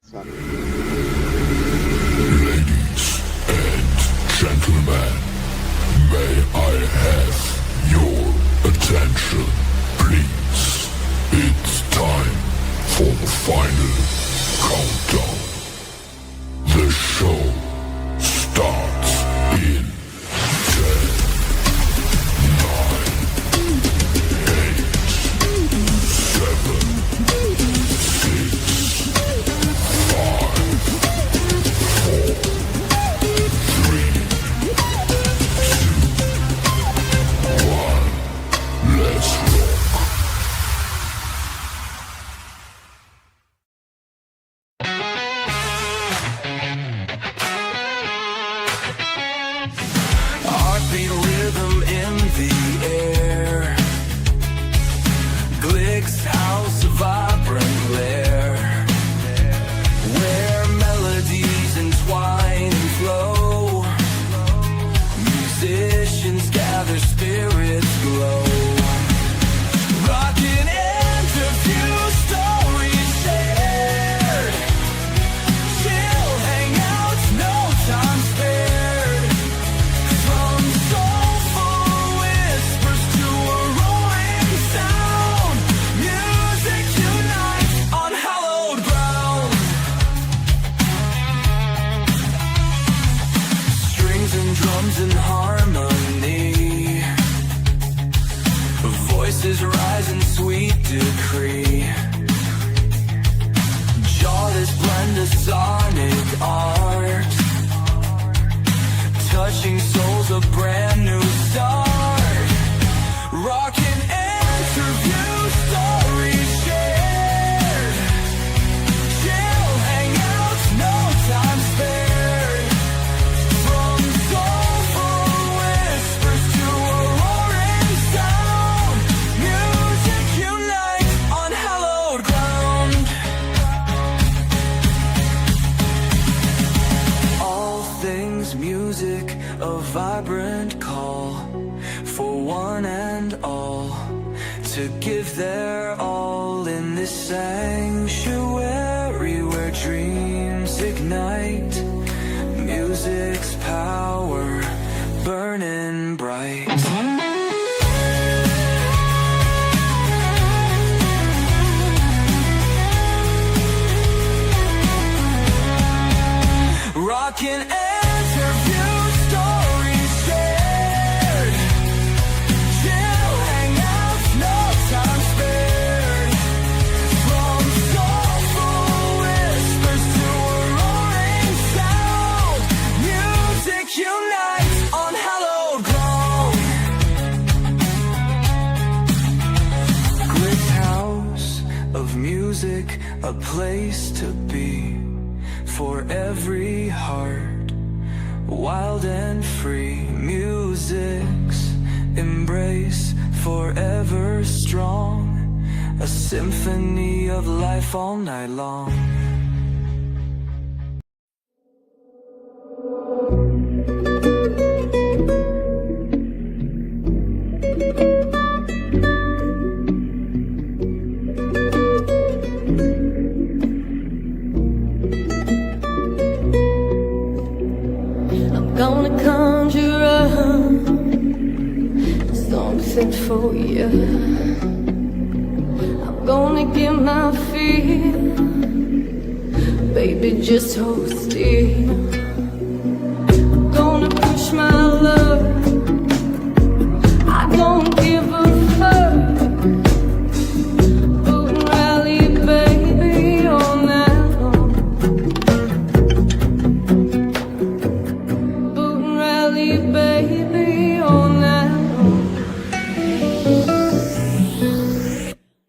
Son. Ladies and gentlemen, may I have your attention, please? It's time for the final countdown. The show starts in 10, 9, 8, 7, 6, 5, 4, 3, 2, 1. Let's rock. Heartbeat rhythm in the air. Glick's house, a vibrant lair, where melodies entwine and flow. Musicians gather, spirits glow. Rockin' interview, stories shared. Chill hangouts, no time spared. From soulful whispers to a roaring sound, music unites on hallowed ground. Strings and drums in harmony, voices rise in sweet decree. Jawless blend of sonic art, touching souls, a brand new start. Rockin' interview, stories shared. Chill hangouts, no time spared. From soulful whispers to a roaring sound, music unites on hallowed ground. All things music, a vibrant call for one and all to give their all in this sanctuary where dreams ignite. Music's power burning bright. Rockin' interview, stories shared. Chill hangouts, no time spared. From soulful whispers to a roaring sound, music unites on hallowed ground. Glick house of music, a place to be for every heart, wild and free. Music's embrace, forever strong, a symphony of life all night long. I'm gonna conjure up something for you. I'm gonna get my feel, baby, just hold still. I'm gonna push my love, I don't give a fuck. Boot and rally, baby, all night long. Boot and rally, baby, all night long.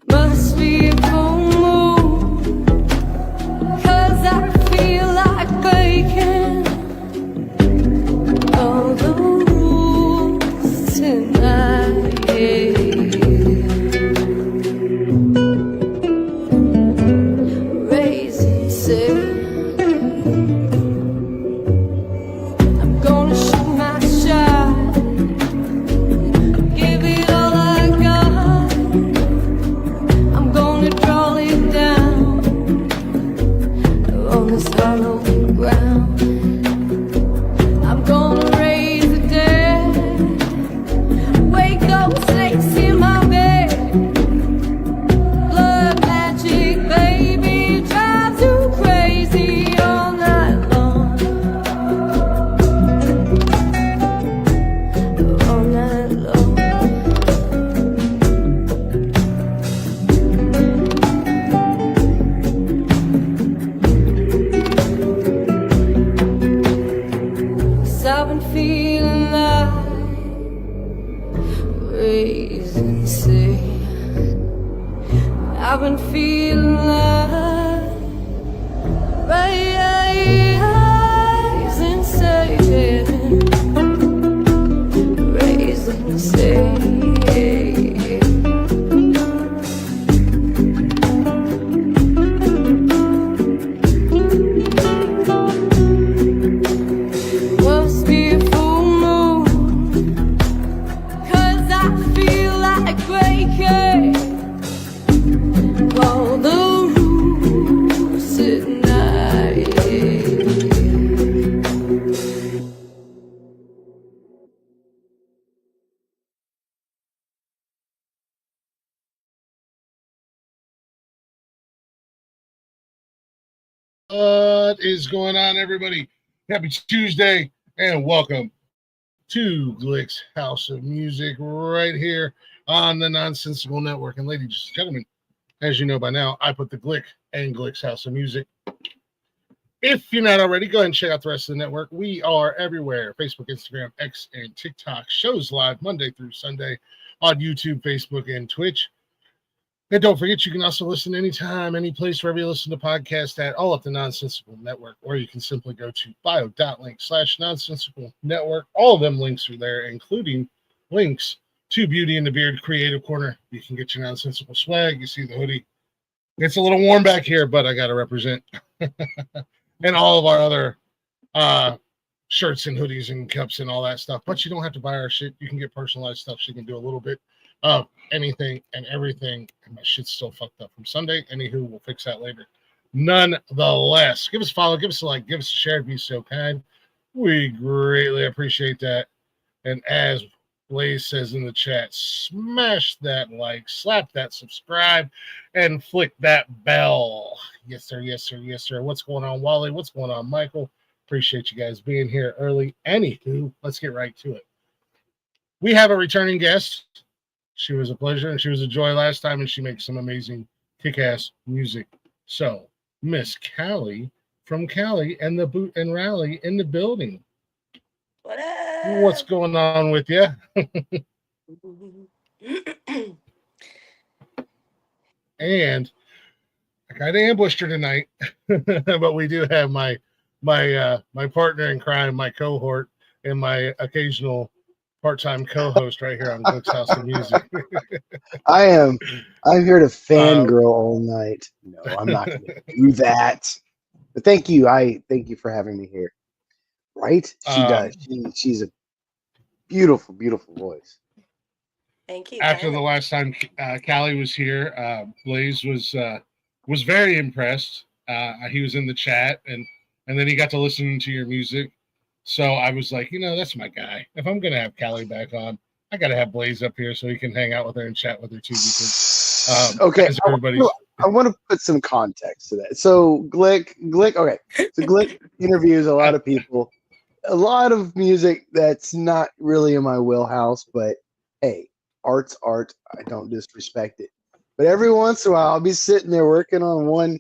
Must be a full moon, 'cause I feel like bacon. been feeling like raising sand. I've been feeling like raising sand. Raising sand. Must be a full moon, 'cause I feel like breaking all the rules tonight. What is going on, everybody? Happy Tuesday and welcome to Glick's House of Music right here on the Nonsensical Network. And ladies and gentlemen, as you know by now, I put the Glick and Glick's House of Music. If you're not already, go ahead and check out the rest of the network. We are everywhere: Facebook, Instagram, X, and TikTok. Shows live Monday through Sunday on YouTube, Facebook, and Twitch. And don't forget, you can also listen anytime, any place, wherever you listen to podcasts at, all at the Nonsensical Network, or you can simply go to bio.link/nonsensical network. All of them links are there, including links to Beauty and the Beard Creative Corner. You can get your nonsensical swag. You see the hoodie. It's a little warm back here, but I got to represent. And all of our other shirts and hoodies and cups and all that stuff. But you don't have to buy our shit. You can get personalized stuff. So you can do a little bit of anything and everything. And my shit's still fucked up from Sunday. Anywho, we'll fix that later. Nonetheless, give us a follow, give us a like, give us a share, be so kind. We greatly appreciate that. And as Blaze says in the chat, smash that like, slap that subscribe, and flick that bell. Yes, sir. Yes, sir. Yes, sir. What's going on, Wally? What's going on, Michael? Appreciate you guys being here early. Anywho, let's get right to it. We have a returning guest. She was a pleasure and she was a joy last time, and she makes some amazing kick-ass music. So, Miss Calli from Calli and the Boot and Rally in the building. What up? What's going on with you? And I got ambushed her tonight, but we do have my partner in crime, my cohort, and my occasional part-time co-host right here on Glick's House of Music. I'm here to fangirl all night. No, I'm not going to do that. But thank you. Thank you for having me here. Right? She does. She's a beautiful, beautiful voice. Thank you. After the last time Calli was here, Blaze was very impressed. He was in the chat, and then he got to listen to your music. So I was like, that's my guy. If I'm gonna have Calli back on, I gotta have Blaze up here so he can hang out with her and chat with her too. Because okay, I want to put some context to that. So Glick. Okay, so Glick interviews a lot of people, a lot of music that's not really in my wheelhouse. But hey, art's art. I don't disrespect it. But every once in a while, I'll be sitting there working on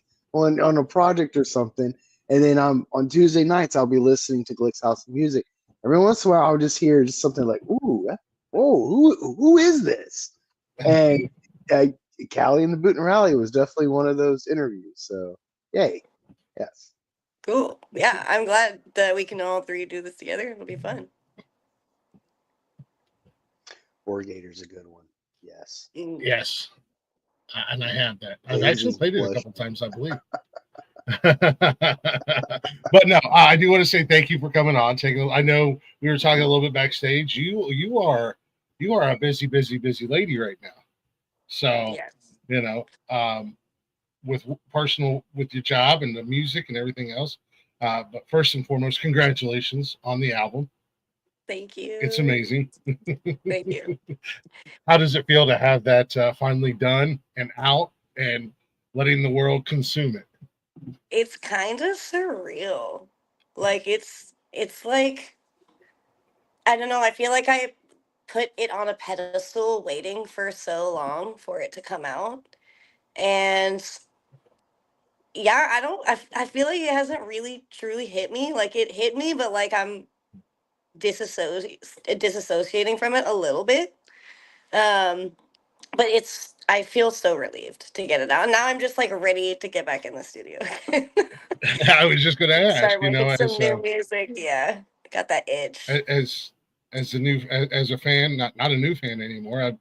a project or something. And then on Tuesday nights, I'll be listening to Glick's House of Music. Every once in a while, I'll just hear just something like, "Ooh, whoa, who is this?" And Calli and the Boot and Rally was definitely one of those interviews. So, yay, yes, Cool. Yeah, I'm glad that we can all three do this together. It'll be fun. Wargator's a good one. Yes, Yes, and I have that. I've Blaze actually is played it a blush. couple times, I believe. But no, I do want to say thank you for coming on. I know we were talking a little bit backstage. You are a busy lady right now. So Yes. with personal, with your job and the music and everything else. But first and foremost, congratulations on the album. Thank you. It's amazing. Thank you. How does it feel to have that finally done and out and letting the world consume it? It's kind of surreal. Like it's like, I don't know, I feel like I put it on a pedestal waiting for so long for it to come out. And yeah, I feel like it hasn't really truly hit me. Like it hit me, but like I'm disassociating from it a little bit. Um, but I feel so relieved to get it out. Now I'm just like ready to get back in the studio. I was just going to ask, Start making some new music. Yeah, got that itch. as as a fan, not a new fan anymore.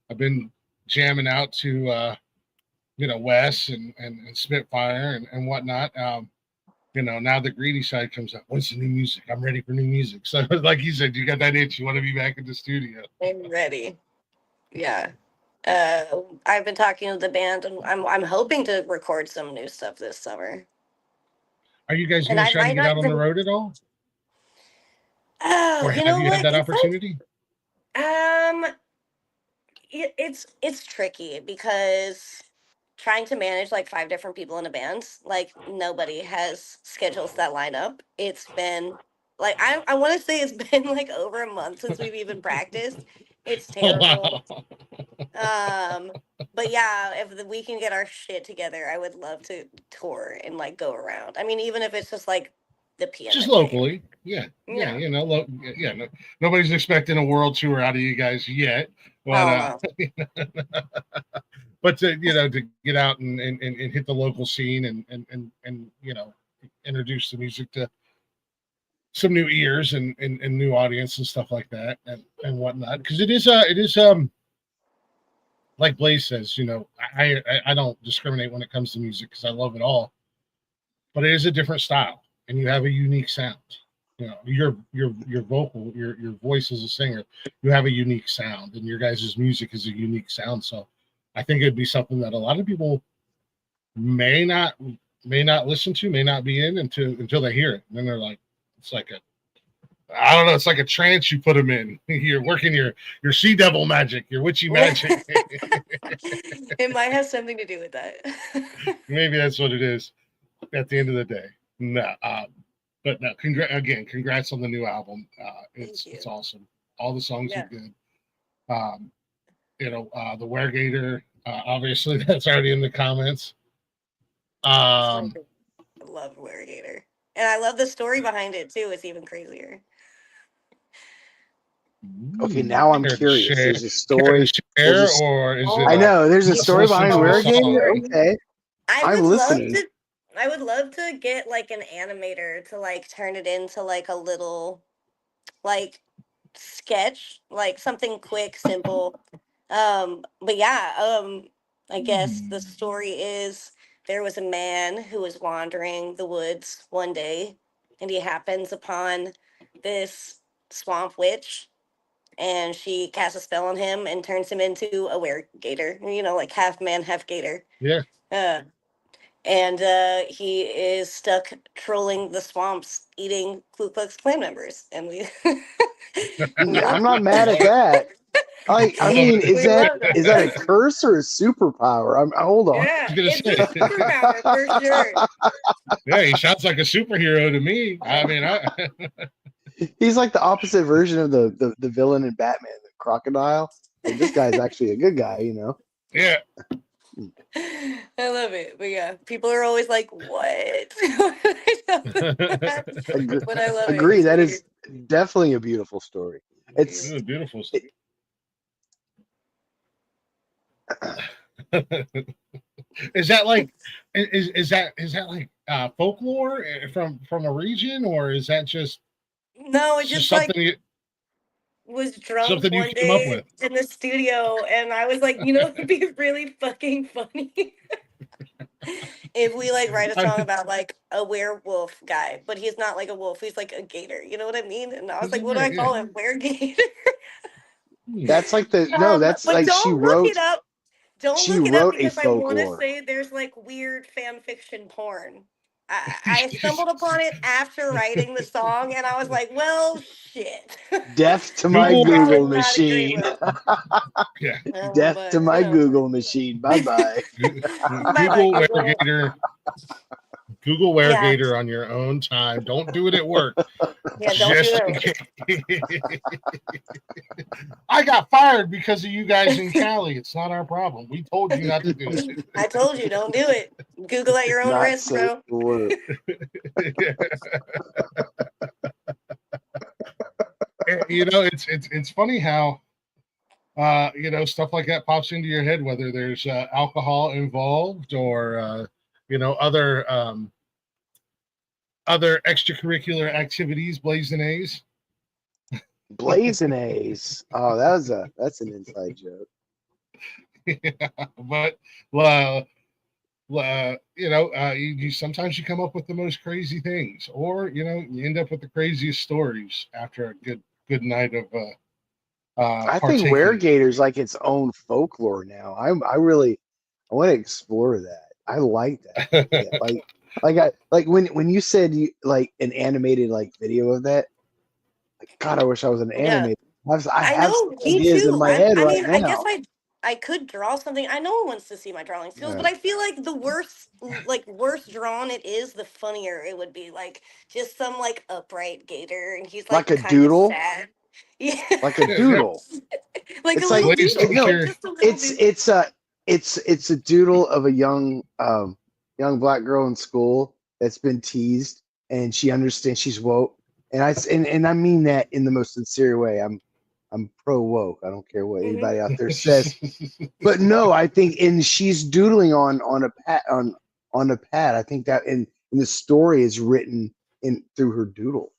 I've been jamming out to Wes and Spitfire and whatnot. Now the greedy side comes up. What's the new music? I'm ready for new music. So like you said, you got that itch. You want to be back in the studio. I'm ready. Yeah. I've been talking to the band, and I'm hoping to record some new stuff this summer. Are you guys And going to I try to might get not out on the even. road at all? Oh, Or you have know you had what? that It's opportunity? it's tricky because trying to manage like 5 different people in a band, like nobody has schedules that line up. It's been like I want to say it's been like over a month since we've even practiced. It's Oh, terrible. wow. But yeah, if we can get our shit together, I would love to tour and like go around. I mean, even if it's just like the Just PNW area. locally. Yeah. Yeah. Yeah. Yeah. No, nobody's expecting a world tour out of you guys yet. But, Oh but to get out and hit the local scene and introduce the music to some new ears and new audience and stuff like that and whatnot, because it is like Blaze says, I don't discriminate when it comes to music because I love it all, but it is a different style and you have a unique sound. Your vocal, your voice as a singer, you have a unique sound, and your guys' music is a unique sound. So I think it'd be something that a lot of people may not listen to, may not be in until they hear it. And then they're like, it's like I don't know, it's like a trance you put them in. You're working your sea devil magic, your witchy magic. it might have something to do with that. Maybe that's what it is at the end of the day. No, but no, congrats on the new album. It's awesome. All the songs are good. The Weregator, obviously that's already in the comments. I love Warrigator. And I love the story behind it too. It's even crazier. Okay, now I'm curious. There's a story. Or is it? I know there's a story behind Weregator. Okay, I'm listening. I would love to get like an animator to like turn it into like a little like sketch, like something quick, simple. But yeah, I guess the story is there was a man who was wandering the woods one day and he happens upon this swamp witch and she casts a spell on him and turns him into a weregator, like half man, half gator. Yeah. And he is stuck trolling the swamps, eating Ku Klux Klan members, and we. I'm not mad at that. I mean, is that a curse or a superpower? Hold on. Yeah, it's a superpower for sure. Yeah, he sounds like a superhero to me. I mean, he's like the opposite version of the villain in Batman, the crocodile. And this guy's actually a good guy, Yeah. I love it. But yeah, people are always like, what? But I love Agree. it. That is definitely a beautiful story. It's a beautiful story. Is that like like folklore from a region, or is that just no? It just something like was drunk something you one came up day with in the studio, and I was like, it'd be really fucking funny if we like write a song about like a werewolf guy, but he's not like a wolf; he's like a gator. You know what I mean? And I was like, what do I call him? Weregator. That's like that's like she wrote. Look it up. Don't look it up because I want to say there's like weird fan fiction porn. I stumbled upon it after writing the song, and I was like, "Well, shit." Death to my Google machine. Yeah. Death to my Google machine. Bye bye. Google Weregator. Google Weregator on your own time. Don't do it at work. Yeah, don't do it. I got fired because of you guys in Calli. It's not our problem. We told you not to do it. I told you, don't do it. Google at your own risk, bro. it's funny how stuff like that pops into your head, whether there's alcohol involved or other extracurricular activities, blazing A's. Blazing A's. Oh, that's an inside joke. Yeah, but you sometimes you come up with the most crazy things, or you end up with the craziest stories after a good night of I think partaking. Gator's like its own folklore now. I want to explore that. I like that idea. Like when you said like an animated like video of that. Like, God, I wish I was an Yeah. animator. I I have some know, me ideas in too. my head I right mean, I guess now. I could draw something. I know one wants to see my drawing skills, but Yeah. I feel like the worse drawn it is, the funnier it would be. Like just some like upright gator, and he's Like like a kind of doodle, sad. Yeah, like a Yeah, doodle. like a It's like little Blaze, doodle. take no, Like your just a little doodle. it's a doodle of a young black girl in school that's been teased, and she understands she's woke, and I mean that in the most sincere way. I'm pro woke. I don't care what Hmm. anybody out there says. But no, I think, and she's doodling on a pad on a pad. I think that and the story is written in through her doodle.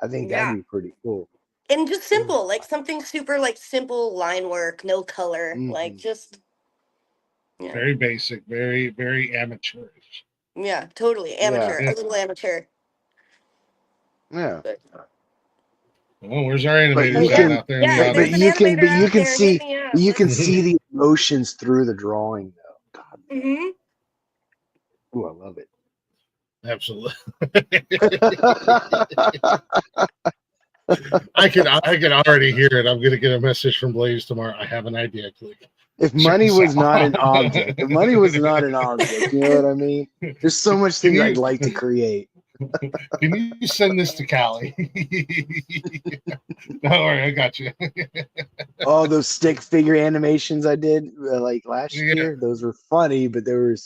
I think that'd Yeah, be pretty cool. and just simple, like something super like simple line work, no color, like Hmm. just yeah, very basic, very very amateurish. yeah, totally Yeah, amateur, a Yeah. little amateur. yeah. But Well, where's our But animators you at yeah, can, out there in the yeah. but There's an audience? you can, animator but you out can there. Hit see, me up. you can Let's. see the emotions through the drawing, though. God, Hmm. ooh, I love it. Absolutely. I can already hear it. I'm gonna get a message from Blaze tomorrow. I have an idea. Click. If Check money this was not out. an object, if money was not an object, you know what I mean? There's so much Can things I'd you like to create. can you send this to Callie? Don't worry, I got you. All those stick figure animations I did like last Yeah, year, those were funny, but they were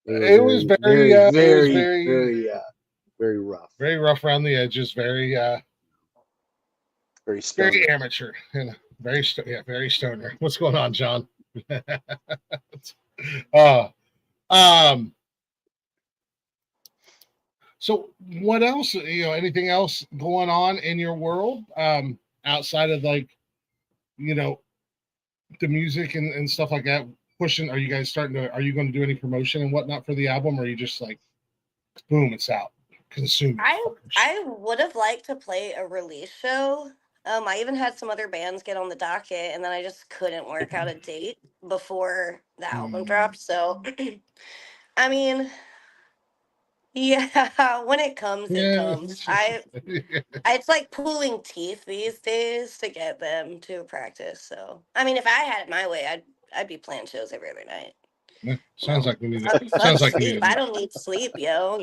it was very, very, very, very very rough, very rough around the edges, very very very stoner. amateur, very stoner. What's going on, John? uh, um, so what else? Anything else going on in your world outside of like you know the music and stuff like that? Pushing? Are you guys starting to? Are you going to do any promotion and whatnot for the album? Or are you just like, boom, it's out, consume it, I fuckers? I would have liked to play a release show. I even had some other bands get on the docket, and then I just couldn't work out a date before the album dropped. So, I mean, yeah, when it comes, it Yeah, comes. It's like pulling teeth these days to get them to practice. So, I mean, if I had it my way, I'd be playing shows every other night. You sounds know, like we need it. fuck Sounds like you sleep. need I it. don't need sleep, yo.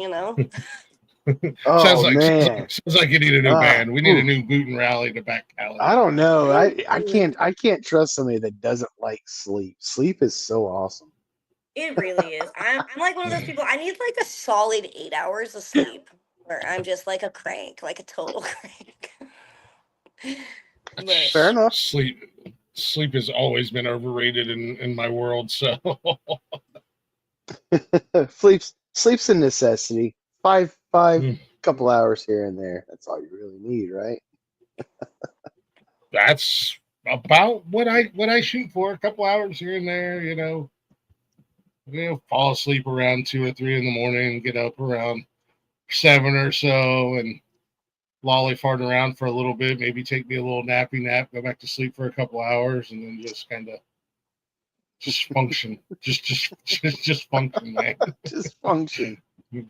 Oh man, Sounds like you need a new ah, band. We need a oof. new boot and rally to back Callie I up. don't know. I can't trust somebody that doesn't like sleep. Sleep is so awesome. It really is. I'm like one of those people. I need like a solid 8 hours of sleep, where I'm just like a crank, like a total crank. But Fair enough. Sleep has always been overrated in my world. So Sleep's a necessity. Five couple hours here and there. That's all you really need, right? that's about what I shoot for. A couple hours here and there. Fall asleep around 2 or 3 in the morning, get up around 7 or so, and lolly fart around for a little bit. Maybe take me a little nappy nap, go back to sleep for a couple hours, and then just kind of just function, just function, man. Just function.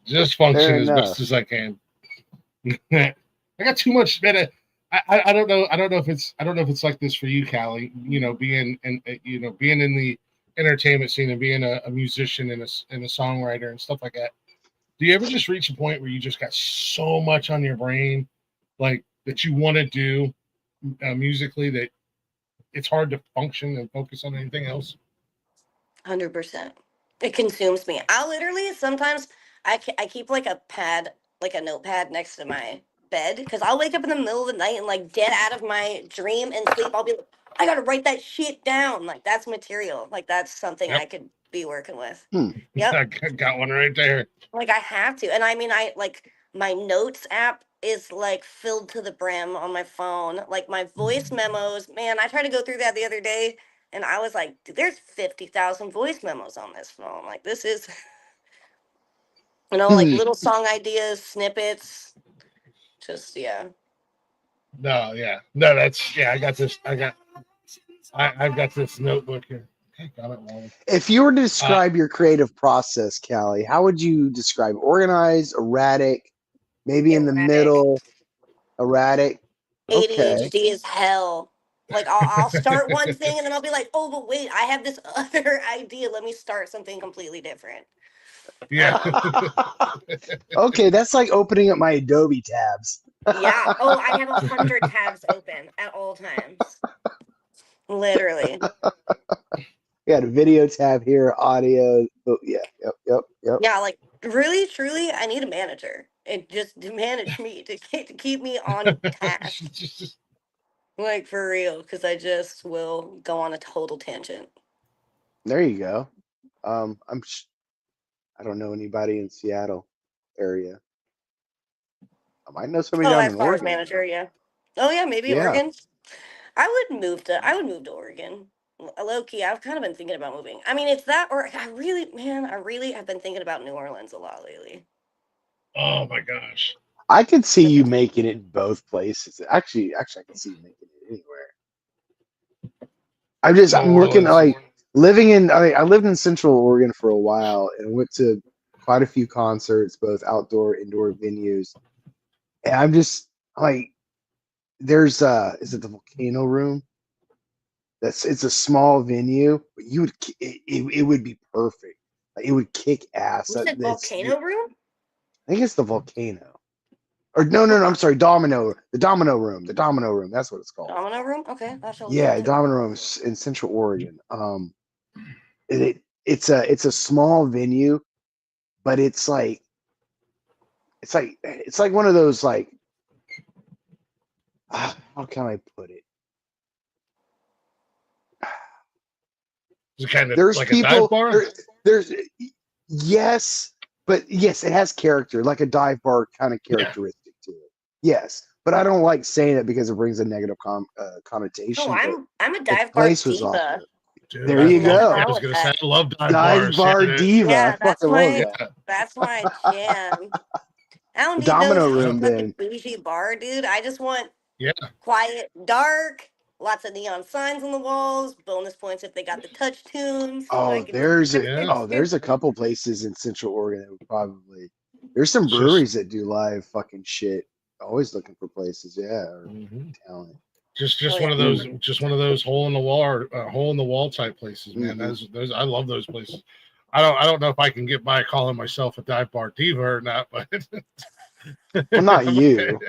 Just Fair function as best enough. as I can. I got too much better. I don't know. I don't know if it's like this for you, Callie. Being in the entertainment scene and being a musician and a songwriter and stuff like that. Do you ever just reach a point where you just got so much on your brain, like that you want to do musically, that it's hard to function and focus on anything else? 100%, it consumes me. I'll literally sometimes I keep like a pad, like a notepad next to my bed because I'll wake up in the middle of the night and like get out of my dream and sleep. I'll be like, I gotta write that shit down. Like that's material. Like that's something I Yep. could be working with. Hmm. Yep. I got one right there. Like I have to. And I mean I like my notes app is like filled to the brim on my phone. Like my voice memos, man, I tried to go through that the other day and I was like, dude, there's 50,000 voice memos on this phone. Like this is like little song ideas, snippets. Just yeah. No, yeah. No, that's I got this. I've got this notebook here. Okay, got it wrong. If you were to describe your creative process, Callie, how would you describe organized, erratic, maybe in the Erratic. middle, erratic? Okay. ADHD is hell. Like I'll start one thing and then I'll be like, oh, but wait, I have this other idea. Let me start something completely different. Yeah. Okay, that's like opening up my Adobe tabs. Yeah. Oh, I have 100 tabs open at all times. Literally. We got a video tab here, audio. Oh, yeah, yep. Yeah, like really, truly, I need a manager. And just to manage me to keep me on task. Like for real, because I just will go on a total tangent. There you go. I don't know anybody in Seattle area. I might know somebody Oh, down as in far as Oregon. manager, yeah. Oh yeah, maybe Yeah. Oregon. I would move to Oregon. Low key, I've kind of been thinking about moving. I mean, it's that, or I really have been thinking about New Orleans a lot lately. Oh my gosh. I could see you making it in both places. Actually, I could see you making it anywhere. I'm looking like living in. I lived in Central Oregon for a while and went to quite a few concerts, both outdoor, indoor venues. And I'm just like, there's is it the Volcano Room? It's a small venue, but it would be perfect. Like, it would kick ass. You said volcano room? I think it's the Volcano. Or no, I'm sorry, Domino. The Domino Room. The Domino Room. That's what it's called. Domino room? Okay, that's all. Yeah, Domino Room in Central Oregon. It's a small venue, but it's like one of those like how can I put it? Is it kind of There's like people. a dive bar? There's yes, but yes, it has character, like a dive bar kind of characteristic to it. Yes, but I don't like saying it because it brings a negative connotation. Oh, I'm a The dive bar place was diva. awesome. Dude, There you Nothing go. I wrong was with gonna say that. I love dive Dive bars. bar diva. Yeah, I fucking love that. that's my jam. I don't need no Domino Room, fucking then. bougie bar, dude. I just want Yeah. quiet, dark, lots of neon signs on the walls. Bonus points if they got the touch tunes. Oh, Like, there's Yeah. a couple places in Central Oregon that would probably. There's some It's just- breweries that do live fucking shit. Always looking for places, yeah, or talent. Just Oh, one of yeah. those hole in the wall type places, man. Mhm. Those I love those places. I don't know if I can get by calling myself a dive bar diva or not, but Well, not you.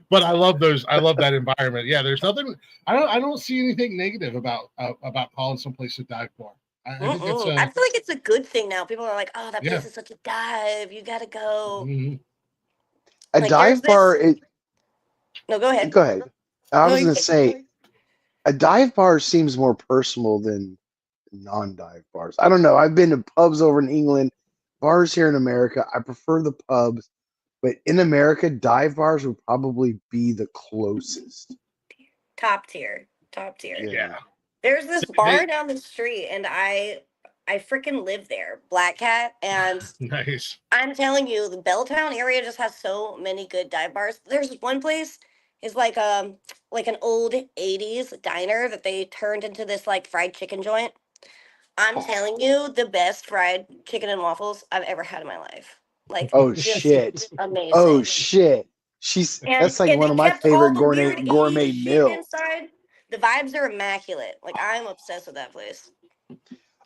but I love those. I love that environment. Yeah, there's nothing. I don't see anything negative about calling someplace a dive bar. I think it's I feel like it's a good thing now. People are like, "Oh, that Yeah. place is such a dive. You gotta go." Mhm. A Like, dive bar. No, go ahead. Go ahead. I No, was you gonna can. say a dive bar seems more personal than non-dive bars. I don't know. I've been to pubs over in England, bars here in America. I prefer the pubs, but in America, dive bars would probably be the closest. Top tier. Yeah. There's this They- bar down the street, and I freaking live there, Black Cat, and Nice. I'm telling you, the Belltown area just has so many good dive bars. There's one place is like an old 80s diner that they turned into this like fried chicken joint. I'm telling you, the best fried chicken and waffles I've ever had in my life. Like Oh just shit! amazing. Oh shit! That's like And one they of my kept all favorite the weird gourmet 80s shit meals. inside. The vibes are immaculate. Like I'm obsessed with that place.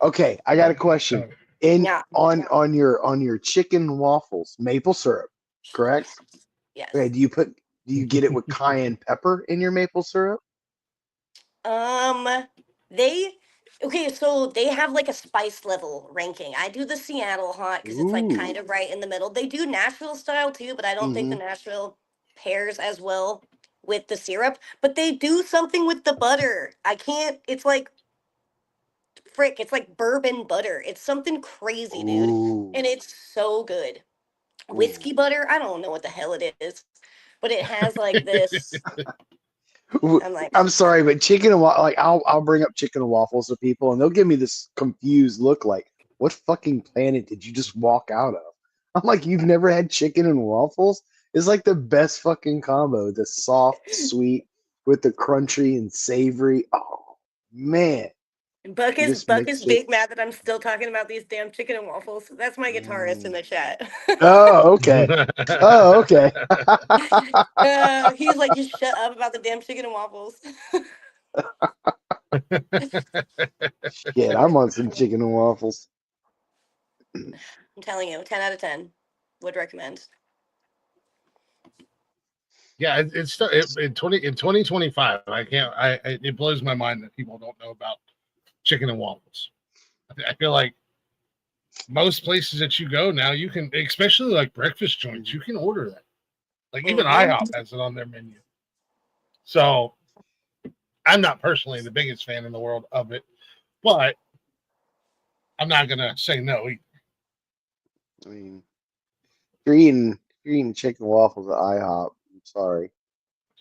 Okay, I got a question. Yeah. On your chicken waffles, maple syrup, correct? Yes. Okay, do you get it with cayenne pepper in your maple syrup? They Okay, so they have like a spice level ranking. I do the Seattle hot because it's like kind Ooh. of right in the middle. They do Nashville style too, but I don't think Hmm. the Nashville pairs as well with the syrup. But they do something with the butter. I can't. It's like frick. It's like bourbon butter. It's something crazy, dude, Ooh. and it's so good. Ooh. Whiskey butter. I don't know what the hell it is, but it has like this. Ooh. I'm like, I'm sorry, but chicken and like I'll bring up chicken and waffles to people, and they'll give me this confused look, like, "What fucking planet did you just walk out of?" I'm like, "You've never had chicken and waffles? It's like the best fucking combo. The soft, sweet with the crunchy and savory. Oh man, Buck you is just Buck is mix it." big mad that I'm still talking about these damn chicken and waffles. That's my guitarist in Mm. the chat. Oh, okay. Oh, okay. He's like, just shut up about the damn chicken and waffles. Shit, I'm on some chicken and waffles. I'm telling you, 10 out of 10. Would recommend. Yeah, in 2025. I can't. It blows my mind that people don't know about chicken and waffles. I feel like most places that you go now, you can, especially like breakfast joints, you can order that. Like even Mm-hmm. IHOP has it on their menu. So I'm not personally the biggest fan in the world of it, but I'm not gonna say no either. I mean, if you're eating chicken and waffles at IHOP, I'm sorry.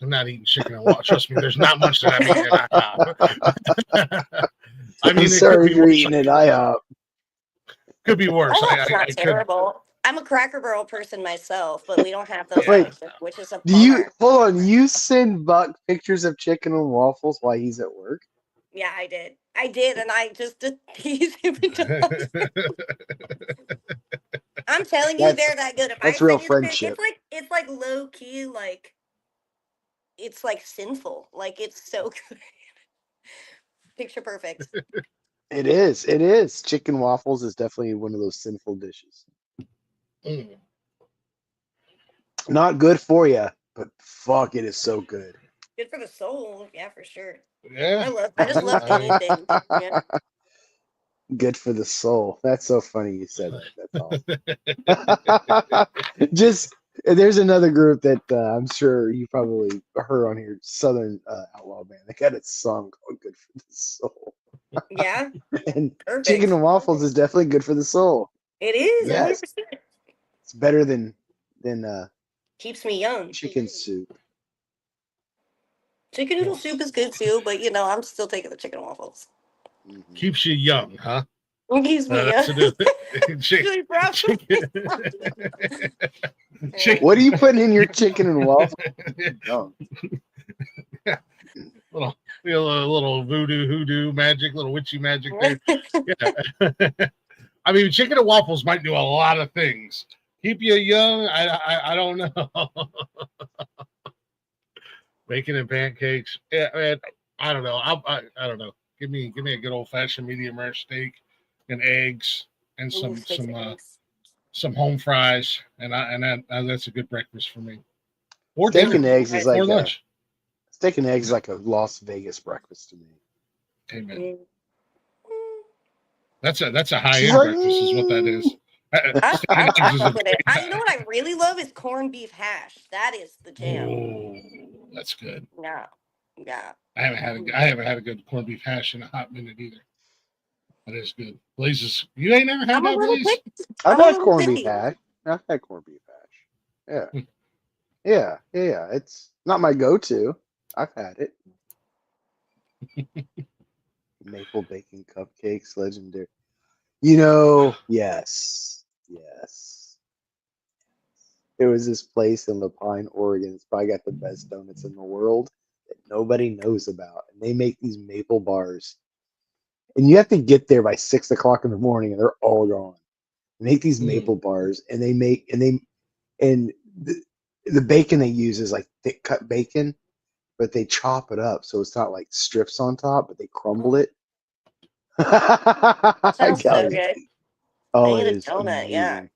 I'm not eating chicken and waffles. Trust me, there's not much that I'm eating at IHOP. I I'm mean, it could sorry be if you're worse. eating at IHOP. Could be worse. IHOP's not I could. terrible. I'm a Cracker Barrel person myself, but we don't have those Yeah. Wait, options, which is a do you bummer. hold on? You send Buck pictures of chicken and waffles while he's at work? Yeah, I did. I did, and I just tease him into I'm telling you, That's they're that good. If I that's real send you the pic, friendship. it's like low key, like it's like sinful. Like it's so good. Picture perfect. It is. It is. Chicken waffles is definitely one of those sinful dishes. Mm. Not good for you, but fuck, it is so good. Good for the soul. Yeah, for sure. Yeah. I just love I mean, anything. Yeah. Good for the soul. That's so funny you said that. That's awesome. Just there's another group that I'm sure you probably heard on here, Southern Outlaw Band. They got a song called "Good for the Soul," Yeah. and chicken Perfect. and waffles is definitely good for the soul. It is Yes, 100%. it's better than Keeps me young. chicken soup. Chicken noodle soup is good too, but I'm still taking the chicken and waffles. Mhm. keeps you young, huh? It keeps me young. That's a do. Chicken. Really proud of Chicken. Yeah. What are you putting in your chicken and waffles? No. little, little voodoo, hoodoo magic, little witchy magic there. Yeah. I mean, chicken and waffles might do a lot of things. Keep you young. I don't know. Bacon and pancakes. Yeah, man. I don't know. I don't know. Give me a good old fashioned medium rare steak and eggs and Ooh, steaks and eggs. some home fries, and that's a good breakfast for me. Or Steak dinner and eggs is or like lunch. steak and eggs is like a Las Vegas breakfast to me. Amen. Mm. That's a high She's end like, breakfast, is what that is. Steak and I eggs is fuck with it. You know what I really love is corned beef hash. That is the jam. oh, that's good. Yeah, yeah. I haven't had a good corned beef hash in a hot minute either. That is good. Blazes, you ain't never had I'm a that, little Blaze? picky. I've I'm a had little corned beef picky. hash. I've had corned beef hash. Hmm. Yeah. It's not my go-to. I've had it. Maple bacon cupcakes, legendary. Yes. There was this place in Lapine, Oregon. It's probably got the best donuts in the world that nobody knows about. And they make these maple bars. And you have to get there by 6 o'clock in the morning and they're all gone. They make these Mm. maple bars and the bacon they use is like thick cut bacon, but they chop it up so it's not like strips on top, but they crumble it. Sounds so Kelly. good. I Oh, it need a is donut. Yeah. amazing.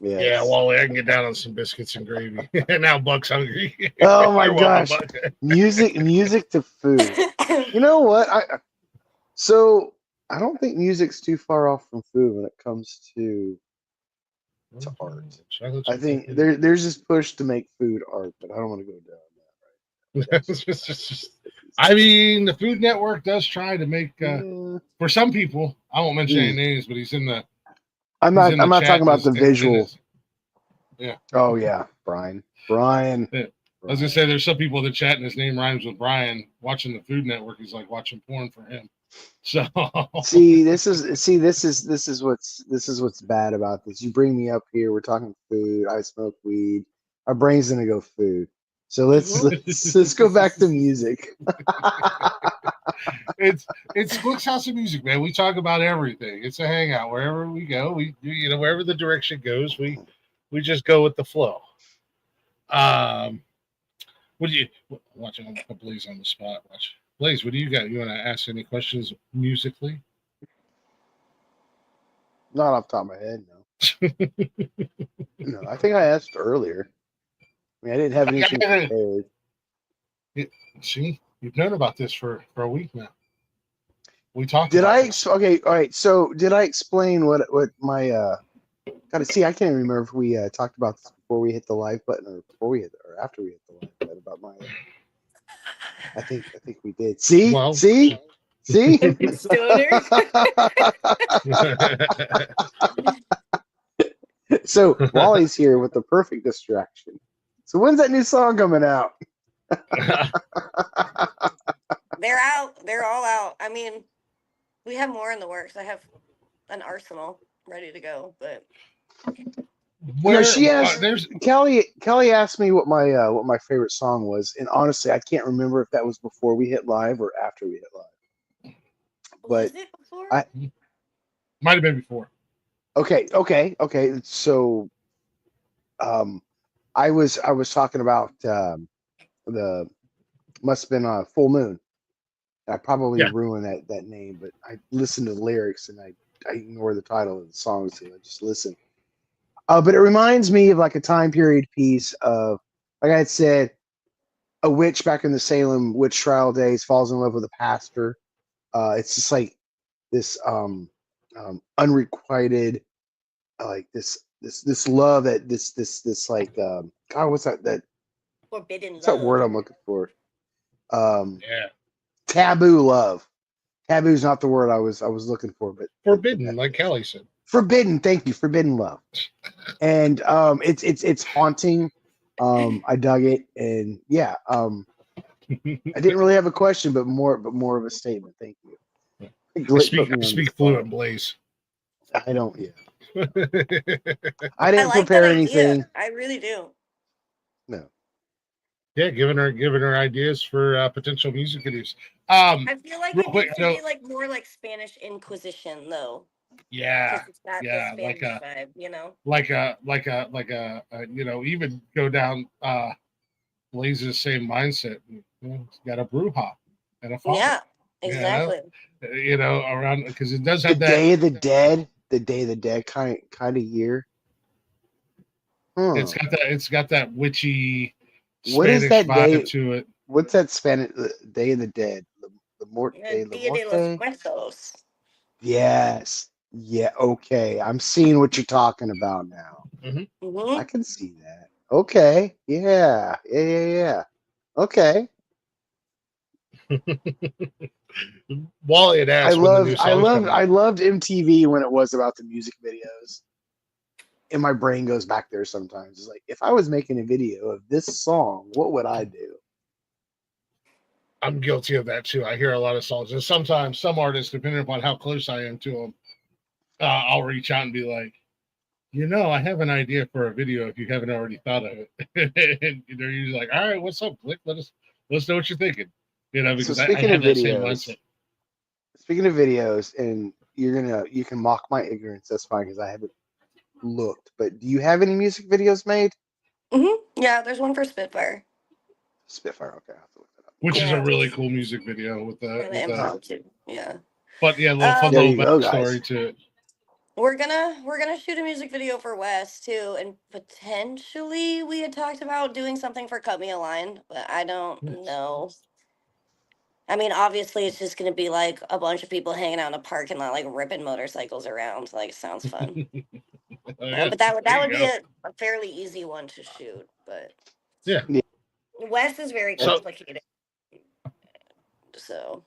Yeah, Yes. Wally, I can get down on some biscuits and gravy. Now Buck's hungry. Oh my You're welcome, gosh. Buck. Music to food. You know what? So I don't think music's too far off from food when it comes to art. Chocolate I chip think cookie. there's this push to make food art, but I don't want to go down that. That's I mean, the Food Network does try to make yeah. for some people. I won't mention any Mm. names, but he's in the I'm not chat talking about the and visual. his yeah. Oh yeah, Brian. Yeah. I was gonna say there's some people in the chat and his name rhymes with Brian. Watching the Food Network is like watching porn for him. So This is what's bad about this. You bring me up here, we're talking food. I smoke weed. Our brain's gonna go food. So let's go back to music. it's Glick's House of Music, man. We talk about everything. It's a hangout wherever we go. We wherever the direction goes, we just go with the flow. What do you watching a Blaze on the spot? Watch Blaze. What do you got? You want to ask any questions musically? Not off the top of my head, no. No, I think I asked earlier. I mean, I didn't have anything prepared. See, you've known about this for a week now. We talked. Did about I? this. Okay, all right. So did I explain what my gotta see? I can't even remember if we talked about this before we hit the live button or before we hit or after we hit the live button about my. I think we did. See, Well, see. Stoner. So Wally's here with the perfect distraction. So when's that new song coming out? They're out. They're all out. I mean, we have more in the works. I have an arsenal ready to go, but where she asked there's Calli asked me what my favorite song was, and honestly, I can't remember if that was before we hit live or after we hit live. was But it before? might have been before. Okay. So, I was talking about the must have been a Full Moon. I probably ruined that name, but I listened to the lyrics and I ignore the title of the song, so I just listen. But it reminds me of like a time period piece of, like I had said, a witch back in the Salem witch trial days falls in love with a pastor. It's just like this unrequited, like this love that this like God, what's that Forbidden what's that love. word I'm looking for? Yeah, Taboo love. Taboo's not the word I was looking for, but forbidden, like Calli said. Forbidden. Thank you, forbidden love. And it's haunting. I dug it, and yeah. I didn't really have a question, but more of a statement. Thank you. I speak fluent, Blaze. I don't. Yeah. I I didn't like prepare that idea. anything. I really do. No. Yeah, giving her ideas for potential music videos. I feel like real it quick, needs to be like more like Spanish Inquisition, though. Yeah, Because it's got the Spanish vibe, you know. like a even go down Blaze's same mindset. You know, it's got a brew hop and a father. Yeah, exactly. Around because it does have the that Day of the Dead. The Day of the Dead kind of year. It's got that witchy what Spanish is that vibe day to it. What's that Spanish Day of the Dead? Dia de los Muertos. Yes. Yeah. Okay. I'm seeing what you're talking about now. Mm-hmm. I can see that. Okay. Yeah. Okay. Wally had asked I loved MTV when it was about the music videos. And my brain goes back there sometimes. It's like, if I was making a video of this song, what would I do? I'm guilty of that too. I hear a lot of songs, and sometimes some artists, depending upon how close I am to them, I'll reach out and be like, I have an idea for a video if you haven't already thought of it. And they're usually like, all right, what's up, Glick? Let us know what you're thinking. Because I have that same mindset. Speaking of videos, and you can mock my ignorance. That's fine because I haven't looked. But do you have any music videos made? Mm-hmm. Yeah, there's one for Spitfire. Spitfire, okay. I'll have to look that up. Which is a really cool music video with the impromptu. Yeah. But yeah, a little fun little backstory to it. We're gonna shoot a music video for Wes too, and potentially we had talked about doing something for Cut Me a Line, but I don't know. I mean, obviously, it's just going to be like a bunch of people hanging out in a parking lot, like ripping motorcycles around. Like, sounds fun. Oh, yeah, But that would there you be go. a fairly easy one to shoot. But Yeah. West is very So complicated. So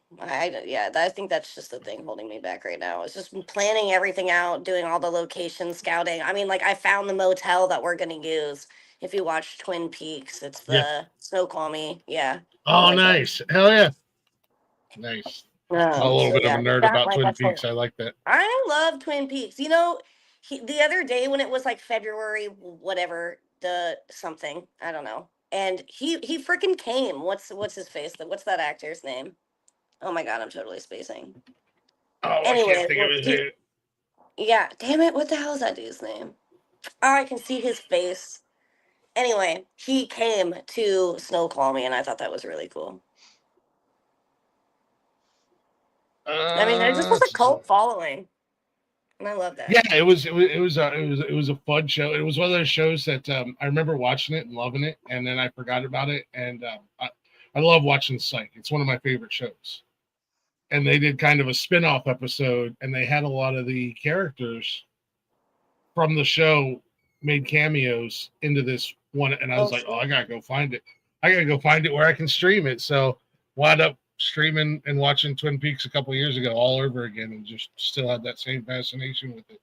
yeah, I think that's just the thing holding me back right now. It's just planning everything out, doing all the location scouting. I mean, like I found the motel that we're gonna use. If you watch Twin Peaks, it's yeah. the Snoqualmie. Yeah, I Oh, like that. nice. Hell yeah. Nice. I'm a little So bit of yeah, a we nerd got about like Twin that's Peaks. I like that. I love Twin Peaks. You know, the other day when it was like February, whatever the something, I don't know, and he freaking came. What's his face? What's that actor's name? Oh my god, I'm totally spacing. Oh, I can't Anyway, think of his name. yeah, damn it, what the hell is that dude's name? Oh, I can see his face. Anyway, he came to Snoqualmie, and I thought that was really cool. I mean, there just was a cult following, and I love that. Yeah, it was a fun show. It was one of those shows that I remember watching it and loving it, and then I forgot about it. And I love watching Psych. It's one of my favorite shows. And they did kind of a spin-off episode, and they had a lot of the characters from the show made cameos into this one. And I was like, oh, I gotta go find it. I gotta go find it where I can stream it. So wound up streaming and watching Twin Peaks a couple years ago all over again, and just still had that same fascination with it.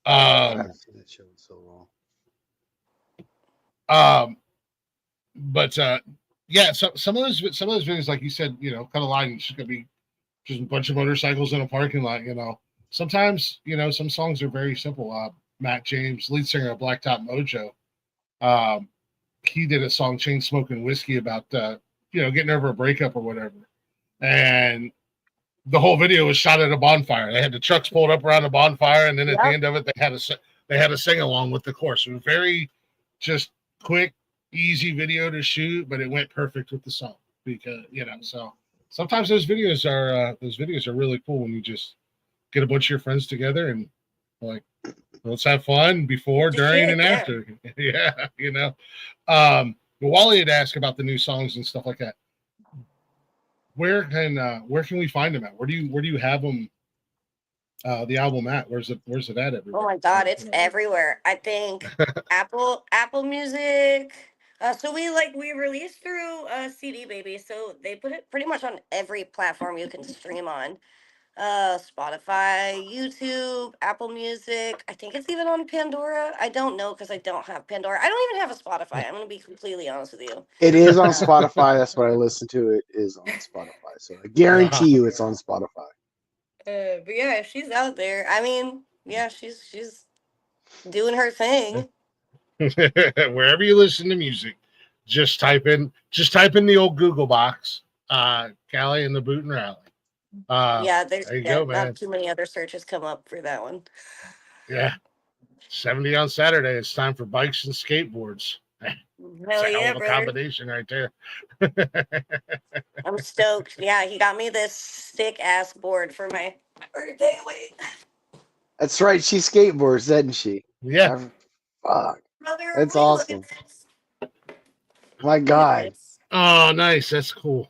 I haven't seen that show in so long. But yeah, some of those videos, like you said, kind of line, it's just gonna be just a bunch of motorcycles in a parking lot. Sometimes some songs are very simple. Matt James, lead singer of Blacktop Mojo, he did a song, Chain Smoking Whiskey, about getting over a breakup or whatever, and the whole video was shot at a bonfire. They had the trucks pulled up around the bonfire, and then at the end of it, they had a sing along with the chorus. It was very just quick, easy video to shoot, but it went perfect with the song because so sometimes those videos are really cool when you just get a bunch of your friends together and like, let's have fun before, during, and after. Yeah, Wally had asked about the new songs and stuff like that. Where can we find them at? Where do you have them? The album at? Where's it at? Everywhere? Oh my god, it's everywhere. I think Apple Music. So we released through CD Baby, so they put it pretty much on every platform you can stream on. Spotify, YouTube, Apple Music. I think it's even on Pandora. I don't know because I don't have Pandora. I don't even have a Spotify. I'm gonna be completely honest with you. It is on Spotify. That's what I listen to. It is on Spotify. So I guarantee you it's on Spotify. But yeah, she's out there. I mean, yeah, she's doing her thing. Wherever you listen to music, just type in the old Google box, Calli and the Boot and Rally. Yeah, there's there you go, man. Not too many other searches come up for that one. Yeah, 70 on Saturday. It's time for bikes and skateboards. Hell yeah, brother. Combination right there. I'm stoked. Yeah, he got me this sick ass board for my birthday. Wait. That's right. She skateboards, doesn't she? Yeah. Fuck. Brother, That's awesome. My God. Oh, nice. That's cool.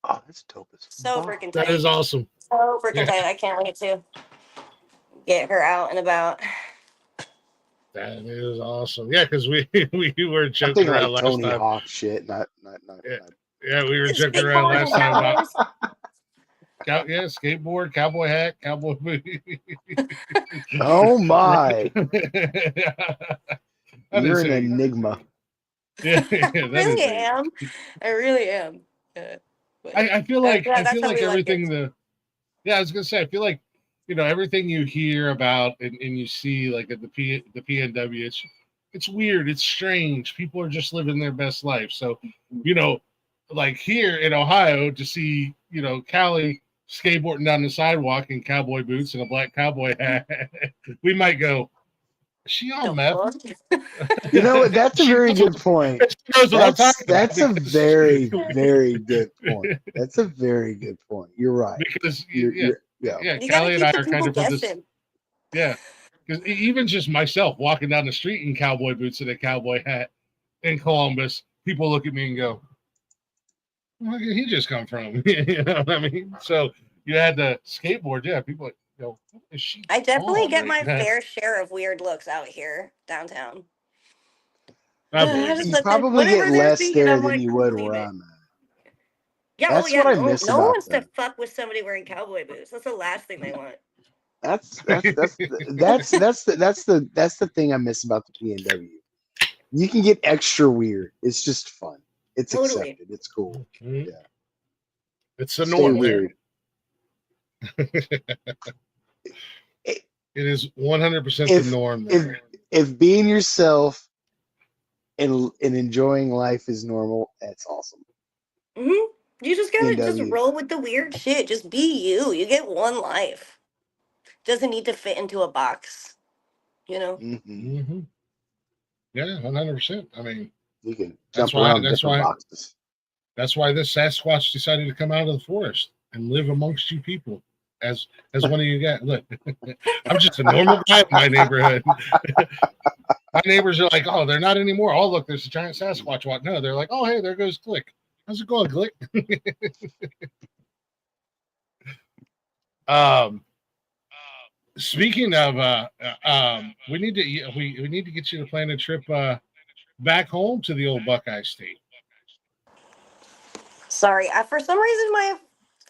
Oh, that's dope as so fuck. freaking tight. That is awesome. So freaking tight. I can't wait to get her out and about. That is awesome. Yeah, because we were joking Something around like last Tony time. Hawk shit. Not. Yeah, we were joking around last time about skateboard, cowboy hat, cowboy boot. Oh my! You're an enigma. Yeah, I really am. I feel like that's I feel how like we everything it. I was gonna say, I feel like everything you hear about and you see like at the PNW, it's weird, it's strange. People are just living their best life. So like here in Ohio, to see Calli skateboarding down the sidewalk in cowboy boots and a black cowboy hat, we might go, is she on meth? You know what? That's a very good point. That's a very, very good point. That's a very good point. You're right. Because Yeah, Calli and I are kind of put this. Yeah, because even just myself walking down the street in cowboy boots and a cowboy hat in Columbus, people look at me and go, Where did he just come from? You know what I mean? So you had the skateboard. Yeah, people like, what is she I definitely on get right my now? fair share of weird looks out here downtown. I I believe just You look at probably get whatever they're less seeing. there I'm than like, you would believe where it. I'm at. Yeah. Oh That's yeah. what I No. miss No one about wants to them. fuck with somebody wearing cowboy boots. That's the last thing they want. That's the thing I miss about the PNW. You can get extra weird. It's just fun. It's Totally. accepted. It's cool. Mhm. Yeah. It's the Stay norm there. weird. I- It is 100% the If norm if there. if being yourself and enjoying life is normal, that's awesome. Hmm. You just gotta just PNW. roll with the weird shit. Just be you. You get one life. Doesn't need to fit into a box. You know. Hmm. Hmm. Yeah, 100%. I mean, You can that's jump why. around That's different why. boxes. That's why this Sasquatch decided to come out of the forest and live amongst you people. As one of you guys. Look, I'm just a normal guy in my neighborhood. My neighbors are like, oh, they're not anymore. Oh, look, there's a giant Sasquatch walk. No, they're like, oh, hey, there goes Glick. How's it going, Glick? um, speaking of, we need to we need to get you to plan a trip back home to the old Buckeye State. Sorry. For some reason my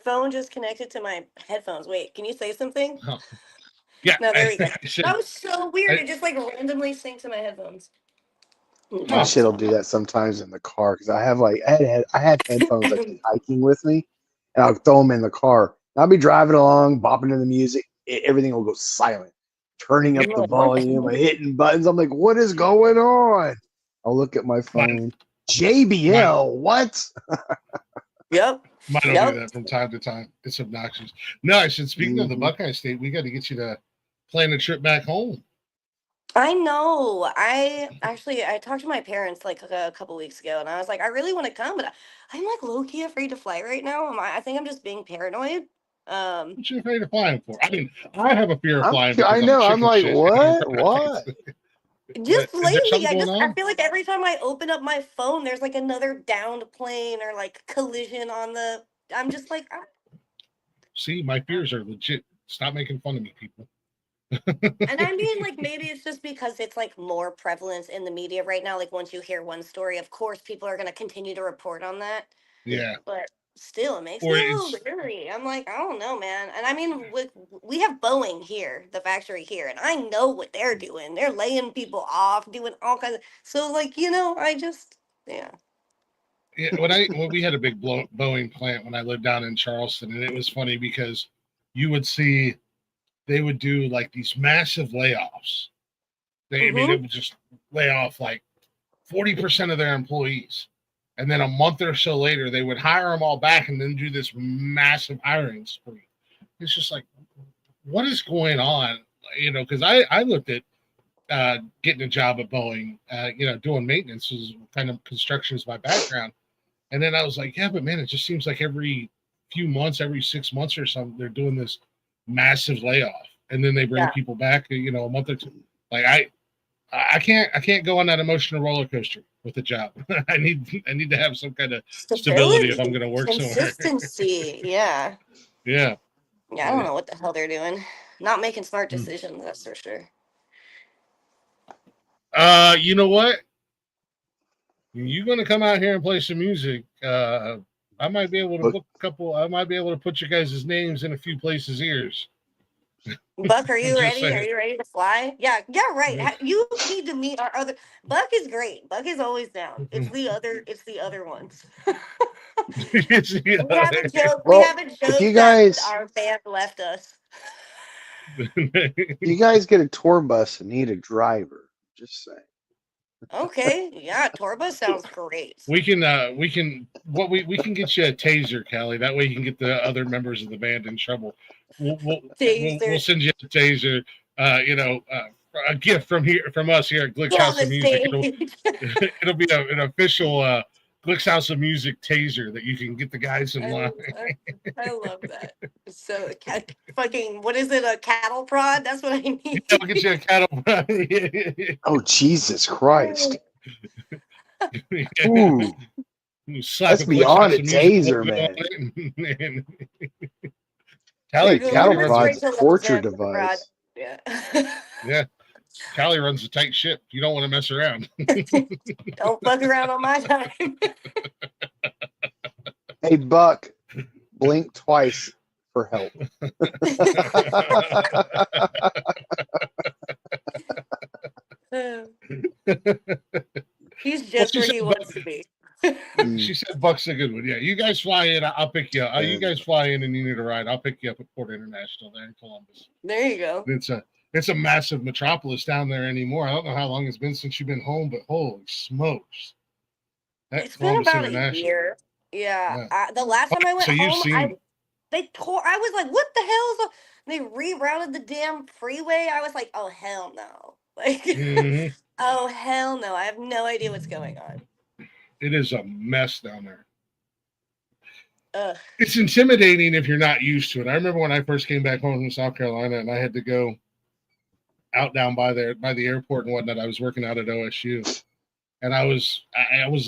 phone just connected to my headphones. Wait. Can you say something? Oh, yeah, No. There we go. I said, That was so weird. I, It just like randomly synced to my headphones. My oh, shit'll do that sometimes in the car because I had headphones I take hiking with me, and I'll throw them in the car. I'll be driving along, bopping to the music. Everything will go silent, turning up You're the like, what? volume, hitting buttons. I'm like, what is going on? I'll look at my mine, phone. mine, JBL, what? Yep. mine will do Yep. that from time to time. It's obnoxious. No, I said, speaking of the Hmm. Buckeye State, we got to get you to plan a trip back home. I know. I talked to my parents like a couple weeks ago, and I was like, I really want to come, but I'm like low key afraid to fly right now. I think I'm just being paranoid. Um, What you afraid of flying for? I mean, I have a fear of flying I because I'm know. I'm chicken like, shit. what? What? But just is there lately, something going I on? feel like every time I open up my phone, there's like another downed plane or like collision on the. I'm just like, See, my fears are legit. Stop making fun of me, people. and I mean, like, maybe it's just because it's like more prevalence in the media right now. Like, once you hear one story, of course, people are going to continue to report on that. Yeah. Yeah. But still, it makes Or me a little it's leery. I'm like, I don't know, man. And I mean, we have Boeing here, the factory here, and I know what they're doing. They're laying people off, doing all kinds of. So, like, I just, yeah. yeah, when we had a big Boeing plant when I lived down in Charleston, and it was funny because you would see they would do like these massive layoffs. I mean, Mm-hmm. it would just lay off like 40% of their employees. And then a month or so later, they would hire them all back and then do this massive hiring spree. It's just like, what is going on? Because I looked at getting a job at Boeing, doing maintenance is kind of construction is my background. And then I was like, yeah, but man, it just seems like every few months, every 6 months or something, they're doing this massive layoff. And then they bring Yeah. people back, a month or two. Like I can't go on that emotional roller coaster with a job. I need to have some kind of stability if I'm Stability, going to work somewhere. consistency. Yeah. Yeah. Yeah, I don't know what the hell they're doing. Not making smart Hmm. decisions, that's for sure. You know what? You're going to come out here and play some music. I might be able to Look, book a couple. I might be able to put your guys' names in a few places' ears. Buck, are I'm you just ready? Are saying. you ready to fly? Yeah, yeah, right. You need to meet our other. Buck is great. Buck is always down. It's the other ones. We have a joke. We well, have a if joke you that guys our band left us. you guys get a tour bus and need a driver, just saying. Okay, yeah, Torba sounds great. We can get you a taser, Callie. That way you can get the other members of the band in trouble. We'll Taser, send you a taser. A gift from us here at Glick's get on House the of Music. stage. It'll be an official Glick's House of Music taser that you can get the guys in line. I love that. So, fucking, what is it? A cattle prod? That's what I Yeah, need. we'll get you a cattle. Oh Jesus Christ! Ooh, You slap Let's a be quick on slice it, of music taser, man. man. Hey, You're Calli like, Callie let's runs. provides wait a till level torture 10, Rod. device. Yeah. Yeah, Callie runs a tight ship. You don't want to mess around. Don't fuck around on my time. Hey, Buck, blink twice for help. He's Well, just where he wants to be. she said Buck's a good one. Yeah, you guys fly in. I'll pick you up. You guys fly in and you need a ride. I'll pick you up at Port International there in Columbus. There you go. It's a massive metropolis down there anymore. I don't know how long it's been since you've been home, but holy smokes. It's been about a year. Yeah. The last time I went So you've home, seen I was like, what the hell is they rerouted the damn freeway. I was like, oh hell no. Like Mhm. oh hell no. I have no idea what's going on. It is a mess down there. Ugh. It's intimidating if you're not used to it. I remember when I first came back home from South Carolina and I had to go out down by the airport and whatnot. I was working out at OSU, and I was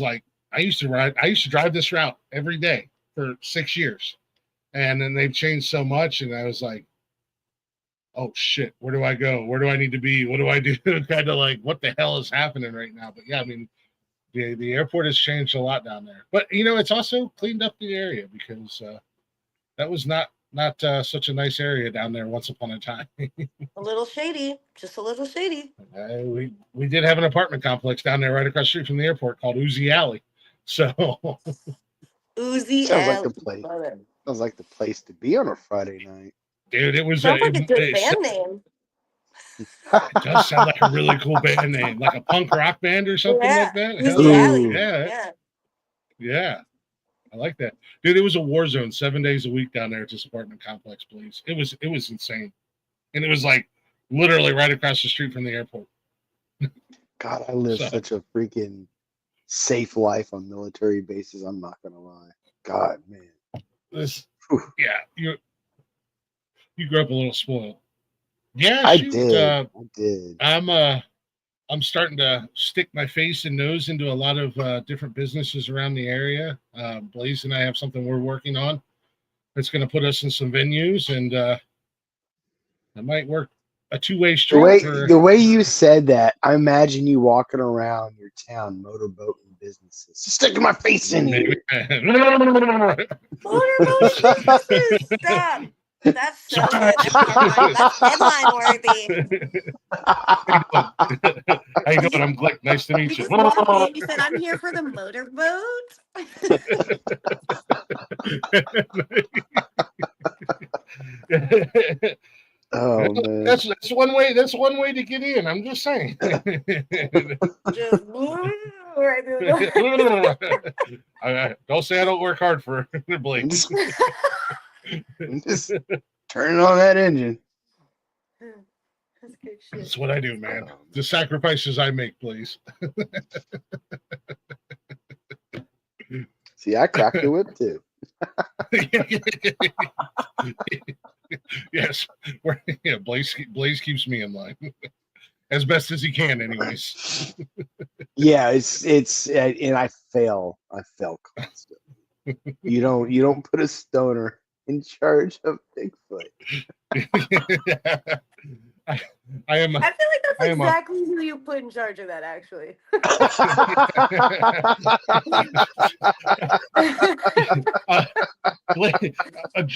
like, I used to drive this route every day for 6 years, and then they've changed so much, and I was like, oh shit, where do I go? Where do I need to be? What do I do? Kind of like, what the hell is happening right now? But yeah, I mean, the airport has changed a lot down there, but it's also cleaned up the area because that was not such a nice area down there once upon a time. A little shady. Just a little shady. We did have an apartment complex down there right across the street from the airport called Uzi Alley. So Uzi Sounds like Alley. the place. Sounds like the place to be on a Friday night. dude, it was Sounds like a good band name. It does sound like a really cool band name, like a punk rock band or something like that. Hell Uzi yeah. Alley. Yeah. I like that. Dude, it was a war zone 7 days a week down there at this apartment complex, please. It was insane. And it was like literally right across the street from the airport. God, I live such a freaking safe life on military bases. I'm not gonna lie. God, man. You grew up a little spoiled. Yeah, I shoot, did. I'm starting to stick my face and nose into a lot of different businesses around the area. Blaze and I have something we're working on that's going to put us in some venues, and it might work a two-way street. The way you said that, I imagine you walking around your town motorboating businesses. Sticking my face in here. Motorboat businesses. Stop. That's so good. That's headline worthy. How you doing? I'm Glick. Nice to meet you. Just walked in, you said, I'm here for the motorboat. Oh man. That's one way. That's one way to get in. I'm just saying. Just don't say I don't work hard for Blake. Just turning on that engine. That's good shit. That's what I do, man. The sacrifices I make, please. See, I cracked the whip too. Yes, Blaze keeps me in line as best as he can, anyways. Yeah, it's and I fail constantly. You don't put a stoner in charge of Bigfoot. I am. I feel like that's exactly who you put in charge of that, actually.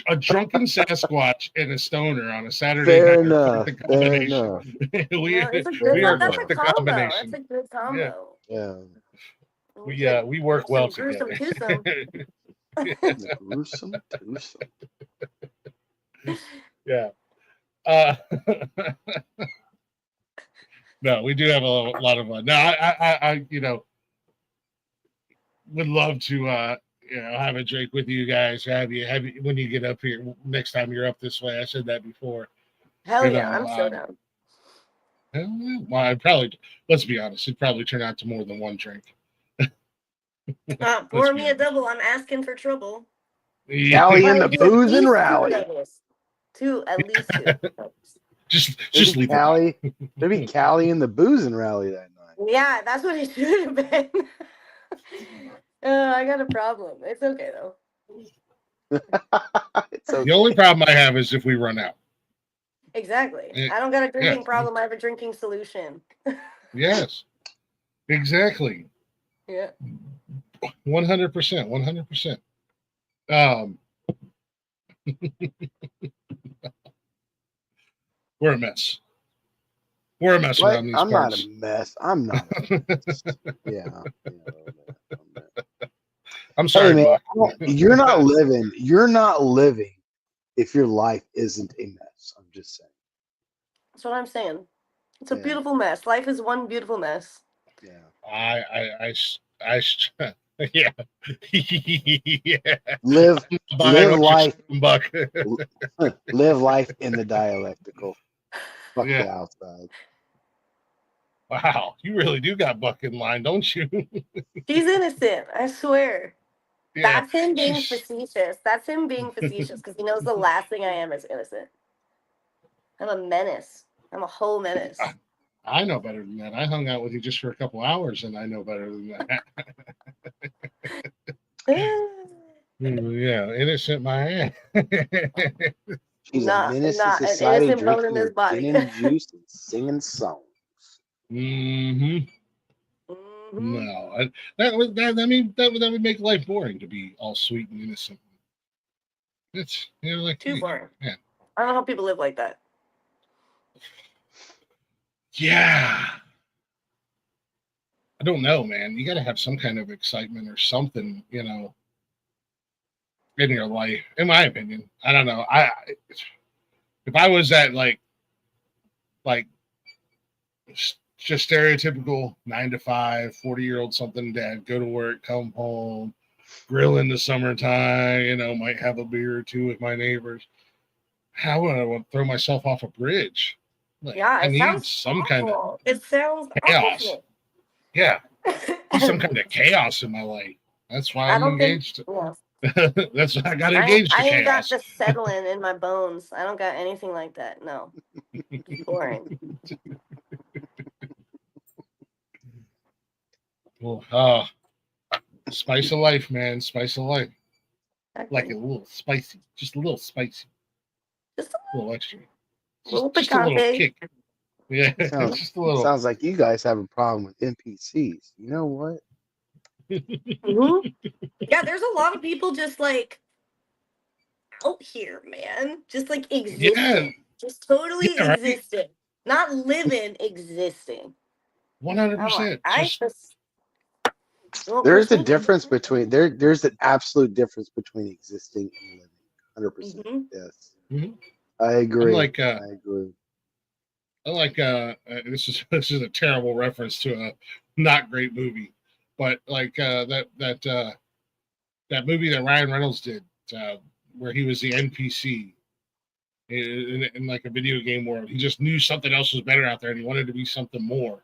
A drunken Sasquatch and a stoner on a Saturday Fair night. Fair enough. That's a good combo. Yeah. We work well together. Gruesome. Yeah. No, we do have a lot of fun. No, I would love to have a drink with you guys. Have you when you get up here next time you're up this way. I said that before. Hell yeah, I'm so down. Well, let's be honest, it'd probably turn out to more than one drink. Pour me a double. I'm asking for trouble. Calli in the booze and rally. Two, at least two. Just leave Calli. Maybe Calli in the booze and rally that night. Yeah, that's what it should have been. I got a problem. It's okay though. It's okay. The only problem I have is if we run out. Exactly. Eh, I don't got a drinking yes, problem. I have a drinking solution. yes, exactly. Yeah. 100%. 100%. Um, we're a mess. We're a mess What? around these I'm not a parts. mess. I'm not a mess. Yeah. A mess. I'm Hey sorry, man, Buck. you're not living. You're not living if your life isn't a mess. I'm just saying. That's what I'm saying. It's a Yeah. beautiful mess. Life is one beautiful mess. Yeah. Yeah. Yeah. Live Behind live what you're life saying, Buck. live life in the dialectical. Fuck the Yeah. outside. Wow. You really do got Buck in line, don't you? He's innocent. I swear. Yeah. That's him being She's, facetious. That's him being facetious because he knows the last thing I am is innocent. I'm a menace. I'm a whole menace. I know better than that. I hung out with you just for a couple hours, and I know better than that. Yeah, innocent my ass. She's a not menace to not an society, innocent bone in drinking his her body. gin and juice and singing songs. Mm-hmm. Mhm. No, that would make life boring to be all sweet and innocent. It's like Too boring. man, I don't know how people live like that. yeah. I don't know, man. You got to have some kind of excitement or something, in your life. In my opinion, I don't know. If I was that like just stereotypical 9 to 5, 40-year-old something dad, go to work, come home, grill in the summertime, might have a beer or two with my neighbors. How would I want to throw myself off a bridge? Like, Yeah, I it need sounds some kind of awful. It sounds chaos. awful. Yeah, some kind of chaos in my life. That's why I I'm don't think. engaged. Yeah. That's why I got I engaged to I ain't got chaos. the settling in my bones. I don't got anything like that. No, it's boring. Well, spice of life, man. Spice of life. Like it a little spicy. Just a little spicy. Just A little extra. little Just a little picante. kick. Yeah, Sounds just a little. sounds like you guys have a problem with NPCs. You know what? Hmm. Yeah, there's a lot of people just like out here, man. Just like Yeah, existing. Just totally yeah, right. existing. Not living, existing. I'm like, 100%. I Just just you won't There's push a me. difference between there's an absolute difference between existing and living. 100%. Hmm. Yes. mhm. I I'm agree. like I agree. this is a terrible reference to a not great movie, but like that movie that Ryan Reynolds did, where he was the NPC in like a video game world. He just knew something else was better out there, and he wanted to be something more.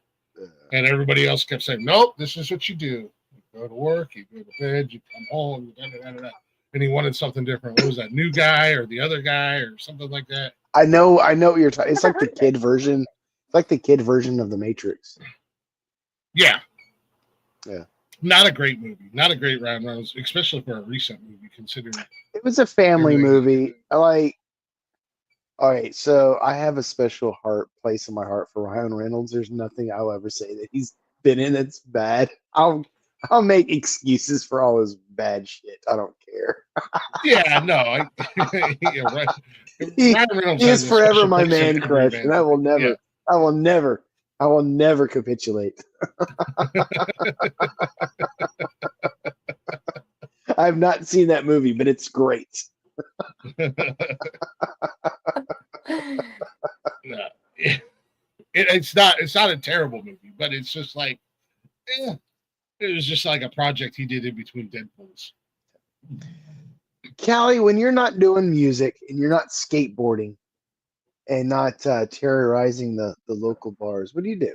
And everybody else kept saying, "Nope, this is what you do. You go to work, you go to bed, you come home, and he wanted something different. What was that, new guy or the other guy or something like that? I know what you're talking. It's Never like the heard of it. kid version. It's like the kid version of the Matrix. Yeah, Yeah. not a great movie, not a great Ryan Reynolds, especially for a recent movie, considering It was a family everything. movie. I like. All right, so I have a special place in my heart for Ryan Reynolds. There's nothing I'll ever say that he's been in that's bad. I'll make excuses for all his bad shit. I don't care. Yeah, no, yeah, right. He, Ryan Reynolds he has is a forever special my place in man every crush, and I will Yeah, never, I will never, I will never capitulate. I've not seen that movie, but it's great. no. It's not a terrible movie, but it's just like it was just like a project he did in between Deadpools. Callie, when you're not doing music and you're not skateboarding and not terrorizing the local bars, what do you do?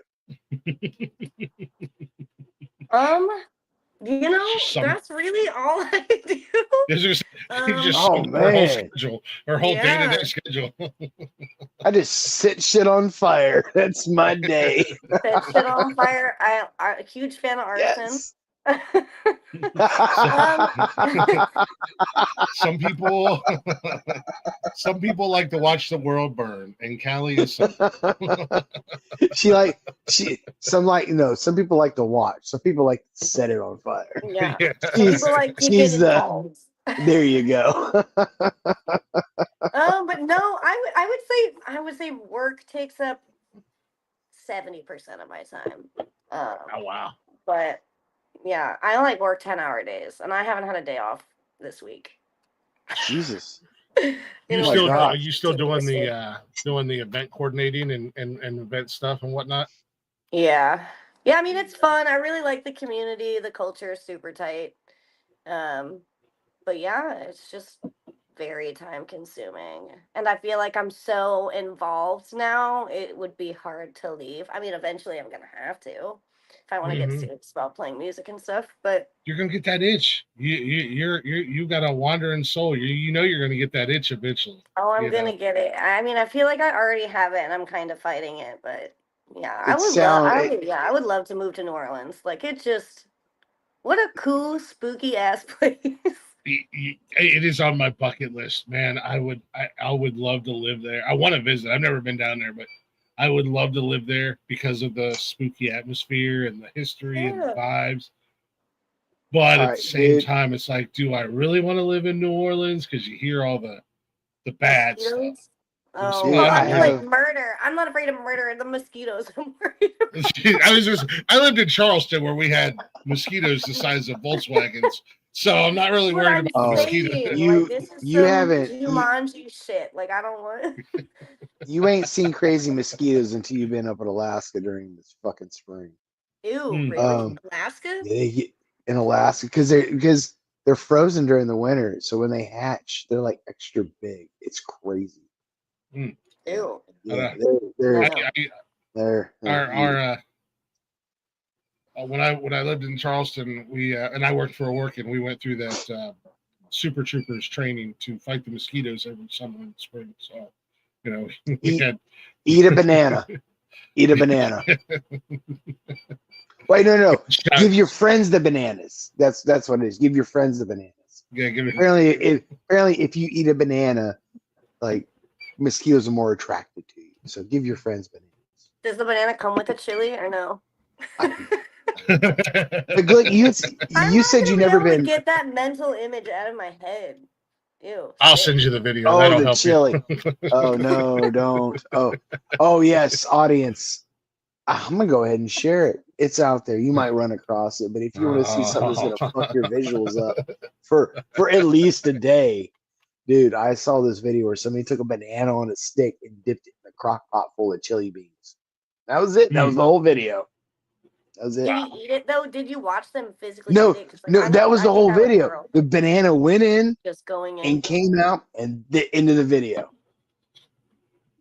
Um, Just some that's really all I do. It's just, you just Oh summed her whole man, schedule, her whole day-to-day Yeah. schedule. I just set shit on fire. That's my day. Set shit on fire. I'm a huge fan of arson. Yes. Some people, some people like to watch the world burn, and Callie is some. Some people like to watch. Some people like to set it on fire. Yeah. Yeah. Some people like to she's get the- involved. There you go. But no, I would say work takes up 70% of my time. Oh wow. But yeah, I only work 10-hour days, and I haven't had a day off this week. Jesus. You You know, still like, are you still doing ridiculous. the event coordinating and event stuff and whatnot? Yeah. Yeah, I mean it's fun. I really like the community. The culture is super tight. But yeah, it's just very time consuming. And I feel like I'm so involved now, it would be hard to leave. I mean, eventually I'm gonna have to if I want to get serious about playing music and stuff. But You're gonna get that itch. You got a wandering soul. You know you're gonna get that itch eventually. oh, I'm you gonna know? get it. I mean, I feel like I already have it and I'm kind of fighting it, but yeah, I It would sound- love it- I would love to move to New Orleans. Like it just what a cool, spooky ass place. It is on my bucket list, man. I would love to live there. I want to visit. I've never been down there, but I would love to live there because of the spooky atmosphere and the history and the Yeah. vibes. But at Alright, the same dude. time, it's like, do I really want to live in New Orleans? Because you hear all the bad Mosquitoes? stuff. Oh, Dude, well, I I mean, have- like murder. I'm not afraid of murder. The mosquitoes. I'm worried about. I lived in Charleston where we had mosquitoes the size of Volkswagens, so I'm not really What worried I'm about the saying, mosquitoes. You- like, this is you some haven't- Jumanji shit. Like, I don't want. You ain't seen crazy mosquitoes until you've been up in Alaska during this fucking spring. Ew, Hmm. really? Alaska? They get in Alaska because they're frozen during the winter. So when they hatch, they're like extra big. It's crazy. Ew. Yeah, No. they're When I lived in Charleston, we and I worked for a work, and we went through that Super Troopers training to fight the mosquitoes every summer and spring. So, you know, we had eat a banana. Eat a banana. Wait, no. Give your friends the bananas. That's what it is. Give your friends the bananas. Yeah, give it. Apparently, if you eat a banana, like mosquitoes are more attracted to you. So give your friends bananas. Does the banana come with a chili or no? But Glick, I'm you not said gonna you be never able to been. get that mental image out of my head. Ew. I'll shit. send you the video. Oh, That'll the help chili. you. Oh no, don't. Oh yes, audience. I'm gonna go ahead and share it. It's out there. You might run across it, but if you want to see something that's gonna fuck your visuals up for at least a day, dude, I saw this video where somebody took a banana on a stick and dipped it in a crock pot full of chili beans. That was it. That was the whole video. That was it. Did he eat it though? Did you watch them physically No, eat it? 'Cause, like, no, that was the I think whole I would video. throw up. The banana went in Just going in. and came out and into the video.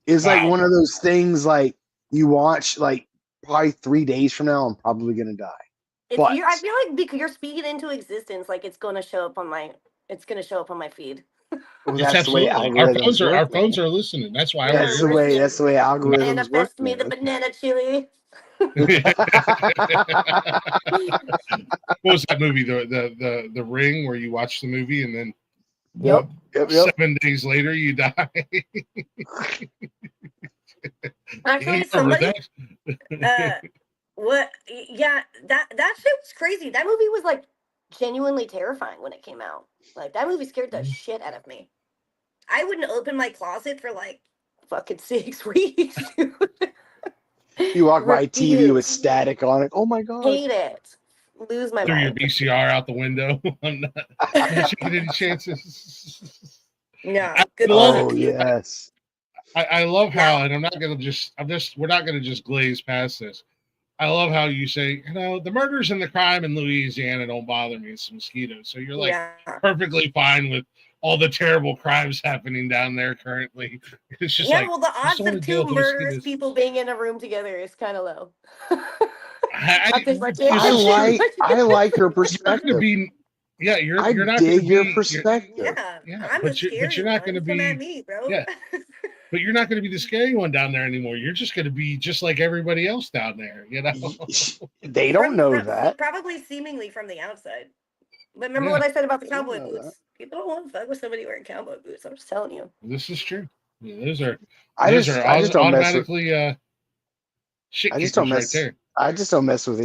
It's like Wow. one of those things like you watch like probably 3 days from now, I'm probably gonna die. But- I feel like because you're speaking into existence, like it's gonna show up on my feed. Well, Yes, that's the way absolutely. Our algorithms work. our phones are listening. That's why. That's the way algorithms Manifest work. me the man. banana chili. What was that movie? The Ring, where you watch the movie and then Yep. 7 days later you die. Actually, You remember somebody. that? What? Yeah, that shit was crazy. That movie was like genuinely terrifying when it came out. Like that movie scared the shit out of me. I wouldn't open my closet for like fucking 6 weeks. Dude. You walk by TV with Refuse. static on it. Oh my god. Hate it. Lose my Threw your mind. VCR out the window. I'm not taking any chances. No, I good love luck. Oh yes. I love how, and we're not gonna just glaze past this. I love how you say, the murders and the crime in Louisiana don't bother me. It's mosquitoes. So you're like Yeah. perfectly fine with all the terrible crimes happening down there currently. It's just Yeah, like, well, the I just odds wanna of deal 2 with murderous mosquitoes. people being in a room together is kind of low. I think like I like her you're not perspective. gonna be, yeah, you're I not dig gonna your be, perspective. Yeah, Yeah, I'm but the you're scary not one. gonna Come at be- me, bro. yeah. but you're not going to be the scary one down there anymore. You're just going to be just like everybody else down there, you know? They don't know that. Probably seemingly from the outside. But remember Yeah. what I said about the They don't cowboy know that. boots? People don't want to fuck with somebody wearing cowboy boots. I'm just telling you. This is true. Yeah, those are I just don't mess with. automatically shit I just kickers don't right mess. there. I just don't mess with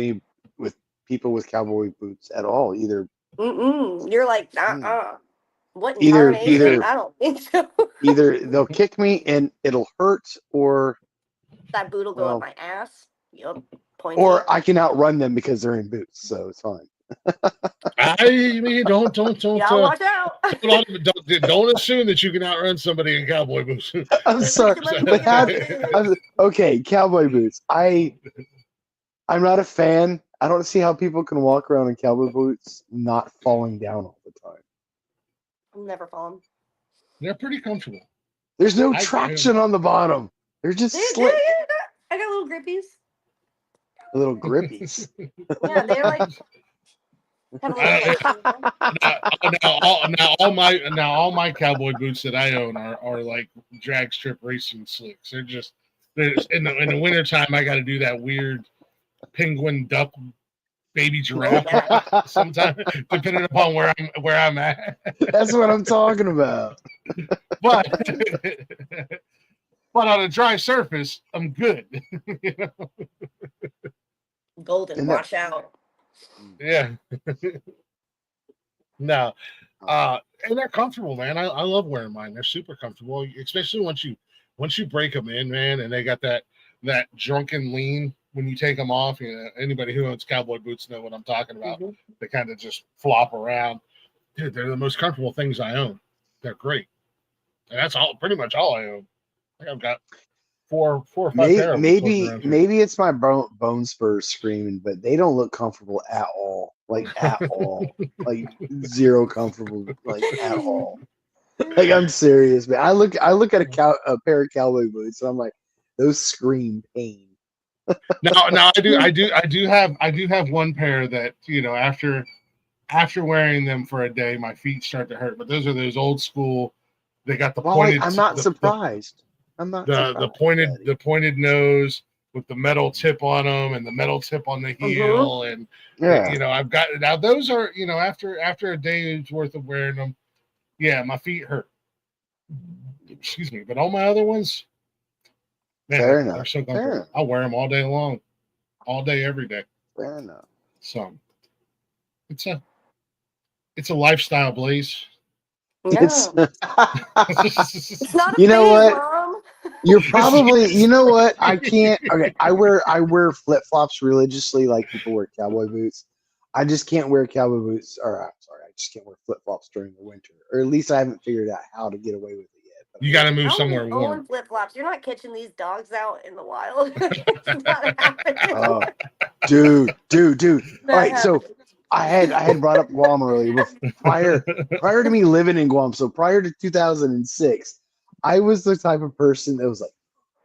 people with cowboy boots at all. Either You're like, what in Either- tarnation? either- I don't think so. either they'll kick me and it'll hurt, or That boot will go well, up my ass. Yup. Pointy. or I can outrun them because they're in boots, so it's fine. I mean, don't Y'all watch out. don't assume that you can outrun somebody in cowboy boots. I'm sorry, but okay, cowboy boots. I'm not a fan. I don't see how people can walk around in cowboy boots not falling down all the time. I'm never fallen. They're pretty comfortable. There's no traction on the bottom. They're just slick. I got little grippies. Little grippies. Yeah, they're like. Have a little All my cowboy boots that I own are like drag strip racing slicks. There's in the wintertime I got to do that weird penguin duck baby giraffe sometimes depending upon where I'm at. That's what I'm talking about. But on a dry surface, I'm good. You know? golden. Watch out. Yeah. No. And they're comfortable, man. I love wearing mine. They're super comfortable, especially once you break them in, man, and they got that drunken lean when you take them off. You know, anybody who owns cowboy boots know what I'm talking about. Mm-hmm. They kind of just flop around. Dude, they're the most comfortable things I own. They're great. And that's pretty much all I own. I think I've got four or five pair. Maybe it's my bone spurs screaming, but they don't look comfortable at all. Like at all. Like zero comfortable, like at all. Like I'm serious, man. I look at a pair of cowboy boots and I'm like, those scream pain. Now I do have one pair that, you know, after wearing them for a day, my feet start to hurt. But those are those old school. They got the pointed. I'm not surprised. I'm not surprised. The pointed nose with the metal tip on them and the metal tip on the heel, and you know, I've got now those are, you know, after a day's worth of wearing them, yeah, my feet hurt. Excuse me, but all my other ones, man, they're so comfortable. I'll wear them all day long, all day, every day. Fair enough. So it's a lifestyle, Blaze. No. It's not. You know what? Mom. You're probably. You know what? I can't. Okay, I wear flip flops religiously, like people wear cowboy boots. I just can't wear cowboy boots. Or I'm sorry, I just can't wear flip flops during the winter. Or at least I haven't figured out how to get away with it yet. You got to move somewhere warm. Flip flops. You're not catching these dogs out in the wild. It's not happening. Oh, dude. All right, so I had brought up Guam earlier. Prior to me living in Guam, so prior to 2006, I was the type of person that was like,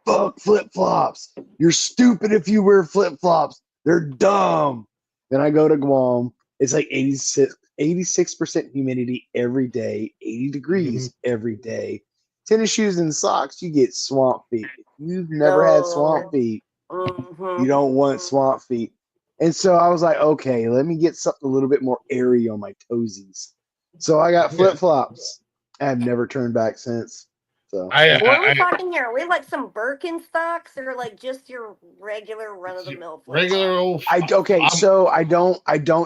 fuck flip-flops. You're stupid if you wear flip-flops. They're dumb. Then I go to Guam. It's like 86% humidity every day, 80 degrees every day. Tennis shoes and socks, you get swamp feet. If you've never had swamp feet, you don't want swamp feet. And so I was like, okay, let me get something a little bit more airy on my toesies. So I got flip-flops. I've never turned back since. So what are we talking here? Are we like some Birkenstocks or like just your regular run-of-the-mill regular old? So I don't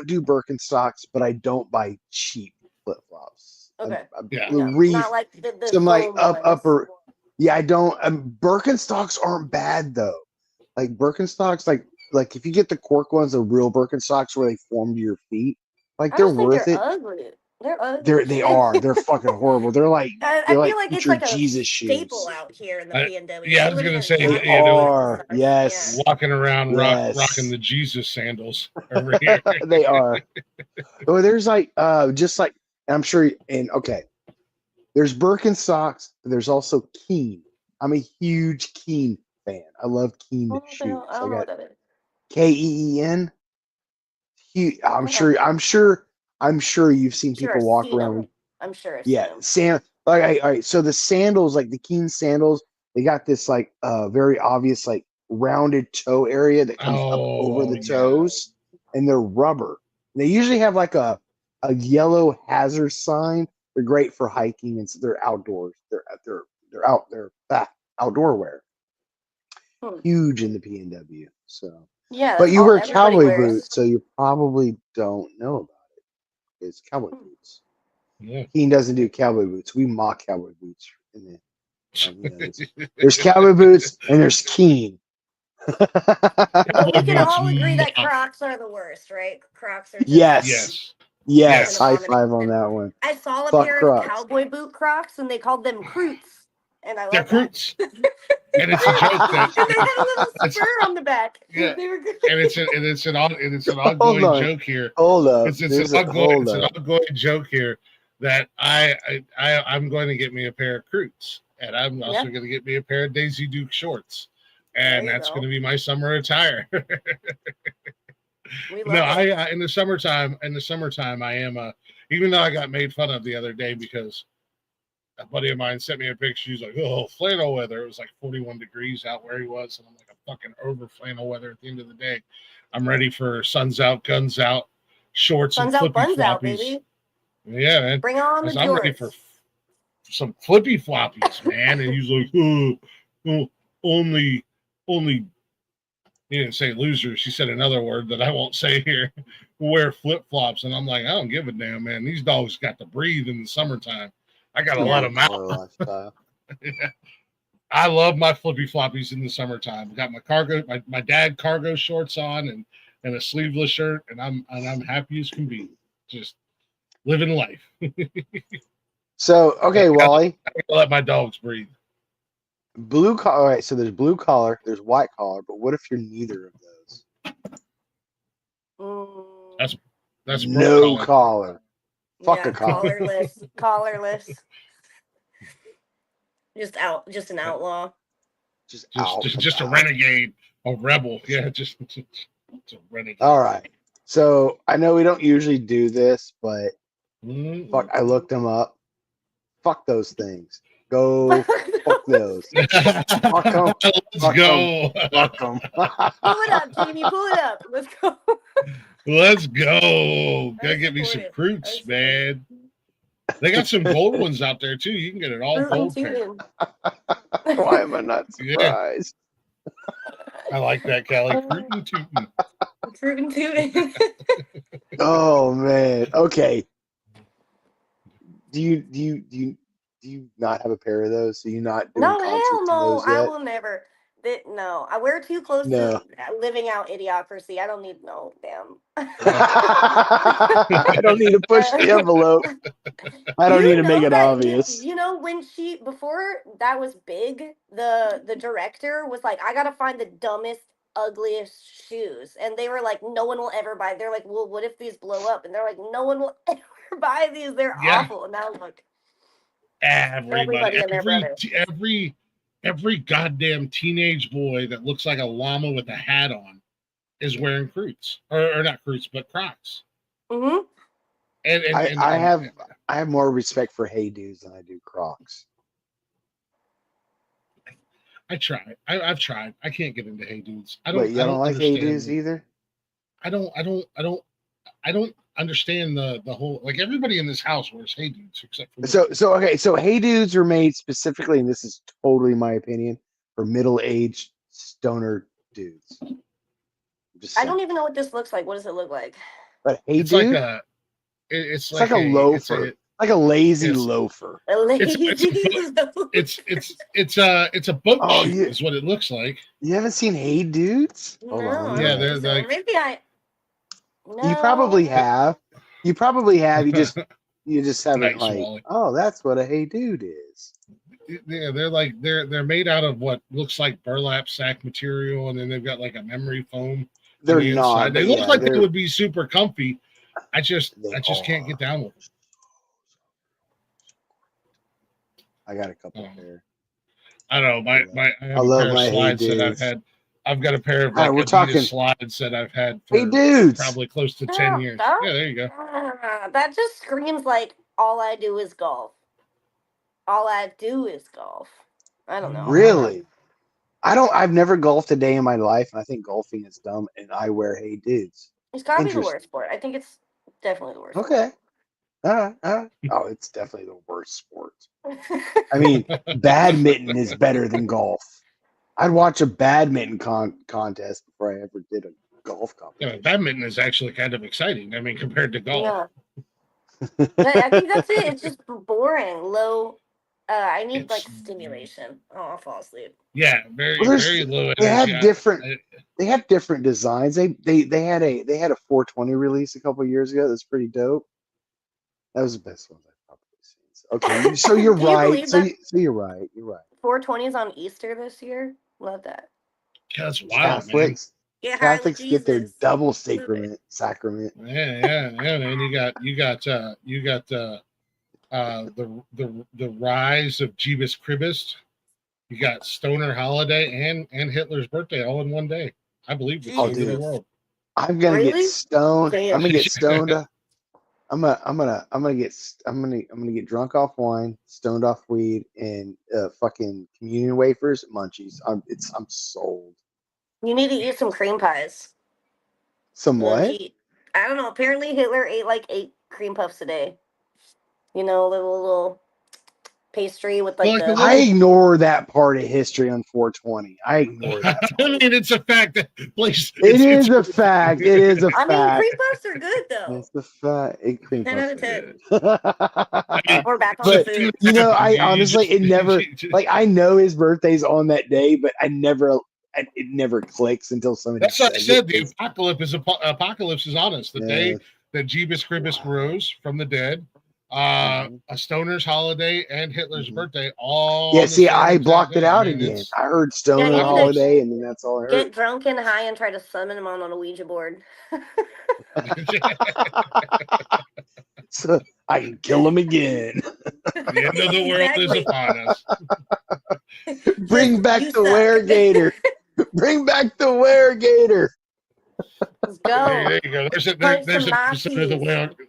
do Birkenstocks, but I don't buy cheap flip-flops. Okay. Not like some like upper. Yeah, I don't. Birkenstocks aren't bad though. Like Birkenstocks, like if you get the cork ones, the real Birkenstocks where they form to your feet, like they're worth it. Ugly. They're ugly. They are. They're fucking horrible. They're like I feel like it's like a Jesus staple shoes. out here in the PNW. Yeah, I was gonna say they are. Yes, walking around rocking the Jesus sandals over here. They are. Oh, there's like just like I'm sure. And okay, there's Birkenstocks. There's also Keen. I'm a huge Keen fan. I love Keen shoes. I don't know what that is. Keen. I'm sure you've seen people walk around. I'm sure. Yeah, all right. So the sandals, like the Keen sandals, They got this like very obvious like rounded toe area that comes up over the toes, and they're rubber. They usually have like a yellow hazard sign. They're great for hiking, and so they're outdoors. They're outdoor wear. Hmm. Huge in the PNW. So, Yeah, but that's you all wear everybody cowboy wears. boots, so you probably don't know about it. It's cowboy boots. Yeah. Keen doesn't do cowboy boots. We mock cowboy boots. In the, there's cowboy boots and there's Keen. But we can boots all agree that mock. Crocs are the worst, right? Crocs are just Yes. Yes. an High five on abomination. that one. I saw a Fuck pair of Crocs. cowboy boot Crocs, and they called them Croots, and I They're love that. Croots. And it's a joke that And they had a little it's, spur on the back. yeah. They were good. and it's an Hold ongoing on. joke here. Hold up. It's There's an a hold ongoing up. joke here that I'm going to get me a pair of Croots, and I'm also going to get me a pair of Daisy Duke shorts, and that's going to be my summer attire. We love No, it. I in the summertime I am even though I got made fun of the other day because a buddy of mine sent me a picture. He's like, "Oh, flannel weather." It was like 41 degrees out where he was, and I'm like, "I'm fucking over flannel weather." At the end of the day, I'm ready for suns out, guns out, shorts Suns and out, flippy buns floppies. out, baby. Yeah, man. Bring on the I'm ready for jorts. some flippy floppies, man. And he's like, "Oh, only." He didn't say losers. She said another word that I won't say here. Wear flip flops, and I'm like, I don't give a damn, man. These dogs got to breathe in the summertime. I got to let them out. I love my flippy floppies in the summertime. Got my dad cargo shorts on and a sleeveless shirt, and I'm happy as can be. Just living life. So okay, Wally. I gotta let my dogs breathe. Blue collar. All right, so there's blue collar, there's white collar, but what if you're neither of those? That's no collar. Fuck a collar. Collarless. Just an outlaw. Just a renegade, a rebel. Yeah, just a renegade. All right. So I know we don't usually do this, but fuck, I looked them up. Fuck those things. Go fuck those. Fuck them. Let's go. Fuck them. Pull it up, Jamie. Pull it up. Let's go. Let's go. Gotta get me some Croots, man. They got some gold ones out there too. You can get it all gold pair. Why am I not surprised? I like that, Calli. Crootin' tootin'. Oh man. Okay. Do you not have a pair of those? Do you not doing No, hell no. I will never. No, I wear too close to living out idiocracy. I don't need no damn. I don't need to push the envelope. I don't need to make it obvious. You know, before that was big, the director was like, I gotta find the dumbest, ugliest shoes. And they were like, no one will ever buy. They're like, well, what if these blow up? And they're like, no one will ever buy these. They're awful. And now look. Everybody and their brother. Every goddamn teenage boy that looks like a llama with a hat on is wearing Croots, or not Croots, but Crocs. Mm-hmm. And I have more respect for Hey Dudes than I do Crocs. I try. I've tried. I can't get into Hey Dudes. I don't like Hey Dudes either. I don't understand the whole, like, everybody in this house wears Hey Dudes except for me. So Hey Dudes are made specifically, and this is totally my opinion, for middle-aged stoner dudes. I don't even know what this looks like. What does it look like? But Hey It's Dude, like it's like a loafer, like a lazy loafer. A lazy it's a boat shoe is what it looks like. You haven't seen Hey Dudes? No. Hold on. Yeah, they're like, maybe I. No. You probably have. You just haven't Nice, like. Wally. Oh, that's what a Hey Dude is. Yeah, they're made out of what looks like burlap sack material, and then they've got like a memory foam. They're not. They look like they would be super comfy. I just can't get down with it. I got a couple pair. I don't know. I love my slides Hey that Dudes. I've got a pair of we're talking slides that I've had for Hey Dudes. probably close to 10 years. Yeah, there you go. That just screams like all I do is golf. All I do is golf. I don't know. Really? I've never golfed a day in my life, and I think golfing is dumb, and I wear Hey Dudes. It's gotta be the Interesting. worst sport. I think it's definitely the worst Okay. Oh, it's definitely the worst sport. I mean, badminton is better than golf. I'd watch a badminton contest before I ever did a golf Yeah, competition. badminton is actually kind of exciting. I mean, compared to golf. Yeah. But I think that's it. It's just boring. Low. I need like stimulation. Oh, I'll fall asleep. Yeah, very Well, very low they energy. have different. They have different designs. They had a 420 release a couple of years ago. That's pretty dope. That was the best one I've probably seen. Okay, so you're Can you right. believe So, that? you're right. You're right. 420s on Easter this year. Love that. That's wild, man. Catholics, Get high with Catholics get their Jesus. double Love sacrament. Yeah, man. You got the rise of Jeebus Cribbist. You got Stoner Holiday and Hitler's birthday all in one day. I believe it's Oh, the end of the dude. world. I'm gonna get Really? stoned. Damn. I'm gonna get stoned. I'm gonna get drunk off wine, stoned off weed, and fucking communion wafers, munchies. I'm sold. You need to eat some cream pies. Some Low what? key. I don't know. Apparently Hitler ate like 8 cream puffs a day. You know, little pastry with like Well, like the. I ignore that part of history on 420. I ignore that. I mean, it's a fact that place. It is a fact. It is a I mean, fact. cream puffs are good though. It's a fact. 10 out of 10. I mean, We're back on But food. I honestly, it never like I know his birthday's on that day, but it never clicks until somebody. That's what I says said. it. The apocalypse is on us. The day that Jeebus Cribbist rose from the dead, a Stoner's holiday and Hitler's birthday. All Yeah, see, I exact blocked it day. out I mean, again. I heard Stoner Yeah, Holiday, and then that's all I heard. Get drunk and high and try to summon him on a Ouija board. So I can kill him again. The end of the world is upon us. Bring back You the suck. Weregator. Bring back the Weregator. Let's go. There you go. There's Punch an some episode of the Nazis.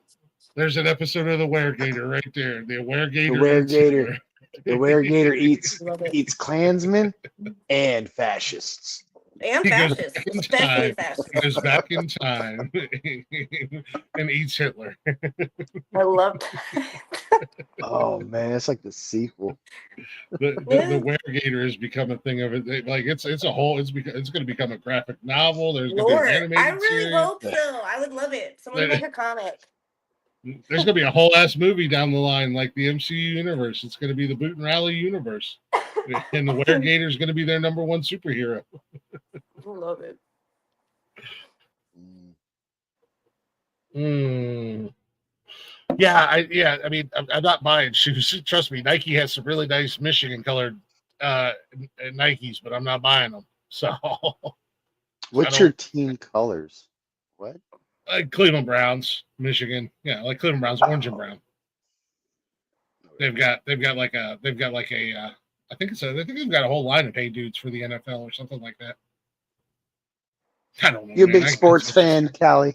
There's an episode of the Weregator right there. The Weregator. Weregator. The Weregator Love it. eats Klansmen and fascists. And He goes fascists. back in Especially time. fascists. He goes back in time and eats Hitler. I love that. Oh man, it's like the sequel. The Weregator has become a thing of it. Like it's a whole. It's going to become a graphic novel. There's going to be Lord, an I animated really series. hope so. I would love it. Someone make a comic. There's going to be a whole ass movie down the line, like the MCU universe. It's going to be the Boot and Rally universe, and the Weregator is going to be their number one superhero. I love it. Yeah, I mean, I'm not buying shoes. Trust me, Nike has some really nice Michigan colored Nikes, but I'm not buying them. So, What's your team colors? What? Like Cleveland Browns, Michigan. Yeah, like Cleveland Browns, orange and brown. They've got like a I think they've got a whole line of Hey Dudes for the NFL or something like that. I don't know. You a big sports fan, Calli?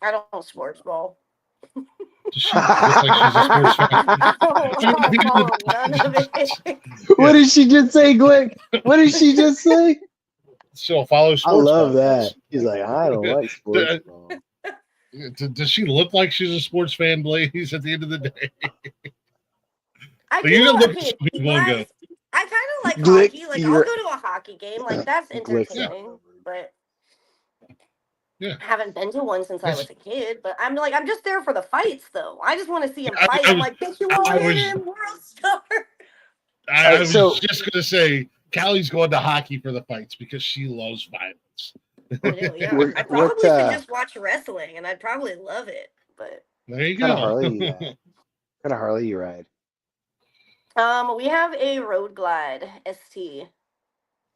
I don't know sports ball. She looks like she's a sports fan. I don't follow none of it. What did she just say, Glick? What did she just say? Still follow I sports. love ball. that. He's like, I don't like sports ball. Does she look like she's a sports fan, Blaze, at the end of the day? I But you do don't like look at it. some people and go, I kind of like Glick, hockey. Like I'll you're- go to a hockey game. Like that's entertaining. But Yeah. I haven't been to one since I was a kid. But I'm just there for the fights, though. I just want to see them I- fight. I I'm was- like, bitch, you want I to was- win World Star? I was So- just going to say, Callie's going to hockey for the fights because she loves violence. I do, yeah. What- I probably what, should just watch wrestling, and I'd probably love it. But There you What kind of go. Harley you got? What kind of Harley you ride? we have a Road Glide ST.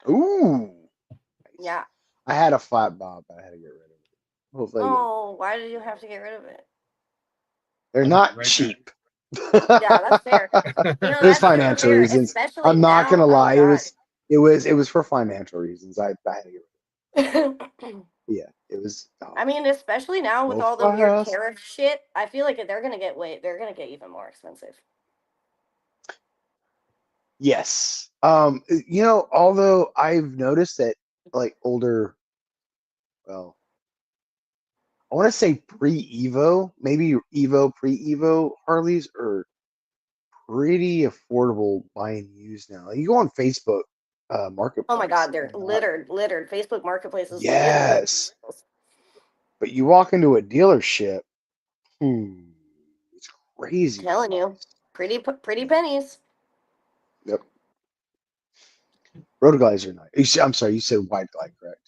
Ooh. Yeah. I had a flat bob, but I had to get rid of it. Hopefully, Oh, why did you have to get rid of it? they're not Right cheap. Yeah, that's fair. You know, There's that's financial fair, reasons. especially I'm not now. gonna Oh, lie. God. It was for financial reasons. I had to get rid of it. Yeah, it was. I mean, especially now with Go all the weird fast. tariff shit, I feel like they're gonna get even more expensive. Yes. Although I've noticed that like older, well, I want to say pre-Evo, maybe Evo, pre-Evo Harleys are pretty affordable buying used now. Like, you go on Facebook Oh my Marketplace. God, they're And, littered. Facebook Marketplace is littered. yes, but you walk into a dealership, it's crazy Telling you, price. pretty pennies. Yep. Road glides are nice. I'm sorry, you said wide glide, correct?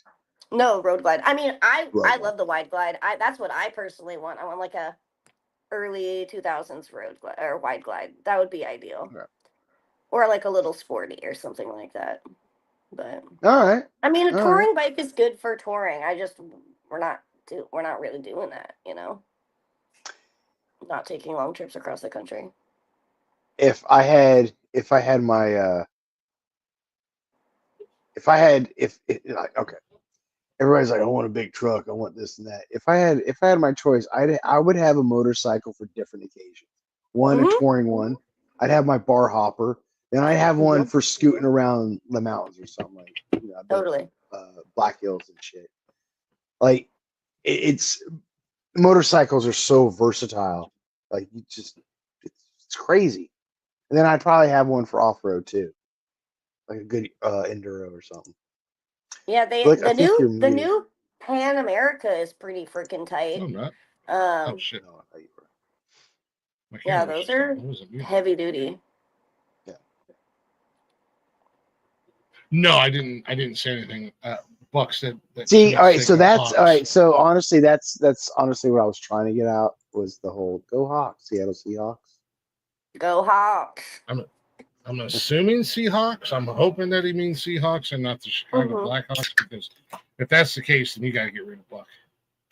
No, Road Glide. I mean, Road I glide. love the Wide Glide. That's what I personally want. I want like a early 2000s Road Glide or Wide Glide. That would be ideal. Yeah. Or like a little sporty or something like that. But All right. I mean, a All right. touring bike is good for touring. We're not really doing that, you know. Not taking long trips across the country. Okay. Everybody's like, I want a big truck, I want this and that. If I had my choice, I would have a motorcycle for different occasions. One, a Mm-hmm. touring one. I'd have my bar hopper. Then I'd have one Mm-hmm. for scooting around the mountains or something like, I've been Totally. Black Hills and shit. Like it's motorcycles are so versatile. Like it's crazy. And then I'd probably have one for off road too, like a good enduro or something. Yeah, Like, I think you're the muted. new Pan America is pretty freaking tight. No, I'm not. Oh Um, shit! No, I thought you were. My yeah, camera was those are I wasn't muted. heavy duty. Yeah. No, I didn't. I didn't say anything. Bucks that See, all commits right. to So go that's all Hawks. right. So honestly, that's honestly what I was trying to get out was the whole go Hawks, Seattle Seahawks. Go Hawks. I'm assuming Seahawks. I'm hoping that he means Seahawks and not the Chicago Mhm. Blackhawks, because if that's the case, then you got to get rid of Buck.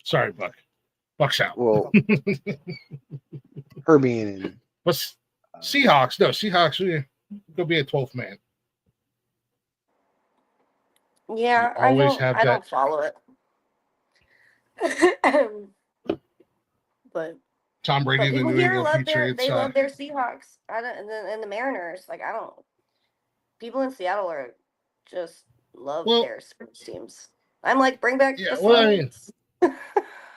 Sorry, Buck. Buck's out. Well, her being in But Seahawks, no, Seahawks, we go be a 12th man. Yeah, You always have I that. don't follow it. but Tom Brady but of the people New here England Patriots. they love their Seahawks. I don't and the Mariners. Like I don't. People in Seattle are just love Well, their sports teams. I'm like, bring back yeah, the well, I mean, Sonics.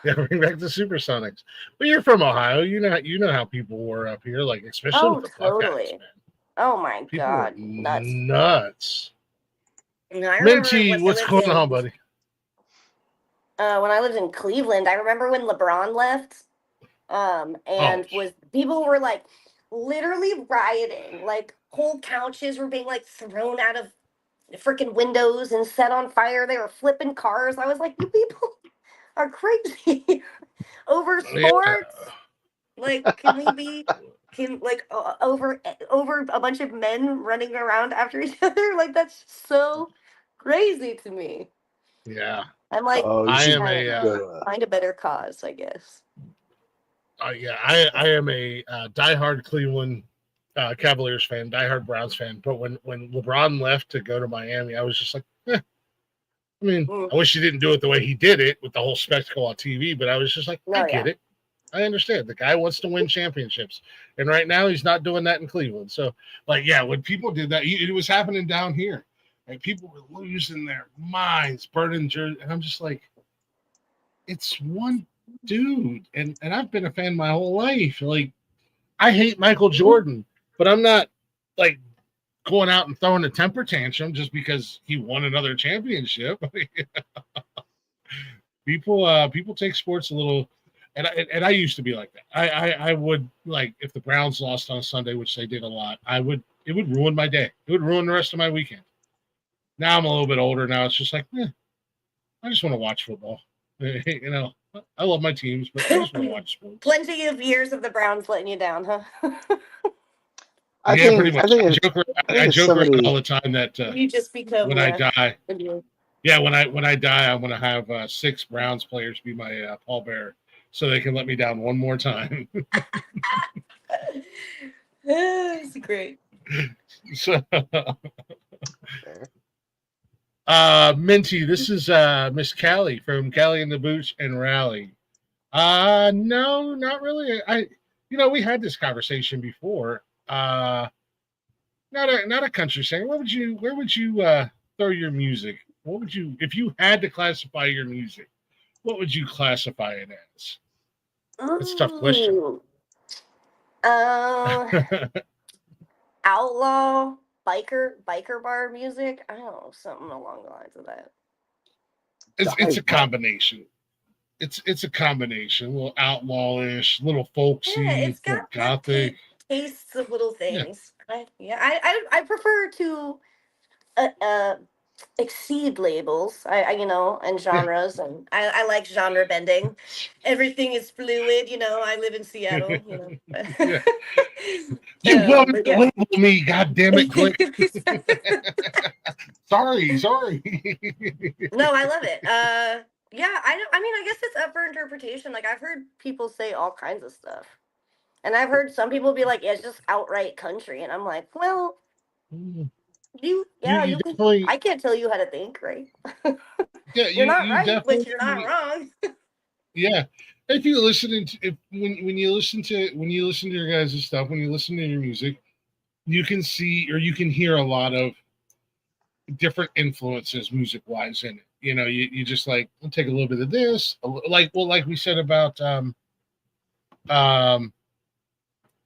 yeah, bring back the Supersonics. But you're from Ohio. You know how people were up here, like especially with Oh, the Buckeyes, totally. man. Oh my People were God, nuts. nuts. You know, I remember Minty, what's going on, buddy? when I lived in Cleveland. I remember when LeBron left, Oh, and was people were like literally rioting. Like whole couches were being like thrown out of freaking windows and set on fire. They were flipping cars. I was like, you people are crazy over yeah. sports. Like, can we be can like over a bunch of men running around after each other? Like that's so crazy to me. Yeah. I'm like, you I should am I don't a know. go to Find a better cause, I guess. yeah, I am a diehard Cleveland Cavaliers fan, diehard Browns fan. But when LeBron left to go to Miami, I was just like, I mean, Mm. I wish he didn't do it the way he did it with the whole spectacle on TV. But I was just like, I No, get yeah. it. I understand. The guy wants to win championships, and right now he's not doing that in Cleveland. So, like, yeah, when people did that, it was happening down here, and people were losing their minds, burning jerseys, and I'm just like, it's one dude, and I've been a fan my whole life. Like, I hate Michael Jordan, but I'm not like going out and throwing a temper tantrum just because he won another championship. People take sports a little, and I used to be like that. I would, like, if the Browns lost on a Sunday, which they did a lot, it would ruin my day. It would ruin the rest of my weekend. Now I'm a little bit older. Now it's just like, I just want to watch football. You know, I love my teams, but I just want to watch sports. Plenty of years of the Browns letting you down, huh? Yeah, pretty much. I it's joke around somebody. all the time that You just become when I die, yeah, when I die, I'm gonna have 6 Browns players be my pallbearer, so they can let me down one more time. It's great. So, Minty, this is Miss Calli from Calli and the Booch and Rally. No, not really. We had this conversation before. not a country singer. Where would you throw your music? What would you, if you had to classify your music, what would you classify it as? That's a tough question. Ooh. Uh, outlaw biker bar music. I don't know, something along the lines of that. It's a Dive bar. combination. It's a combination. A little outlawish, little Yeah, folksy, it's little got gothic. tastes of little Yeah. things. I prefer to uh exceed labels. And Yeah. genres, and I like genre bending. Everything is fluid. I live in Seattle. Yeah. You will But yeah. label me, god damn it, Glick. Sorry. No, I love it. Yeah, I don't. I mean, I guess it's up for interpretation. Like I've heard people say all kinds of stuff, and I've heard some people be like, "Yeah, it's just outright country," and I'm like, "Well, You you can. definitely, I can't tell you how to think, right? yeah, You're not you right, but you're not definitely, wrong." yeah. If you listen to, if when you listen to your guys' stuff, when you listen to your music, you can see or you can hear a lot of different influences music wise in it. You just like, I'll take a little bit of this, like we said about um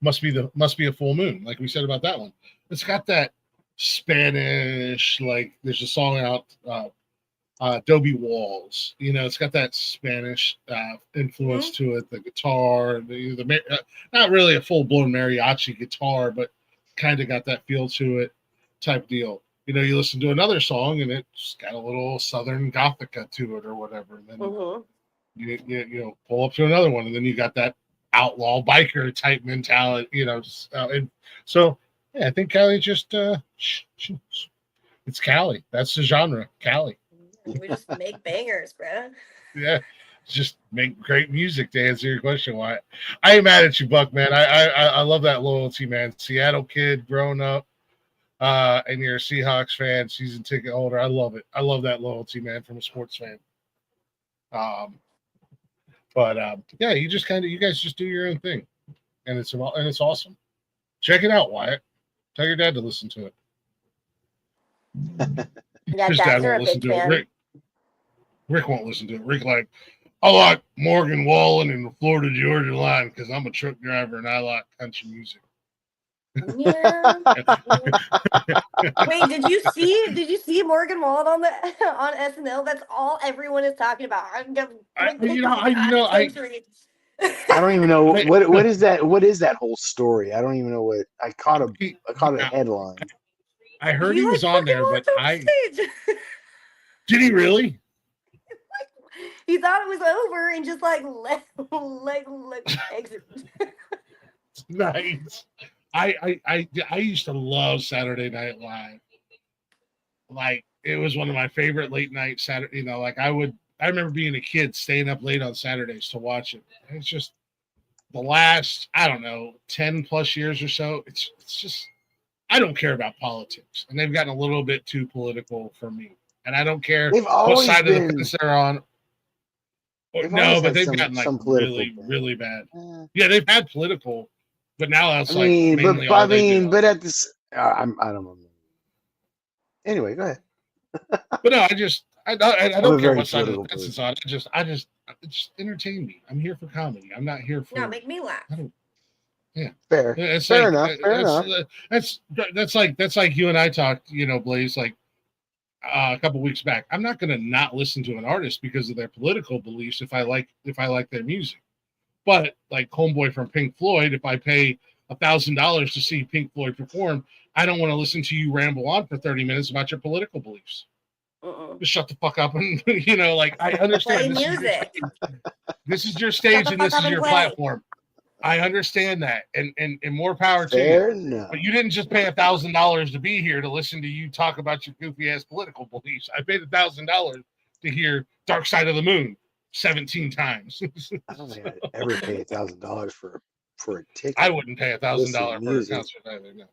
must be a full moon, like we said about that one. It's got that Spanish, like there's a song out, Adobe Walls. It's got that Spanish influence Mhm. to it. The guitar, not really a full blown mariachi guitar, but kind of got that feel to it, type deal. You listen to another song and it's got a little Southern Gothica to it or whatever, and then Mhm. you pull up to another one, and then you got that outlaw biker type mentality. And so yeah, I think Callie just it's Callie. That's the genre, Callie. We just make bangers, bruh. Yeah, just make great music. To answer your question, why I ain't mad at you, Buck, man. I love that loyalty, man. Seattle kid, growing up, and you're a Seahawks fan, season ticket holder. I love it. I love that loyalty, man, from a sports fan. Um, but yeah, you guys just do your own thing, and it's awesome. Check it out, Wyatt. Tell your dad to listen to it. Yeah, His dad dads are won't a listen big to it. fan. Rick won't listen to it. Rick like, I like Morgan Wallen and the Florida Georgia line because I'm a truck driver and I like country music. Yeah. Wait, did you see Morgan Wallen on the on SNL? That's all everyone is talking about. I'm gonna I, put you know, my I, you know, country. I don't even know I, what is that. What is that whole story? I don't even know what I caught a he, I caught a headline. I heard He he like was on fucking there, but walked off I stage. did he really? He thought it was over and just like let exit. Nice. I used to love Saturday Night Live. Like it was one of my favorite late night Saturday. Like I remember being a kid staying up late on Saturdays to watch it. It's just the last, I don't know, 10 plus years or so. It's just, I don't care about politics, and they've gotten a little bit too political for me. And I don't care They've what always side of the been. fence they're on. They've No, always but had they've gotten like some political really, bent. really bad. Yeah, they've had political, but now I that's like mean, mainly all they do. but at this, I don't know. Anyway, go ahead. But no, I I'm a don't care very what side of the political fence it's person. on. It just entertain me. I'm here for comedy. I'm not here No, for. make me laugh. I don't. Yeah, Fair, it's fair like enough, fair enough. that's like you and I talked. Blaze, like a couple weeks back. I'm not going to not listen to an artist because of their political beliefs if I like their music. But like Homeboy from Pink Floyd, if I pay $1,000 to see Pink Floyd perform, I don't want to listen to you ramble on for 30 minutes about your political beliefs. Mm-mm. Just shut the fuck up and like I Play understand music. this is your Shut stage the and fuck this up is and your play. platform. I understand that, and more power to you. Fair enough. But you didn't just pay $1,000 to be here to listen to you talk about your goofy ass political beliefs. I paid $1,000 to hear Dark Side of the Moon 17 times. I don't think I'd ever pay $1,000 for a I ticket wouldn't pay to listen to $1,000 for a music. concert either. No.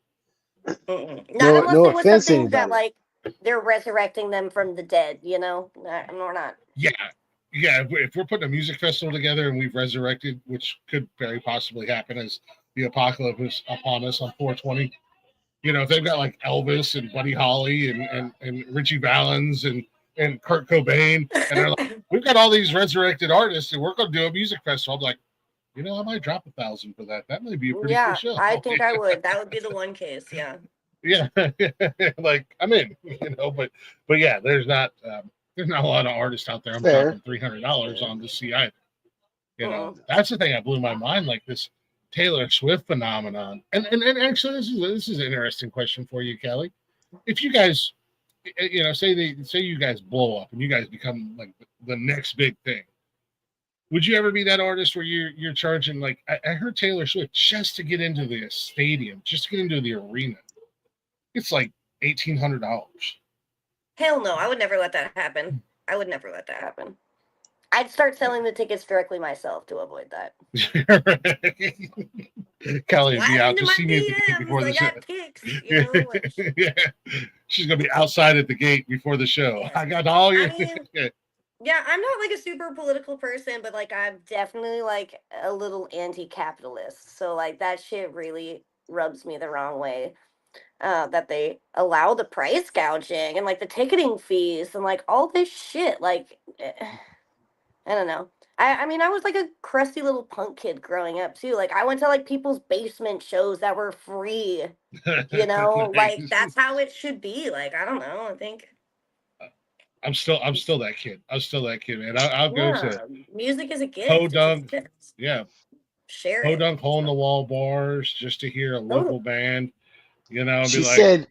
Mm-mm. Not No, unless no it was offense to something that anybody. like they're resurrecting them from the dead. We're not. Yeah, yeah. If we're putting a music festival together and we've resurrected, which could very possibly happen as the apocalypse is upon us on 420, You know, if they've got like Elvis and Buddy Holly and Richie Valens and Kurt Cobain, and they're like, we've got all these resurrected artists, and we're going to do a music festival. I'm like, you know, I might drop 1,000 for that. That might be a pretty cool Yeah, show. I think I would. That would be the one case. Yeah. Yeah, like I'm in, you know, but yeah, there's not a lot of artists out there. I'm Fair. talking $300 on to see either. You know, Uh-uh. that's the thing that blew my mind, like this Taylor Swift phenomenon. And actually, this is an interesting question for you, Calli. If you guys, you know, say you guys blow up and you guys become like the next big thing, would you ever be that artist where you're charging like I heard Taylor Swift just to get into the stadium, just to get into the arena? It's like $1,800. Hell no, I would never let that happen. I would never let that happen. I'd start selling the tickets directly myself to avoid that. Calli would be Slide out into to my see me at the gate before DMs. the I show. got pics. You know, like, Yeah, she's gonna be outside at the gate before the show. Yeah. I got all your. I mean, yeah, I'm not like a super political person, but like I'm definitely like a little anti-capitalist. So like that shit really rubs me the wrong way. That they allow the price gouging and like the ticketing fees and like all this shit. Like, I don't know. I mean, I was like a crusty little punk kid growing up too. Like, I went to like people's basement shows that were free. You know, like that's how it should be. Like, I don't know. I think. I'm still that kid. I'm still that kid, man. I'll go to music is a gift. podunk. It's a gift. Yeah, Share podunk it. hole in the wall bars just to hear a local band. You know, She be like,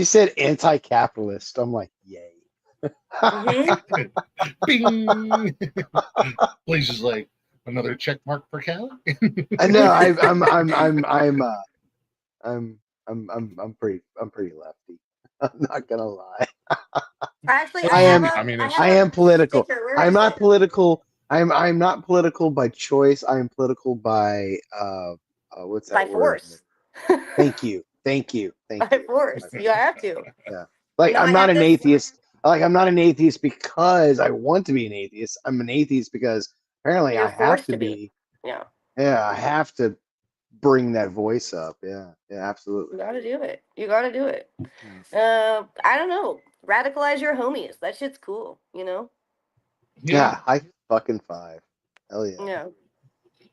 said anti-capitalist. I'm like, yay. Mhm. bing. Blaze is like another check mark for Calli. I know. I'm pretty lefty. I'm not gonna lie. Actually, I am. have I a am political. sticker. Where I'm is not it? political. I'm not political by choice. I am political by what's that By word? force. Thank you. By force. You have to. Yeah. Like No, I I'm not have an this. atheist. Like I'm not an atheist because I want to be an atheist. I'm an atheist because apparently I You're have forced to to be. be. Yeah. Yeah, I have to bring that voice up. Yeah, absolutely. You gotta do it. You gotta do it. Yeah. I don't know. Radicalize your homies. That shit's cool, you know? Yeah, I fucking 5. Hell yeah. Yeah.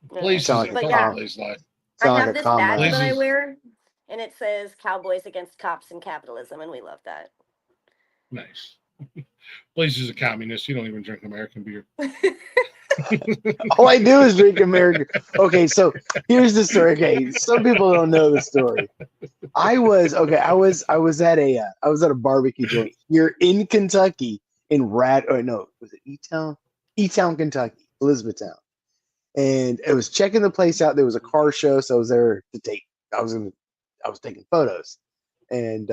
Blaze Sound is like a a But yeah, Blaze life. I sound have like a this badge comrade. that I Blazes- wear, and it says Cowboys Against Cops and Capitalism, and we love that. Nice. Blaze is a communist. You don't even drink American beer. All I do is drink American. Okay, so here's the story. Okay, some people don't know the story. I was at a barbecue joint here in Kentucky was it E-Town? E-Town, Kentucky, Elizabethtown. And it was checking the place out. There was a car show, so I was there to I was taking photos. And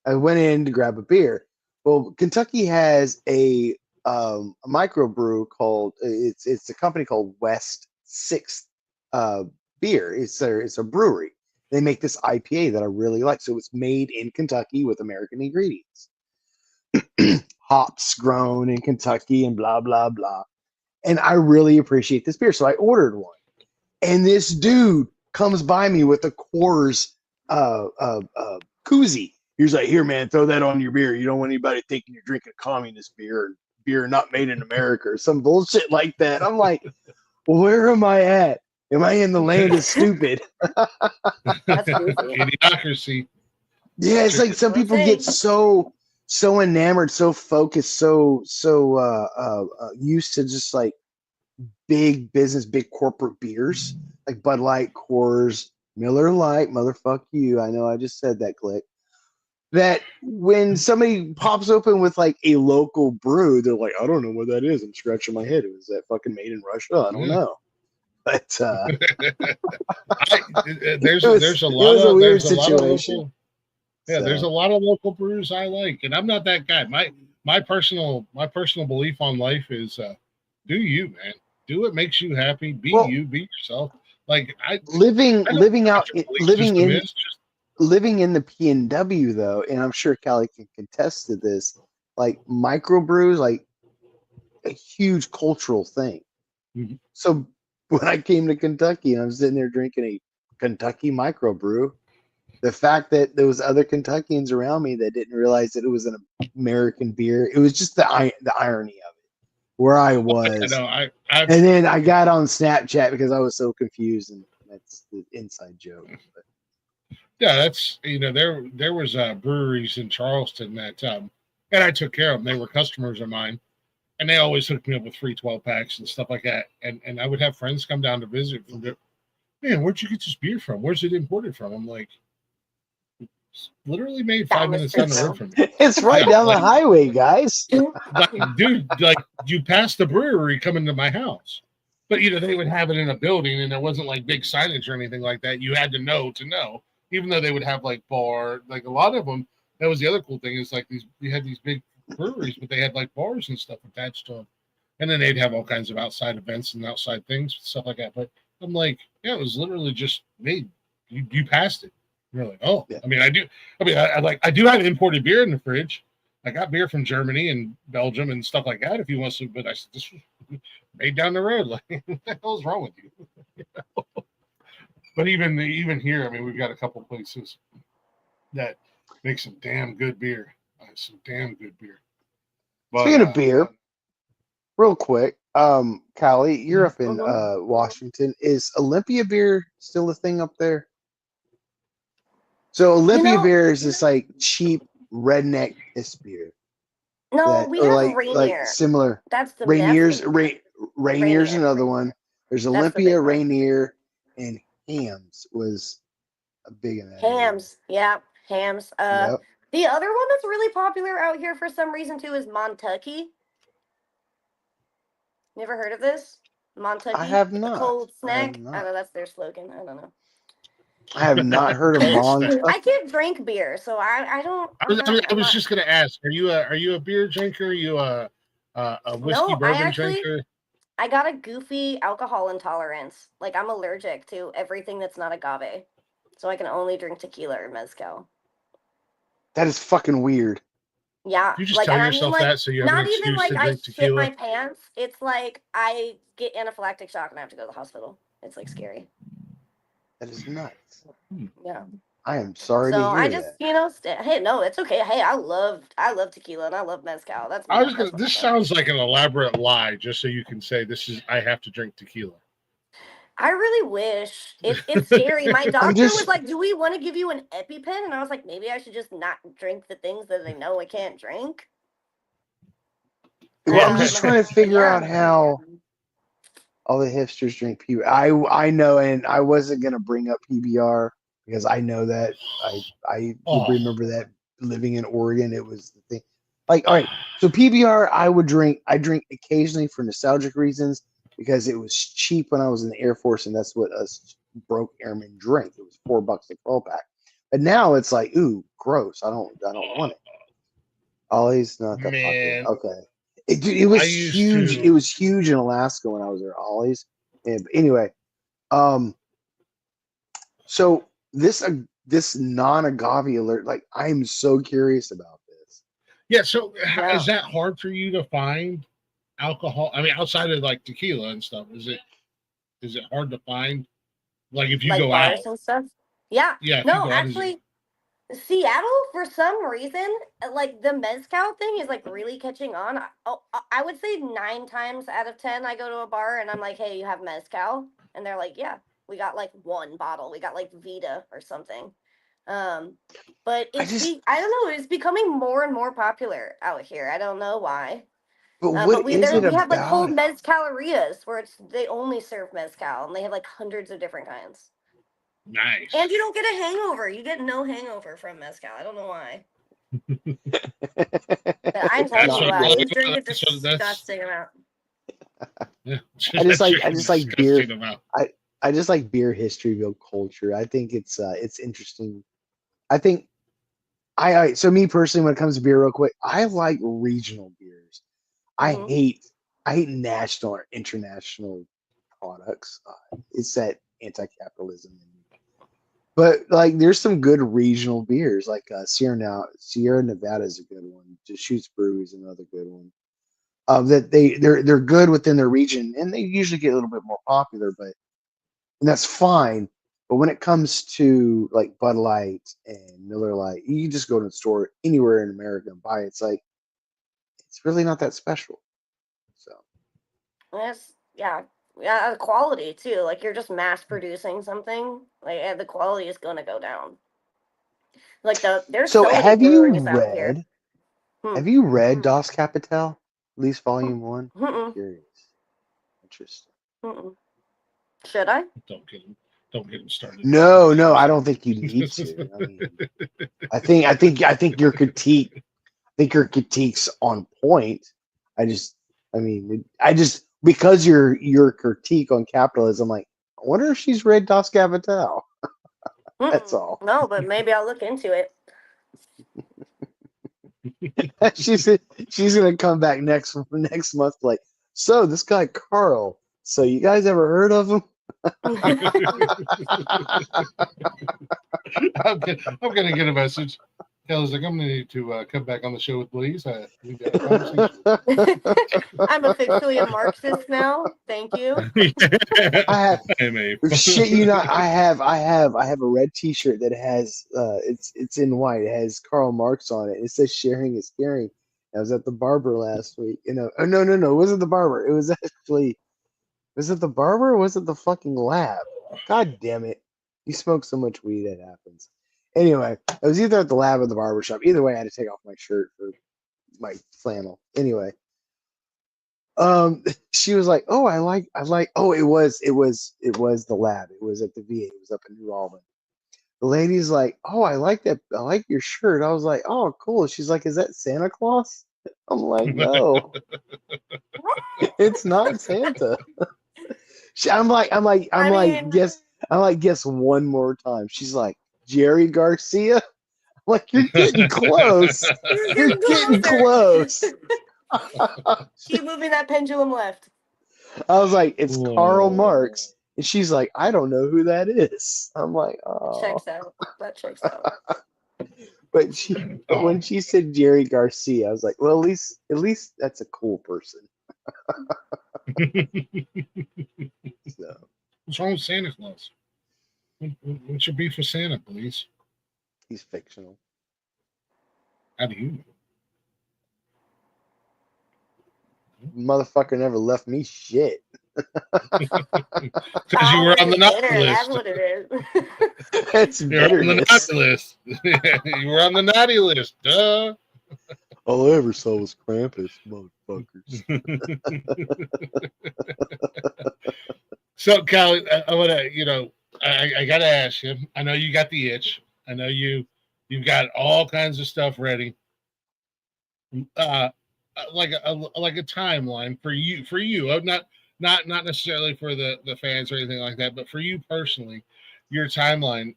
I went in to grab a beer. Well, Kentucky has a microbrew called it's a company called West Sixth Beer. It's a brewery. They make this IPA that I really like. So it's made in Kentucky with American ingredients. Hops grown in Kentucky and blah blah blah. And I really appreciate this beer. So I ordered one. And this dude comes by me with a Coors koozie. He's like, here, man, throw that on your beer. You don't want anybody thinking you're drinking communist beer, beer not made in America, or some bullshit like that. I'm like, where am I at? Am I in the land of stupid? That's goofy. Idiocracy. Yeah, it's like some people get so enamored, so focused, so used to just like big business, big corporate beers like Bud Light, Coors, Miller Lite, motherfuck you. I know I just said that, Glick. That when somebody pops open with like a local brew, they're like, I don't know what that is. I'm scratching my head. Was that fucking made in Russia? I don't know. But there's a lot of weird local, So. there's a lot of local brews I like, and I'm not that guy. My personal belief on life is do you, man. Do what makes you happy. Be you, be yourself. Like living in the PNW though, and I'm sure Calli can contest to this, like microbrews, like a huge cultural thing. Mm-hmm. So when I came to Kentucky and I'm sitting there drinking a Kentucky microbrew, the fact that there was other Kentuckians around me that didn't realize that it was an American beer. It was just the irony of it, where I I was. know. I've And then I got on Snapchat because I was so confused, and that's the inside joke. But yeah, that's there was breweries in Charleston that and I took care of them. They were customers of mine, and they always hooked me up with free 12 packs and stuff like that. And I would have friends come down to visit from man, where'd you get this beer from? Where's it imported from? I'm like, it's literally made Down five the minutes street down the it's road now. from me. it's right Yeah, down the like, highway, guys. dude, like you passed the brewery coming to my house. But they would have it in a building and there wasn't like big signage or anything like that. You had to know, even though they would have like bar, like a lot of them. That was the other cool thing is like you had these big breweries, but they had like bars and stuff attached to them. And then they'd have all kinds of outside events and outside things, stuff like that. But I'm like, yeah, it was literally just made. You passed it. You're like, oh, Yeah. I mean, I do. I mean, I do have imported beer in the fridge. I got beer from Germany and Belgium and stuff like that. If you want to, but I said this was made down the road. Like, what the hell's wrong with you? But even here, I mean, we've got a couple places that make some damn good beer. Some damn good beer. But Speaking of beer, real quick, Callie, you're up in Mhm. Washington. Is Olympia beer still a thing up there? So You Olympia know, beer is this like cheap redneck piss beer no, that, we or have like Rainier. similar. That's Rainier's domestic. Rainier's Rainier. another one. There's That's the Olympia, big one. Rainier, and Hams was a big in that area. Hams. Yeah, hams. Yep. The other one that's really popular out here for some reason too is Montucky. Never heard of this? I Montucky, have a not. cold I have snack. I not. know that's their slogan. I don't know. I have not heard of cold snack. I Montucky. can't drink beer, so I don't. I'm not. I I'm was not. just gonna ask, are you a beer drinker? Are you a whiskey No, I bourbon actually drinker? I got a goofy alcohol intolerance. Like I'm allergic to everything that's not agave, so I can only drink tequila or mezcal. That is fucking weird. Yeah, You just like, tell and I mean, yourself like, that so you have an not even excuse like to I drink shit my tequila. pants. It's like I get anaphylactic shock and I have to go to the hospital. It's like scary. That is nuts. Yeah. I am sorry So to I hear just, that. hey, no, it's okay. Hey, I love tequila and I love mezcal. I was That's gonna. my This stuff. sounds like an elaborate lie, just so you can say this is. I have to drink tequila. I really wish it's scary. My I'm doctor was just like, "Do we want to give you an EpiPen?" And I was like, "Maybe I should just not drink the things that I know I can't drink." well, I'm just Um, trying to but figure yeah, out how all the hipsters drink PBR. I know, and I wasn't gonna bring up PBR because I know that I would Oh, remember that living in Oregon, it was the thing. Like, all right, so PBR I would drink. I drink occasionally for nostalgic reasons because it was cheap when I was in the Air Force, and that's what us broke airmen drink. It was $4 a 12 pack. But now it's like, ooh, gross. I don't want it. Ollie's not the fucking man, okay. Dude, it I was used huge. It to. was huge in Alaska when I was there. Ollie's. Yeah, but anyway, um, so this non-agave alert, like I am so curious about this. Yeah. So, yeah, is that hard for you to find alcohol? I mean, outside of like tequila and stuff, is it hard to find? Like, if you like go out, bars and stuff. Yeah, yeah, if you no, go out, is it? actually, Seattle, for some reason, like the mezcal thing is like really catching on. I would say 9 times out of 10, I go to a bar and I'm like, "Hey, you have mezcal?" And they're like, "Yeah, we got like one bottle. We got like Vita or something." Um, but I just, I don't know. It's becoming more and more popular out here. I don't know why. but But what is it we have like whole about it? mezcalerias where they only serve mezcal and they have like hundreds of different kinds. And Nice. you don't get a hangover. You get no hangover from mezcal. I don't know why. But I'm It's telling That's you, not what. good. you drink a That's disgusting amount. yeah. I That's a just like beer. disgusting amount. I just like beer history, beer culture. I think it's interesting. I think so me personally, when it comes to beer, real quick, I like regional beers. I Hmm. hate I hate national or international products. It's that anti-capitalism in me. But like, there's some good regional beers, like Sierra Nevada is a good one. Deschutes Brewery is another good one. That they're good within their region, and they usually get a little bit more popular, but and that's fine. But when it comes to like Bud Light and Miller Lite, you can just go to the store anywhere in America and buy it. It's like it's really not that special. So Yes, yeah, yeah. The quality too. Like you're just mass producing something. Like the quality is gonna go down. Like there's so so many breweries out here. Hmm. have you read Das Kapital, at least volume one? Mm-mm. Curious. Interesting. Mm-mm. Should I? Don't get him started. No, I don't think you need to. I mean, I think your critique's on point. I just because your critique on capitalism, like, I wonder if she's read Das Kapital. That's Mm-mm. all. No, but maybe I'll look into it. she's she's gonna come back next month, like, so this guy Carl. So you guys ever heard of him? I'm gonna get a message. Kelly's like, I'm gonna need to come back on the show with Blaze. We got a conversation. I'm officially a Marxist now. Thank you. I have I'm a shit you not. I have a red T-shirt that has it's in white. It has Karl Marx on it. It says "Sharing is caring." I was at the barber last week. Oh no, it wasn't the barber. It was actually, was it the barber or was it the fucking lab? God damn it! You smoke so much weed, it happens. Anyway, it was either at the lab or the barber shop. Either way, I had to take off my shirt for my flannel. Anyway, she was like, "Oh, I like." Oh, it was the lab. It was at the VA. It was up in New Albany. The lady's like, "Oh, I like that. I like your shirt." I was like, "Oh, cool." She's like, "Is that Santa Claus?" I'm like, "No, it's not Santa." I'm I like, mean, guess one more time. She's like, "Jerry Garcia." I'm like, "You're getting close. You're getting close." Keep moving that pendulum left. I was like, "It's Karl Whoa. Marx." And she's like, "I don't know who that is." I'm like, "Oh." Checks out. That checks out. But when she said Jerry Garcia, I was like, "Well, at least that's a cool person." So What's wrong with Santa Claus? What's your beef with Santa, please? he's fictional. How do you know? Motherfucker never left me shit. Because you were on the naughty Bitter, that's list. what it is. It's You're on the bitterness. naughty list. You were on the naughty list. Duh. All I ever saw was Krampus, motherfuckers. So, Calli, I want to, I got to ask you. I know you got the itch. I know you've got all kinds of stuff ready. Like a timeline for you. Not necessarily for the fans or anything like that, but for you personally, your timeline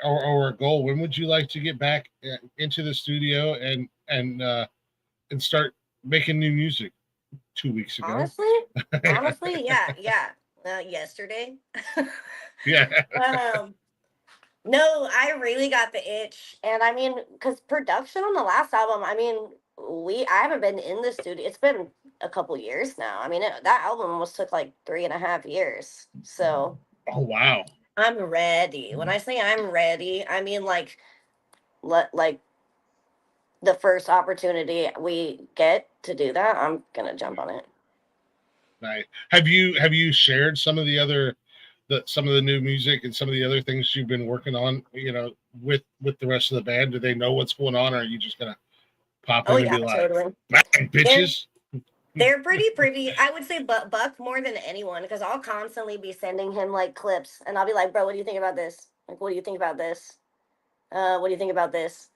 or a goal. When would you like to get back into the studio and start making new music? 2 weeks ago. Honestly, yeah. Yesterday. Yeah. No, I really got the itch, and I mean, because production on the last album, I mean, I haven't been in the studio. It's been a couple years now. I mean, that album almost took like 3.5 years. So Oh wow. I'm ready. When I say I'm ready, I mean like the first opportunity we get to do that, I'm gonna jump on it. Right. Have you shared some of some of the new music and some of the other things you've been working on, with the rest of the band? Do they know what's going on, or are you just gonna pop Oh in and yeah, be like, totally. "Bang, bitches"? They're pretty. I would say Buck more than anyone, because I'll constantly be sending him like clips, and I'll be like, "Bro, what do you think about this? Like, what do you think about this? What do you think about this?"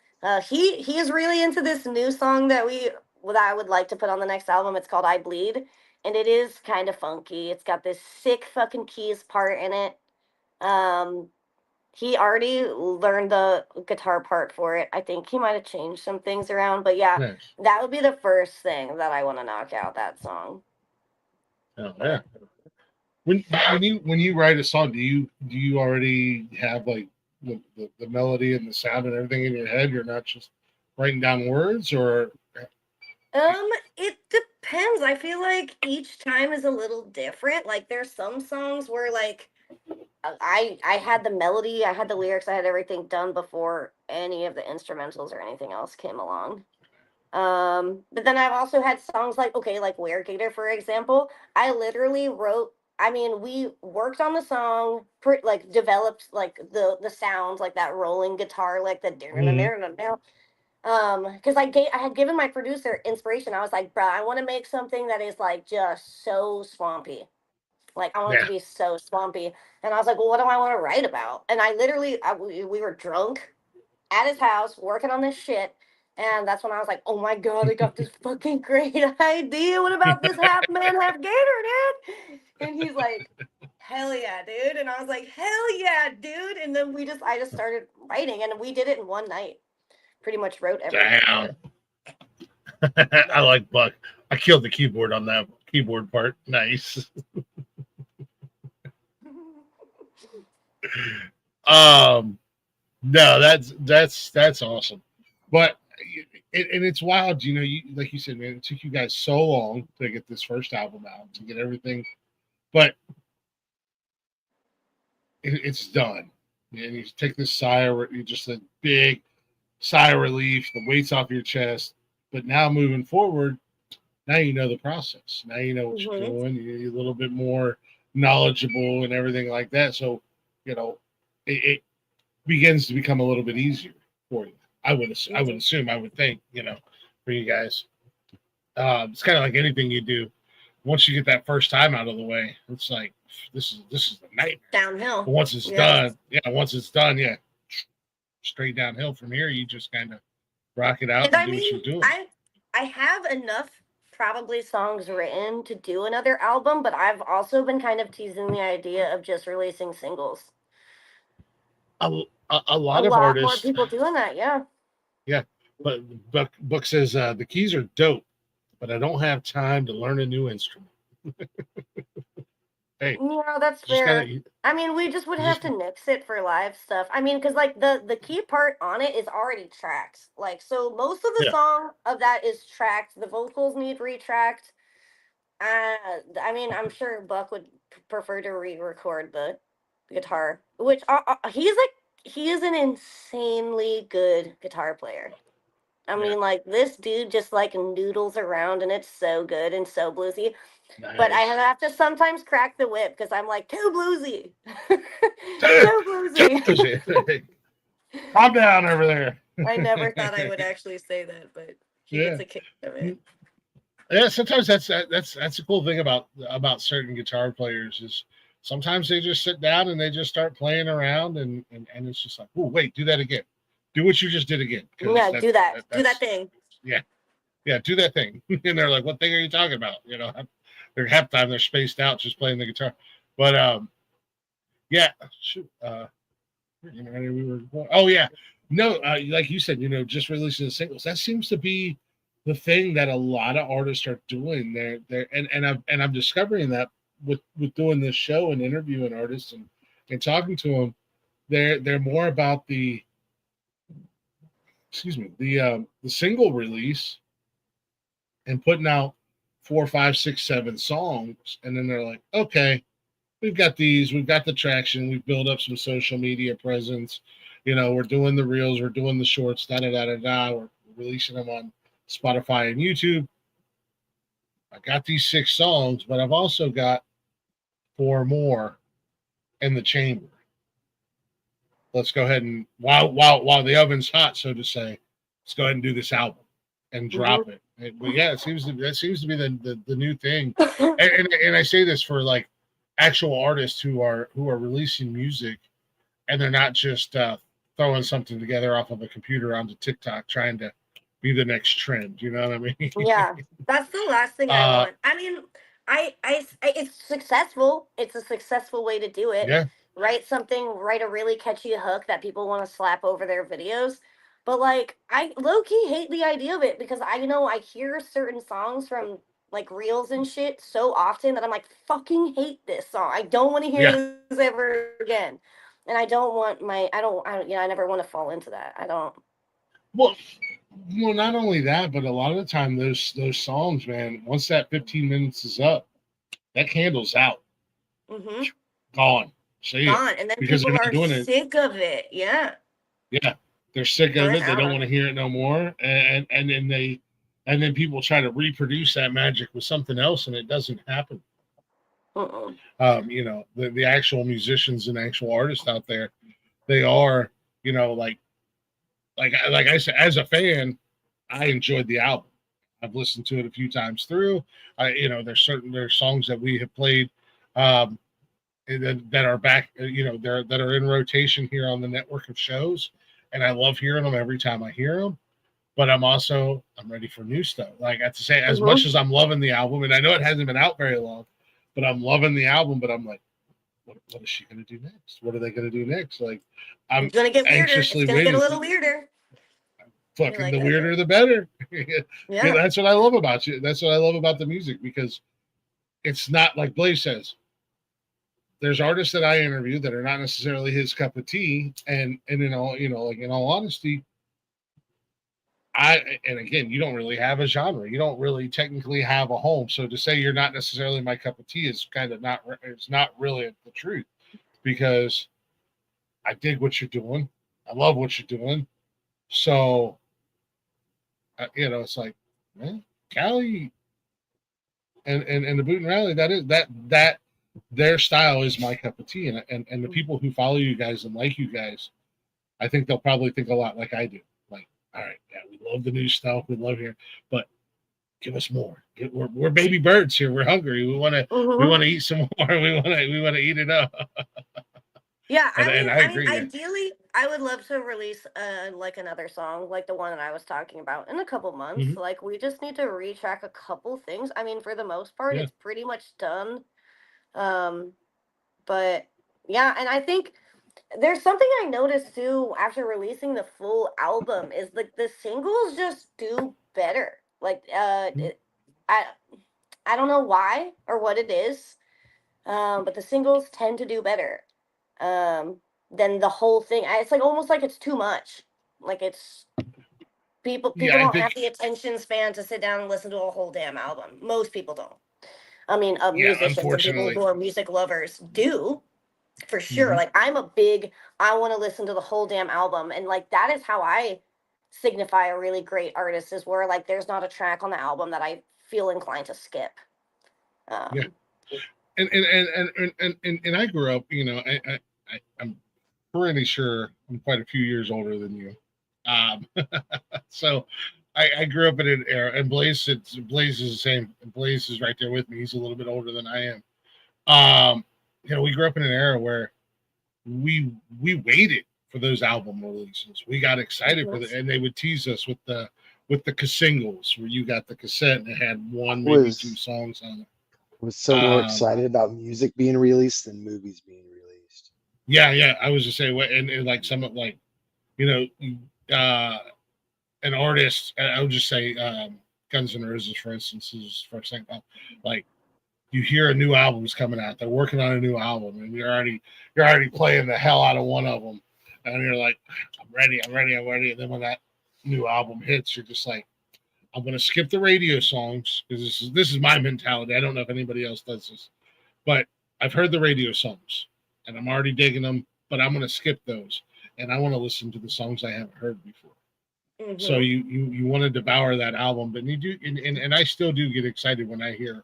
He is really into this new song that I would like to put on the next album. It's called "I Bleed," and it is kind of funky. It's got this sick fucking keys part in it. Um, he already learned the guitar part for it. I think he might have changed some things around, but yeah, Nice. that would be the first thing that I want to knock out, that song. Oh yeah. When you write a song, do you already have like the melody and the sound and everything in your head? You're not just writing down words, or It depends. I feel like each time is a little different. Like there's some songs where like I had the melody, I had the lyrics, I had everything done before any of the instrumentals or anything else came along. But then I've also had songs like, okay, like Ware Gator, for example. I literally wrote, I mean, we worked on the song, like developed like the sounds, like that rolling guitar, like the Mhm. because I had given my producer inspiration. I was like, bro, I want to make something that is like just so swampy. Like I want it to Yeah. be so swampy. And I was like, well, what do I want to write about? And I literally, we were drunk at his house working on this shit. And that's when I was like, oh my God, I got this fucking great idea. What about this half man, half gator, dude? And he's like, hell yeah, dude. And I was like, hell yeah, dude. And then I just started writing and we did it in one night. Pretty much wrote everything. Damn. I like Buck. I killed the keyboard on that keyboard part. Nice. Um, no, that's awesome. But and it's wild, you know. You like you said, man. It took you guys so long to get this first album out, to get everything, but it's done. And you take this sigh of you just a big sigh of relief. The weight's off your chest. But now moving forward, now you know the process. Now you know what you're Hmm. doing. You're a little bit more knowledgeable and everything like that. So, you know, it begins to become a little bit easier for you. I would assume, I would think, you know, for you guys. It's kind of like anything you do. Once you get that first time out of the way, it's like this is the nightmare. But Downhill. once it's Yeah. done, yeah, straight downhill from here. You just kind of rock it out And and I do what mean, you're doing. I have enough probably songs written to do another album, but I've also been kind of teasing the idea of just releasing singles. A A lot of lot more artists, people doing that, yeah. yeah. But Book says the keys are dope, but I don't have time to learn a new instrument. Hey, Yeah, that's just gotta fair. I mean, we just would you have just to mix it for live stuff. I mean, because like the key part on it is already tracked. Like, so most of the yeah. song of that is tracked. The vocals need retracked. I mean, I'm sure Buck would prefer to re-record the guitar, which he is an insanely good guitar player. I Yeah. mean, like this dude just like noodles around, and it's so good and so bluesy. But I Nice. have to sometimes crack the whip because I'm like too bluesy, Dude, too bluesy. calm down over there. I never thought I would actually say that, but he Yeah. gets a kick out of it. Yeah, sometimes that's a cool thing about certain guitar players is sometimes they just sit down and they just start playing around and it's just like, oh wait, do that again, do what you just did again because Yeah, do that that's thing. yeah, yeah, do that thing. And they're like, what thing are you talking about? You know, they're half time they're spaced out just playing the guitar, but yeah, shoot, you know, we were oh yeah, no, like you said, you know, just releasing the singles that seems to be the thing that a lot of artists are doing. They're and I'm discovering that with doing this show and interviewing artists and talking to them. They're more about the excuse me the single release and putting out 4, 5, 6, 7 songs, and then they're like, okay, we've got these, we've got the traction, we've built up some social media presence. You know, we're doing the reels, we're doing the shorts, da da da da da. We're releasing them on Spotify and YouTube. I got these 6 songs, but I've also got 4 more in the chamber. Let's go ahead and while the oven's hot, so to say, let's go ahead and do this album and drop Hmm. it. But yeah, that seems to be the new thing. And I say this for like actual artists who are releasing music and they're not just throwing something together off of a computer onto TikTok trying to be the next trend. You know what I mean? Yeah, that's the last thing I uh, want. I mean, it's successful. It's a successful way to do it. yeah, Write a really catchy hook that people want to slap over their videos. But like, I low key hate the idea of it because I know I hear certain songs from like reels and shit so often that I'm like, fucking hate this song. I don't want to hear yeah. this ever again. And I don't want I don't, I never want to fall into that. I don't. Well, well, not only that, but a lot of the time those songs, man, once that 15 minutes is up, that candle's out, Hmm. gone. Say it, gone, and then because they're people not are doing it. sick of it. Yeah, Yeah, they're sick of burnt it. They out don't on want to it. hear it no more, and then people try to reproduce that magic with something else, and it doesn't happen. Mm-mm. The actual musicians and actual artists out there, they are, like I said, as a fan, I enjoyed the album. I've listened to it a few times through. There's songs that we have played, um, that are back, that are in rotation here on the network of shows, and I love hearing them every time I hear them. But I'm ready for new stuff. Like I have to say, as much Mm-hmm. as I'm loving the album, and I know it hasn't been out very long, but I'm loving the album. But I'm like, what is she going to do next? What are they going to do next? Like, I'm It's gonna get weirder. It's anxiously gonna get a waiting. little weirder. You're Fucking like, the okay, weirder, the better. Yeah, yeah. that's what I love about you. That's what I love about the music, because it's not like Blaze says. There's artists that I interview that are not necessarily his cup of tea, and in all honesty, and again, you don't really have a genre. You don't really technically have a home. So to say you're not necessarily my cup of tea is kind of not. It's not really the truth, because I dig what you're doing. I love what you're doing. So it's like, man, Calli and the Boot and Rally, that their style is my cup of tea, and the people who follow you guys and like you guys, I think they'll probably think a lot like I do. Like, all right, yeah, we love the new stuff, we love here, but give us more. We're baby birds here. We're hungry. We Mm-hmm. want to eat some more. We want to eat it up. Yeah, And I I mean, agree. Yeah. ideally, I would love to release like another song, like the one that I was talking about, in a couple months. Mm-hmm. Like, we just need to retrack a couple things. I mean, for the most part, Yeah. it's pretty much done. Um, but yeah, and I think there's something I noticed too after releasing the full album is like the singles just do better. Like, I I don't know why or what it is, but the singles tend to do better um, than the whole thing. It's like almost like it's too much. Like it's Yeah. people I don't have think. the attention span to sit down and listen to a whole damn album. Most people don't. I mean, Yeah. musicians and people Unfortunately. who are music lovers do for sure. Mm-hmm. Like I'm a big, I want to listen to the whole damn album, and like that is how I signify a really great artist is where like there's not a track on the album that I feel inclined to skip. Yeah. Um, And I grew up. I'm pretty sure I'm quite a few years older than you. Um, so I grew up in an era, and Blaze is the same. Blaze is right there with me. He's a little bit older than I am. Um, we grew up in an era where we waited for those album releases. We got excited for mhm. and they would tease us with the singles, where you got the cassette and it had one, maybe two Was songs on it. so more excited about music being released than movies being released. Yeah. I was just saying, and like some of like, you know, an artist. I would just say, Guns N' Roses, for instance, is first thing. Like you hear a new album's coming out, they're working on a new album, and you're already playing the hell out of one of them, and you're like, I'm ready. And then when that new album hits, you're just like, I'm gonna skip the radio songs, because this is my mentality. I don't know if anybody else does this, but I've heard the radio songs and I'm already digging them, but I'm gonna skip those, and I want to listen to the songs I haven't heard before. So Mhm. you want to devour that album, but you do, and I still do get excited when I hear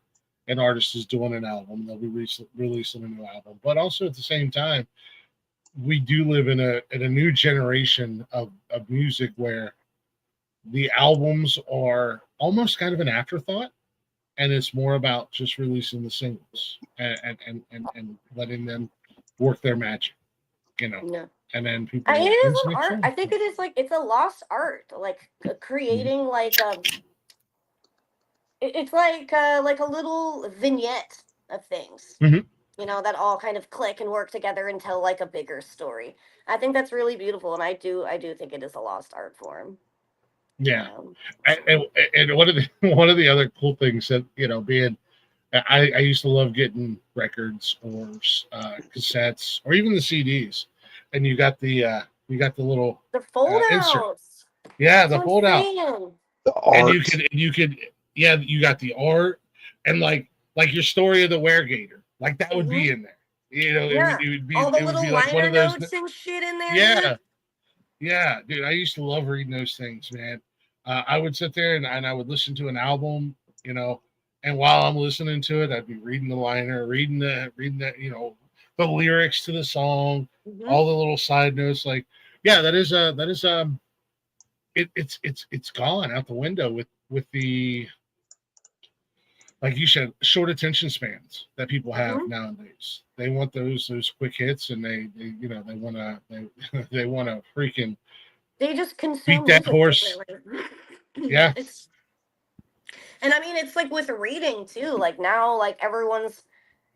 an artist is doing an album, they'll be releasing a new album. But also at the same time, we do live in a new generation of music where the albums are almost kind of an afterthought, and it's more about just releasing the singles and letting them work their magic, you know. No. And then people I are mean, it like, is when's the an next art. I song? think it is like it's a lost art. Like Mhm. creating like it's like a little vignette of things, Mhm. that all kind of click and work together and tell like a bigger story. I think that's really beautiful, and I do think it is a lost art form. Yeah. Um, And one of the one of the other cool things that, being, I used to love getting records or cassettes or even the CDs, and you got the little, the fold insert. outs. Yeah, That's the what I'm fold out, saying. The and art. you could, yeah, you got the art, and like your story of the Weregator, like that would be Hmm. in there. You know, Yeah. All the it would little be like one liner of those. notes and shit in there, Yeah, dude. yeah, dude. I used to love reading those things, man. I would sit there and I would listen to an album, you know, and while I'm listening to it, I'd be reading the liner, reading the, the lyrics to the song, Hmm. all the little side notes. Like, yeah, that is it's gone out the window with the, like you said, short attention spans that people have Hmm. nowadays. They want those quick hits, and they they want to they want to freaking They just beat consume that music horse. differently. Yeah. It's and I mean it's like with reading too. Like now, like everyone's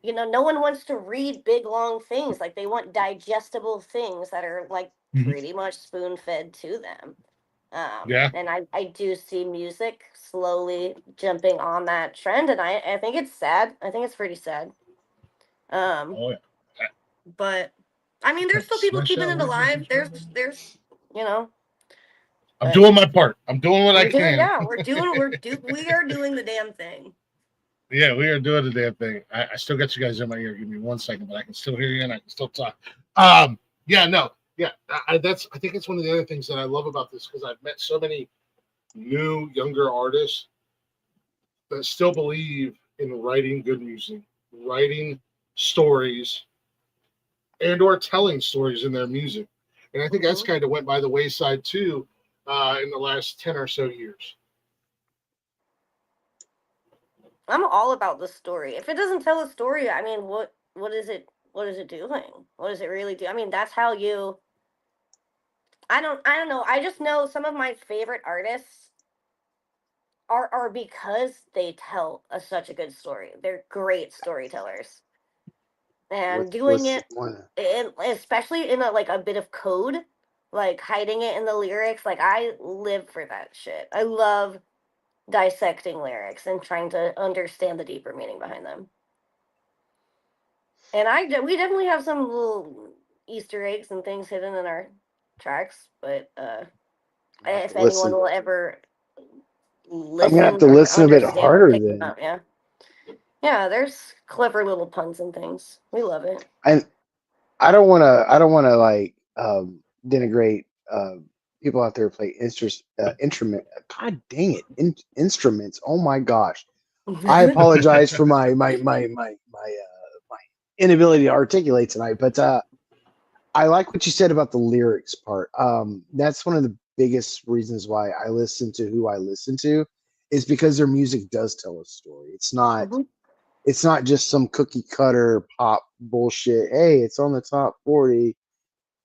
no one wants to read big long things. Like they want digestible things that are like Mhm. pretty much spoon fed to them. Yeah. And I do see music slowly jumping on that trend, and I think it's sad. I think it's pretty sad. Um, Oh yeah. but I mean, there's still people Smash keeping that it like it's a alive. drug. You know, I'm but doing my part. I'm doing what I we're doing, can. yeah, we are doing the damn thing. Yeah, we are doing the damn thing. I still got you guys in my ear. Give me 1 second, but I can still hear you and I can still talk. Yeah, no, yeah. I think it's one of the other things that I love about this because I've met so many new younger artists that still believe in writing good music, writing stories, and or telling stories in their music. And I think that's Hmm. kind of went by the wayside too in the last 10 or so years. I'm all about the story. If it doesn't tell a story, I mean, what is it? What is it doing? What does it really do? I mean, that's how you. I don't know. I just know some of my favorite artists are because they tell such a good story. They're great storytellers, and doing What's it, one? especially in a like a bit of code, like hiding it in the lyrics. Like I live for that shit. I love dissecting lyrics and trying to understand the deeper meaning behind them. And we definitely have some little Easter eggs and things hidden in our tracks, but I have to if anyone listen. will ever I'm gonna have listen to or listen a bit understand or harder pick them then. up, yeah. Yeah, there's clever little puns and things. We love it. And I don't want to like denigrate people out there who play instrument. God dang it, instruments. Oh my gosh. I apologize for my inability to articulate tonight, but I like what you said about the lyrics part. That's one of the biggest reasons why I listen to who I listen to is because their music does tell a story. Mhm. It's not just some cookie cutter pop bullshit. Hey, it's on the top 40.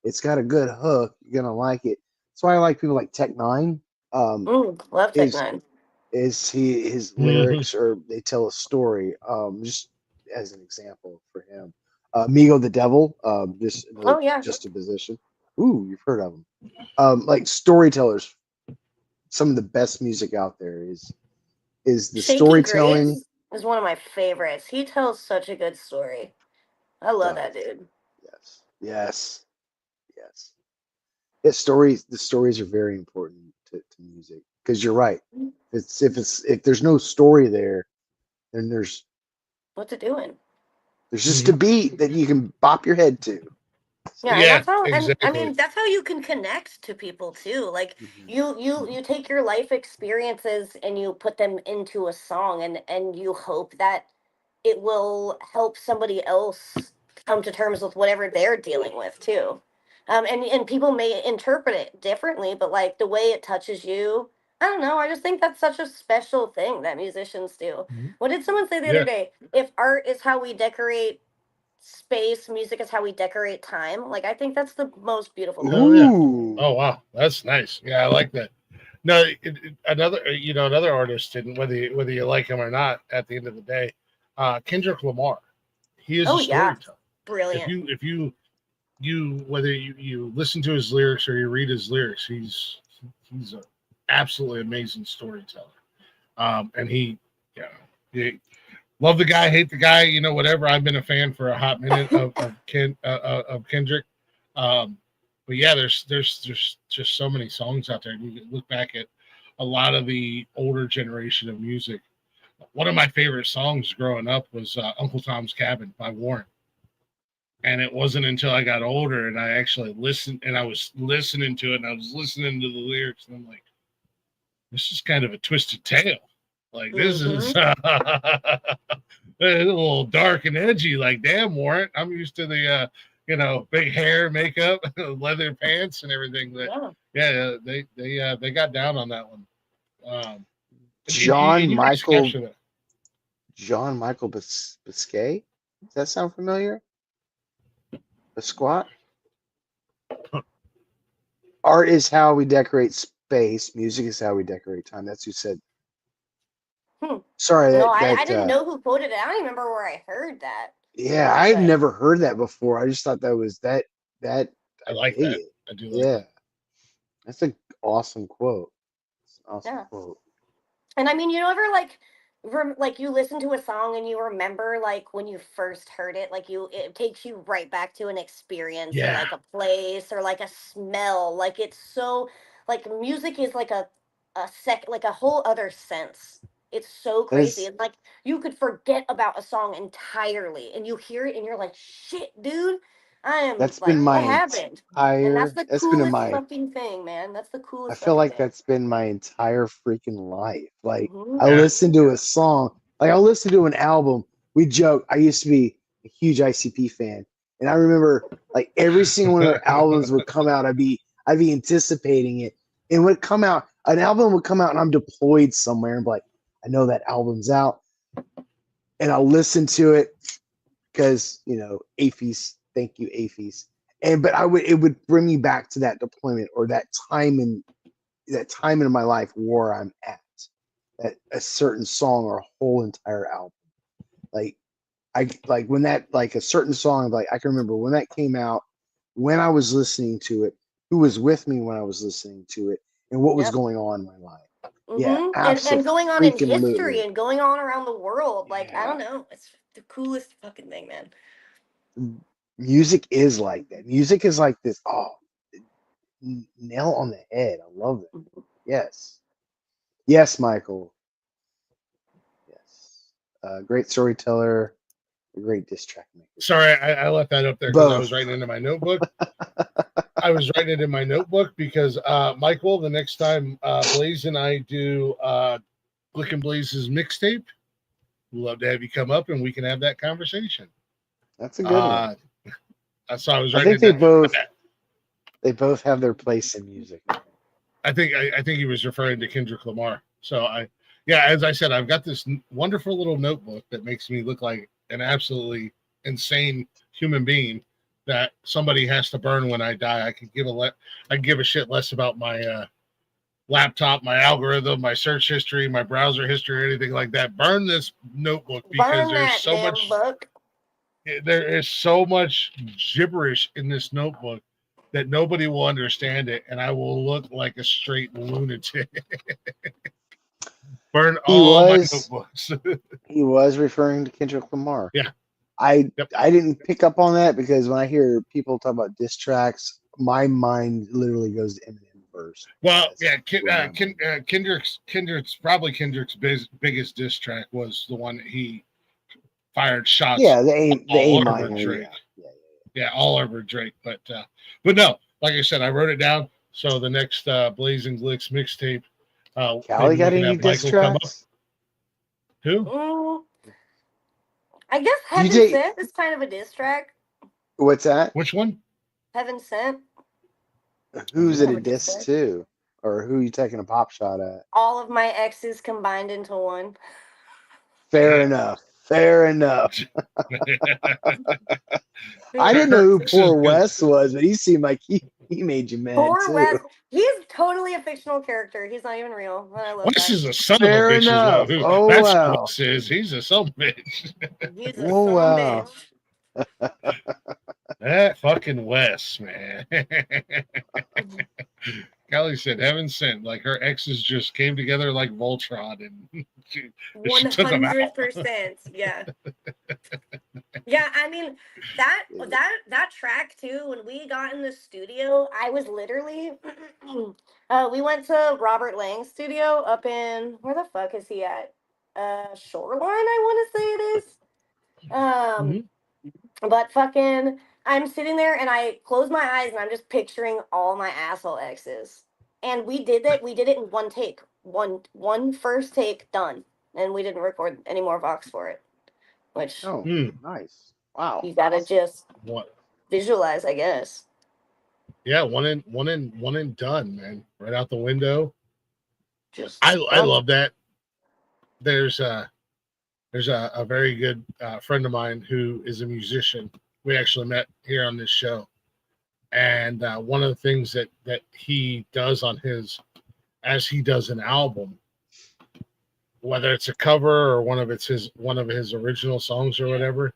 It's got a good hook. You're gonna like it. That's why I like people like Tech Nine. Um, Love Tech his Nine. his Mhm. lyrics or they tell a story. Just as an example for him, Migo the Devil. Just another Oh yeah. juxtaposition. Ooh, you've heard of him. Like storytellers. Some of the best music out there is the Shaky storytelling. Grace is one of my favorites. He tells such a good story. I love that Does dude. yes, yes, yes. Yeah, stories. The stories are very important to music because you're right. If there's no story there, then What's it doing? there's just a beat that you can bop your head to. Yeah, and Yeah, that's how, and I exactly. mean, that's how you can connect to people too. Like Mhm. you take your life experiences and you put them into a song, and you hope that it will help somebody else come to terms with whatever they're dealing with too. And people may interpret it differently, but like the way it touches you, I don't know. I just think that's such a special thing that musicians do. What did someone say the other Yeah. day? If art is how we decorate space, music is how we decorate time. Like I think that's the most beautiful thing. Oh yeah. Ooh, Oh wow, that's nice. Yeah, I like that. No, another another artist, and whether you like him or not, at the end of the day, Kendrick Lamar, he is a Oh yeah, storyteller. If brilliant. you whether you listen to his lyrics or you read his lyrics, he's an absolutely amazing storyteller. And yeah, he, love the guy, hate the guy, whatever. I've been a fan for a hot minute of Kendrick. Um, but yeah, there's just so many songs out there. You can look back at a lot of the older generation of music. One of my favorite songs growing up was Uncle Tom's Cabin by Warren. And it wasn't until I got older and I actually listened and I was listening to it and I was listening to the lyrics and I'm like, this is kind of a twisted tale. Like this is a little dark and edgy. Like, damn, Warrant. I'm used to the big hair, makeup, leather pants, and everything. But yeah, they got down on that one. John and you reached the Michael capture that. John Michael Biscay. Does that sound familiar? Bisquat. Art is how we decorate space. Music is how we decorate time. That's who said. Sorry, No, I didn't know who quoted it. I don't even remember where I heard that. Yeah, I've never heard that before. I just thought that was that. I like dig that. it. I do like that. That's an awesome quote. It's an awesome quote. And I mean, you ever like you listen to a song and you remember like when you first heard it, like it takes you right back to an experience or like a place or like a smell. Like it's so like music is like a like a whole other sense. It's so crazy. It's like you could forget about a song entirely and you hear it and you're like, shit, dude. I am That's like, been what my happened? And that's the That's been coolest my. fucking thing, man. That's the I coolest feel fucking like thing. that's been my entire freaking life. Like I Yeah. listen to a song, like I'll listen to an album. We joke. I used to be a huge ICP fan, and I remember like every single one of their albums would come out. I'd be anticipating it, and would come out. An album would come out, and I'm deployed somewhere, and be like, I know that album's out, and I'll listen to it because AFES. Thank you, AFES. But it would bring me back to that deployment or that time in my life where I'm at, that a certain song or a whole entire album. Like when that like a certain song, like I can remember when that came out, when I was listening to it, who was with me when I was listening to it, and what was going on in my life. Yeah, and going on in history absolutely. and going on around the world. Like, I don't know. It's the coolest fucking thing, man. Music is like that. Music is like this. Oh, nail on the head. I love it. Yes. Yes, Michael. Yes. Great storyteller, a great diss track maker. Sorry, I left that up there because I was writing into my notebook. I was writing it in my notebook because Michael, the next time Blaze and I do Glick and Blaze's mixtape, we'd love to have you come up and we can have that conversation. That's a good one. So I was I writing. think they both have their place in music. I think he was referring to Kendrick Lamar. So as I said, I've got this wonderful little notebook that makes me look like an absolutely insane human being that somebody has to burn when I die. I could give a shit less about my laptop, my algorithm, my search history, my browser history, or anything like that. Burn this notebook because there's so much. There is so much gibberish in this notebook that nobody will understand it, and I will look like a straight lunatic. Burn all my notebooks. He was referring to Kendrick Lamar. Yeah. I didn't pick up on that because when I hear people talk about diss tracks, my mind literally goes to Eminem first. Well, yeah, Kendrick's biggest diss track was the one that he fired shots. Yeah, the A minor. Drake. Yeah, all over Drake. But no, like I said, I wrote it down. So the next Blazing Glicks mixtape. Calli got any diss tracks? Who? I guess Heaven Sent is kind of a diss track. What's that? Which one? Heaven Sent. Who's it a diss to? Or who are you taking a pop shot at? All of my exes combined into one. Fair enough. I didn't know who Poor Wes was, but he seemed like he made you mad Poor too. Wes, he's totally a fictional character. He's not even real. I love Wes that. is a son of a bitch as well. Oh, that's wow. what Wes is. He's a son of a bitch. He's a son of a bitch. That fucking Wes, man. Calli said, "Heaven Sent." Like her exes just came together like Voltron, and she took them out. 100%. Yeah. Yeah, I mean that track too. When we got in the studio, I was literally we went to Robert Lang's studio up in where the fuck is he at? Shoreline, I want to say it is. But fucking I'm sitting there and I close my eyes and I'm just picturing all my asshole exes. And we did it. We did it in one take, one first take, done, and we didn't record any more Vox for it. Which Oh, Hmm. nice. Wow. you gotta Awesome. just What? visualize, I guess. Yeah, one and done, man. Right out the window. Just I done. love that. There's a very good friend of mine who is a musician. We actually met here on this show, and one of the things that he does on his as he does an album, whether it's a cover or one of his original songs or whatever,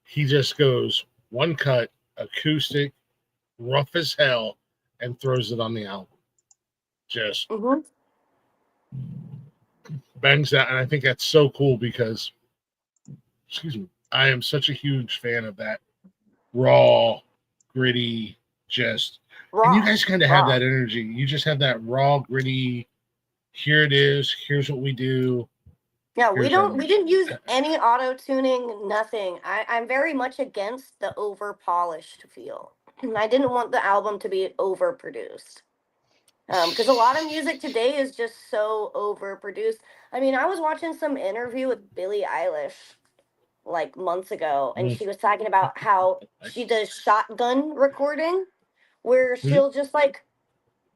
he just goes one cut, acoustic, rough as hell, and throws it on the album. Just Mm-hmm. bangs that, and I think that's so cool because, excuse me, I am such a huge fan of that raw, gritty, just. And you Raw, guys kind of have raw. that energy. You just have that raw, gritty. Here it is. Here's what we do. Yeah, Here's our we music. didn't use any auto tuning, nothing. I'm very much against the over polished feel. I didn't want the album to be overproduced. Because a lot of music today is just so overproduced. I mean, I was watching some interview with Billie Eilish like months ago, and Mm. she was talking about how she does shotgun recording, where Mhm. she'll just like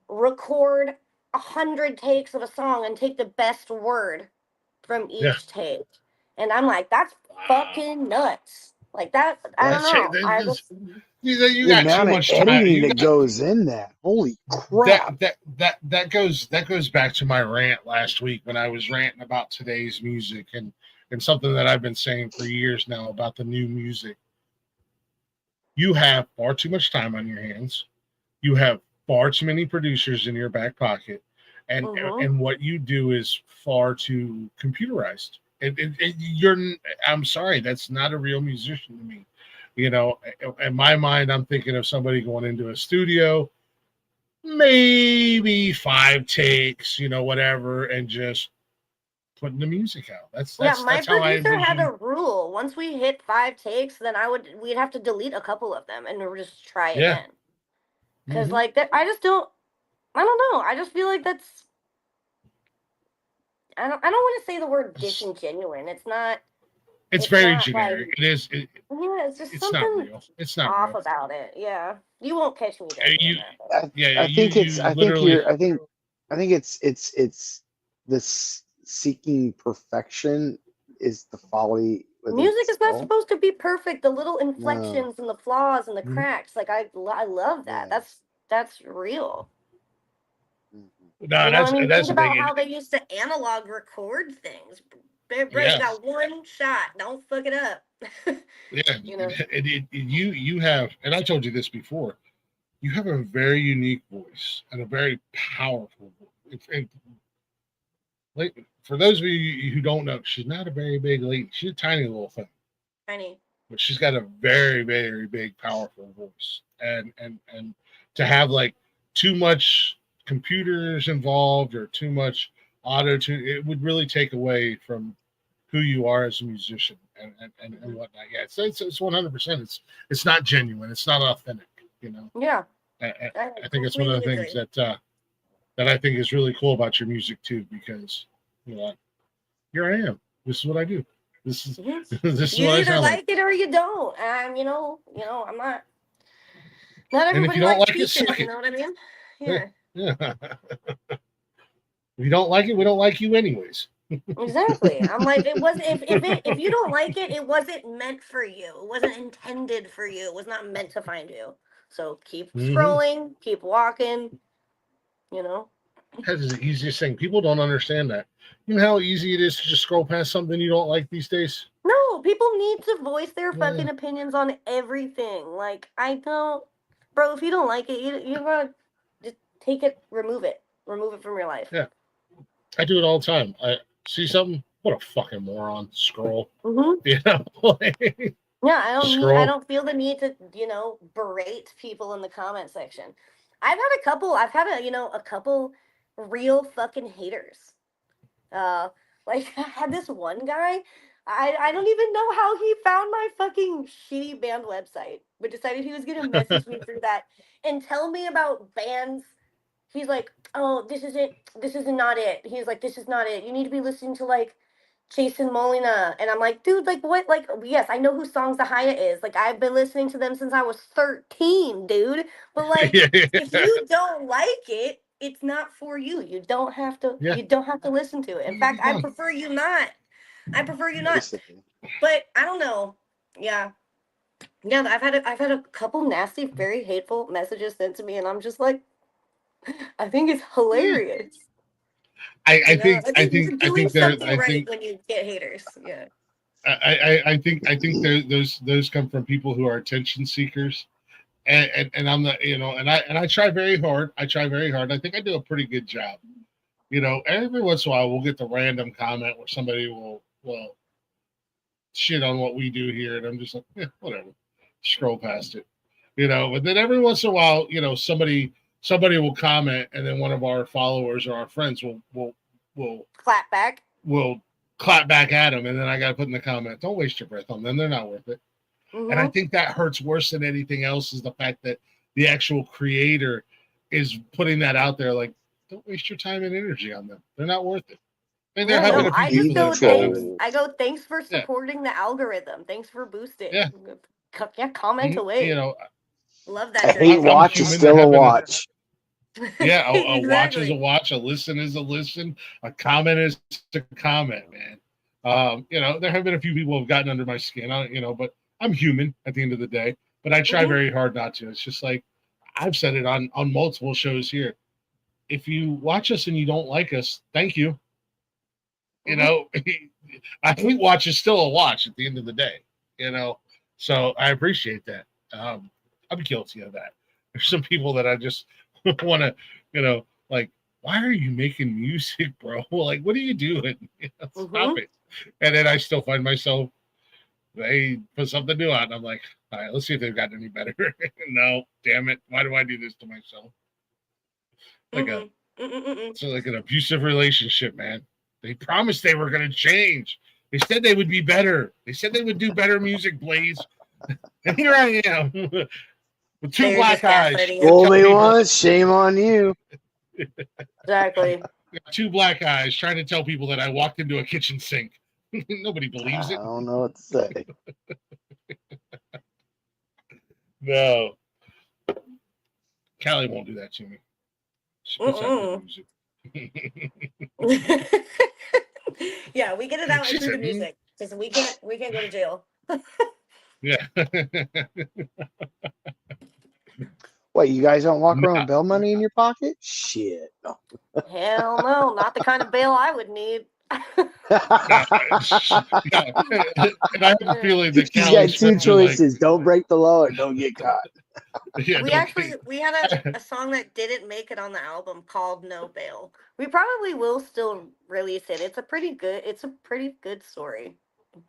record 100 takes of a song and take the best word from Yeah. each take. And I'm like, that's Wow. fucking nuts. Like that, I don't That's know. I just, You the got too amount of much time. editing You that goes in that. Holy crap. that goes back to my rant last week when I was ranting about today's music and something that I've been saying for years now about the new music. You have far too much time on your hands. You have far too many producers in your back pocket, and mm-hmm. and what you do is far too computerized. You're. I'm sorry, that's not a real musician to me. You know, in my mind, I'm thinking of somebody going into a studio, maybe 5 takes, whatever, and just putting the music out. Yeah, my That's how I producer had envision. a rule. Once we hit 5 takes, then we'd have to delete a couple of them and we'll just try Yeah. again. Cause Hmm. like that, I don't know. I just feel like I don't want to say the word disingenuine. It's It's very not like, generic. It is. yeah, it's just It's not something real. It's not off real. about it. Yeah. You won't catch me dead doing You, that. I, yeah, I think it's you I think literally. you're I think it's this seeking perfection is the folly within Music is not itself. supposed to be perfect. The little No. inflections and the flaws and the Mhm. cracks, like I love that. Yeah. That's real. Mhm. No, You know, I mean, that's think the thing. about how they used to analog record things. Bro, you Yeah, got one shot. Don't fuck it up. yeah. You know. You have, and I told you this before. You have a very unique voice and a very powerful voice. Like, for those of you who don't know, she's not a very big lady. She's a tiny little thing, Tiny. but she's got a very, very big, powerful voice. And to have like too much computers involved or too much auto tune, it would really take away from who you are as a musician and Mhm. whatnot. Yeah, it's 100%. It's not genuine. It's not authentic. You know, Yeah, I, I I think it's one of completely the things agree. that I think is really cool about your music too, because you know, here I am. This is what I do. This is Mhm. this is You what I either sound like. like it or you don't. I'm not. Not And if everybody you don't likes like it, peaches. suck You it. know what I mean? Yeah. Yeah, Yeah. If you don't like it, we don't like you anyways. exactly. I'm like, it wasn't. If you don't like it, it wasn't meant for you. It wasn't intended for you. It was not meant to find you. So keep Mm-hmm. scrolling, keep walking. You know. That is the easiest thing. People don't understand that. You know how easy it is to just scroll past something you don't like these days? No, people need to voice their Yeah. fucking opinions on everything. Like, I don't, bro. If you don't like it, you gotta just take it, remove it from your life. Yeah. I do it all the time. I see something, what a fucking moron. Scroll. Hmm. You know? Yeah, I Scroll. don't feel the need to, berate people in the comment section. I've had a couple real fucking haters. Uh, like I had this one guy. I don't even know how he found my fucking shitty band website. but decided he was gonna message me through that and tell me about bands. He's like, "Oh, this isn't. This is not it." He's like, "This is not it. You need to be listening to like Jason Molina." And I'm like, "Dude, like what? Like, yes, I know who Songs the Haya is. Like, I've been listening to them since I was 13, dude. But like, Yeah, if you don't like it, it's not for you. You don't have to. yeah. You don't have to listen to it. In Move fact, I on. prefer you not. I prefer you not. Basically. But I don't know. Yeah." Yeah, I've had a couple nasty, very hateful messages sent to me, and I'm just like, I think it's Yeah. hilarious. I You know, think I I think think you're I doing think there something I right think when you get haters. Yeah. I think those come from people who are attention seekers, and I'm the and I try very hard. I try very hard. I think I do a pretty good job. Every once in a while we'll get the random comment where somebody will shit on what we do here, and I'm just like, whatever, scroll past it. But then every once in a while, somebody will comment, and then one of our followers or our friends will Clap back. will clap back at them, and then I got to put in the comment, don't waste your breath on them, they're not worth it. And I Mm-hmm. think that hurts worse than anything else is the fact that the actual creator is putting that out there, like, don't waste your time and energy on them, they're not worth it. And there Yeah, have been no, a few I just people that go have kind of, thanks. Troll. I go thanks for yeah, supporting the algorithm. Thanks for boosting. yeah, Yeah, comment mhm, away. Love that A for you. hate I'm watch is human. There still a have been watch. yeah, a watch is a Exactly. watch, a listen is a listen, a comment is a comment, man. There have been a few people who have gotten under my skin, but I'm human at the end of the day. But I try Hmm. very hard not to. It's just like I've said it on multiple shows here. If you watch us and you don't like us, thank you. You Hmm. know, I think watch is still a watch at the end of the day. You know, so I appreciate that. I'm guilty of that. There's some people that I just want to, like, why are you making music, bro? Like, what are you doing? Stop Hmm. it. And then I still find myself, they put something new out, and I'm like, all right, let's see if they've gotten any better. No, damn it. Why do I do this to myself? Like a Mm-mm. Mm-mm. So like an abusive relationship, man. They promised they were going to change. They said they would be better. They said they would do better music, Blaze. And here I am with two They're black just eyes gaslighting trying to you. Fool tell me people, once, shame on you. Exactly. two black eyes trying to tell people that I walked into a kitchen sink. Nobody believes I it. don't know what to say. No. Callie won't do that to me. She puts out good Mm-mm. music. Yeah, we get it out She through the said, music because we can't go to jail. yeah. What, you guys don't walk around No. with bail money in your pocket? Shit. No. Hell no, not the kind of bail I would need. Yeah, yeah. And I have a feeling that She's Callie got two swept through like, choices. Don't break the law or don't get caught. yeah, We don't actually we had a song that didn't make it on the album called No Bail. We probably will still release it. It's a pretty good story.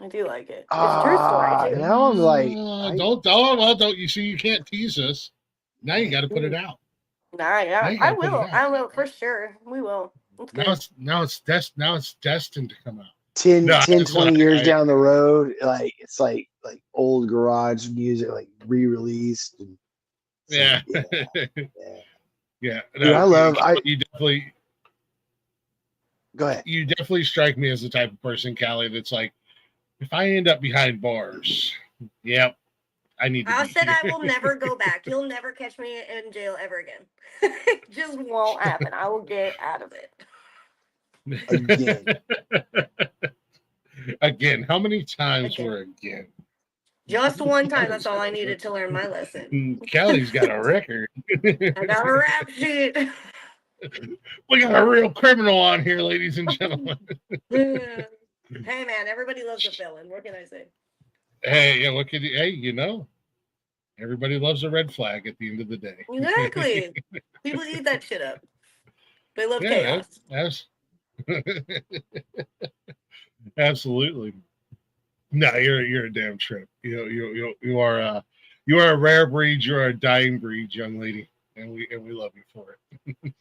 I do like it. It's a true story too. Now I'm like, don't you see, you can't tease us. Now you got to put it Mm. out. All right, Now yeah, you got I to put it will. out. I will for sure. We will. It's Now good. it's destined to come out. 10, No, 10 it's 20 years down the road, like it's like old garage music, like re-released. And yeah. yeah, Yeah. yeah. Dude, No, I love. Go ahead. you definitely strike me as the type of person, Callie, that's like, if I end up behind bars, yep, I need to I be said I here. will never go back. You'll never catch me in jail ever again. It just won't happen. I will get out of it. Again. Again, how many times Again. were again? Just one time. That's all I needed to learn my lesson. Callie's got a record. I got a rap sheet. We got a real criminal on here, ladies and gentlemen. Hey man, everybody loves a villain. What can I say? Hey, yeah, what could you? Hey, everybody loves a red flag at the end of the day. Exactly. People eat that shit up. They love Yeah, chaos. absolutely. No, you're a damn trip. You are a rare breed. You're a dying breed, young lady, and we love you for it.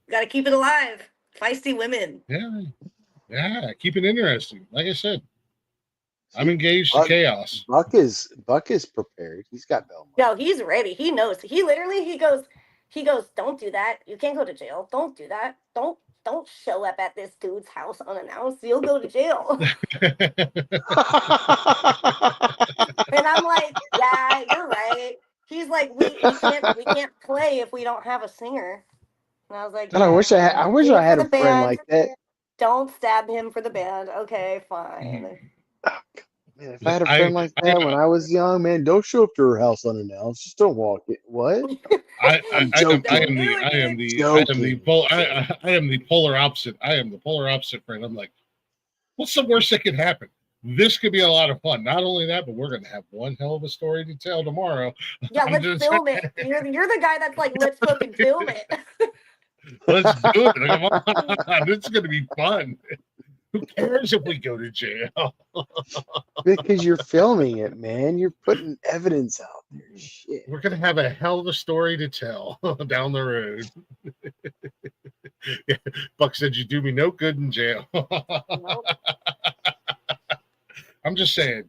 Got to keep it alive. Feisty women. Yeah, yeah. Keep it interesting. Like I said, I'm engaged to Buck, chaos. Buck is prepared. He's got Belmont. No, he's ready. He knows. He literally he goes, don't do that. You can't go to jail. Don't do that. Don't show up at this dude's house unannounced. You'll go to jail. And I'm like, yeah, you're right. He's like, we can't play if we don't have a singer. And I was like, And I wish do it I had for a the friend band. like that. Don't stab him for the band. Okay, fine. Oh, man, if I had a friend like that when I was young, man, don't show up to her house unannounced. Just don't walk it. What? I I'm am joking. the polar opposite. I am the polar opposite friend. I'm like, what's the worst that could happen? This could be a lot of fun. Not only that, but we're gonna have one hell of a story to tell tomorrow. Yeah, let's film it. You're the guy that's like, let's fucking film it. Let's do it. Come on. It's gonna be fun. Who cares if we go to jail? Because you're filming it, man. You're putting evidence out there. Shit. We're gonna have a hell of a story to tell down the road. Yeah, Buck said you do me no good in jail. Nope. I'm just saying.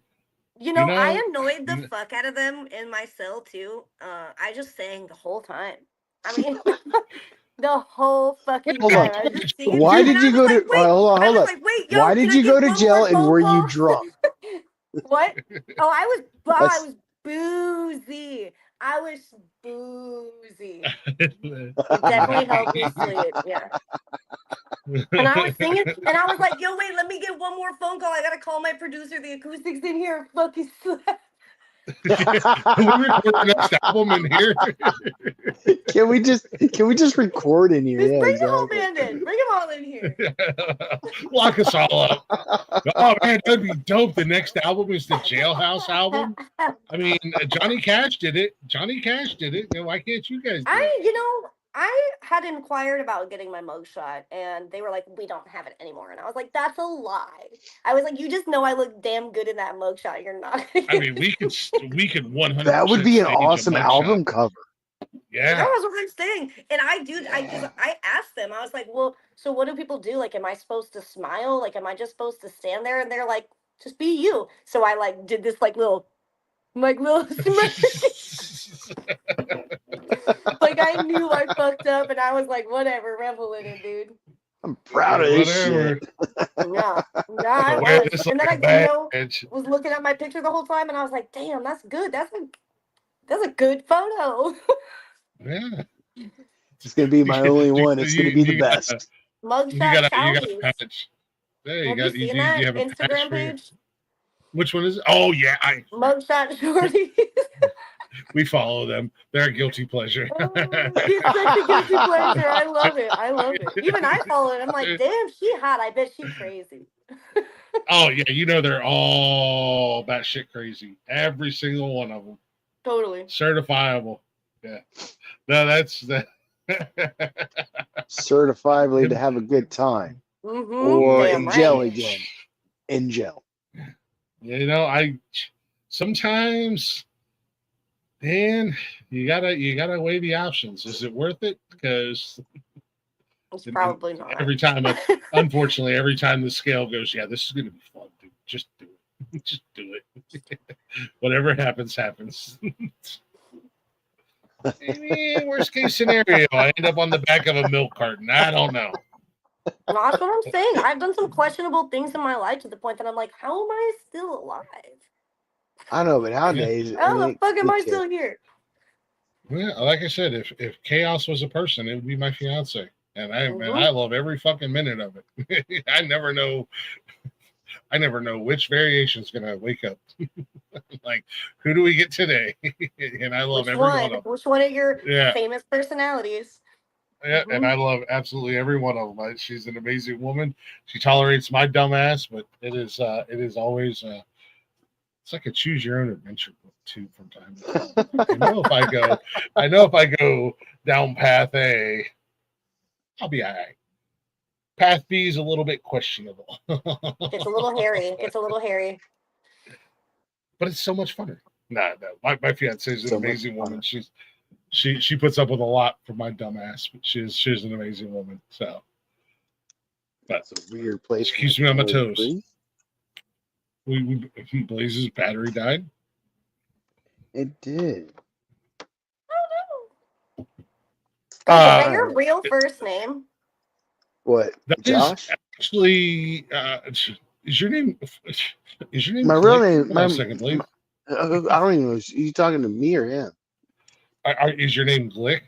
I annoyed the fuck out of them in my cell too. I just sang the whole time. I mean, the whole fucking Hold time. on. I was just singing. Why And did I you was go like, to? wait. Hold on, I hold was on. like, wait, yo, Why can did I you get go to one jail more and phone were you call? drunk? What? Oh, I That's- was boozy. I was boozy. It definitely helped me sleep. Yeah. And I was singing, and I was like, yo, wait, let me get one more phone call. I gotta call my producer. The acoustics in here are fucking slap. Can we record the next album in here? Can we just record in here? Just Yeah, bring the whole exactly. band in. Bring them all in here. Lock us all up. Oh man, that'd be dope. The next album is the Jailhouse album. I mean, Johnny Cash did it. Why can't you guys do it? I had inquired about getting my mugshot, and they were like, we don't have it anymore. And I was like, that's a lie. I was like, you just know I look damn good in that mugshot. You're not. I mean, we could 100%. That would be an stage a awesome mugshot. album cover. Yeah. That was what I'm saying. And I asked them, I was like, well, so what do people do? Like, am I supposed to smile? Like, am I just supposed to stand there? And they're like, just be you. So I like did this little smirk. Like I knew I fucked up, and I was like, whatever, revel in it, dude. I'm proud of this shit. Yeah, I Wear was. this And then like I, a badge. was looking at my picture the whole time, and I was like, damn, that's good. That's a good photo. Yeah. It's gonna be my only one. It's gonna be the best. Mugshot You got a Calli's. patch. Yeah, Have you seen that you have a patch Instagram for your- page? Which one is it? Oh yeah, Mugshot Shorty. we follow them. They're a guilty pleasure. Oh, it's such a guilty pleasure. I love it. Even I follow it. I'm like, damn, she hot. I bet she crazy. Oh yeah, they're all batshit crazy. Every single one of them. Totally. Certifiable. Yeah. No, that's that. Certifiably to have a good time. Mm-hmm. Or Damn in right. jail again. In jail. I sometimes, man, you gotta weigh the options. Is it worth it? Because It's probably not. every time, unfortunately, every time the scale goes, yeah, this is gonna be fun, dude. Just do it. Just do it. Whatever happens, happens. Maybe worst case scenario, I end up on the back of a milk carton. I don't know. That's what I'm saying. I've done some questionable things in my life to the point that I'm like, how am I still alive? I know, but nowadays, How the fuck am I it's still here? Yeah, like I said, if chaos was a person, it would be my fiance, and I love every fucking minute of it. I never know which variation is gonna wake up. Like, who do we get today? And I love every one of them. Which one of your famous personalities? Yeah, and I love absolutely every one of them. She's an amazing woman. She tolerates my dumb ass, but it is always it's like a choose your own adventure book too from time to time. I know if I go down path A, I'll be all right. Path B is a little bit questionable. It's a little hairy. But it's so much fun. No. My fiance is an amazing woman. She puts up with a lot from my dumb ass, but she's an amazing woman. So, but a weird place. She keeps me on my toes. Blaze's battery died. It did. Blaze, is that Uh, your real first name? What? That is Josh? actually is your name My real Glick? name. Hold on a second, Blaze. I don't even know. You talking to me or him? Is your name Glick?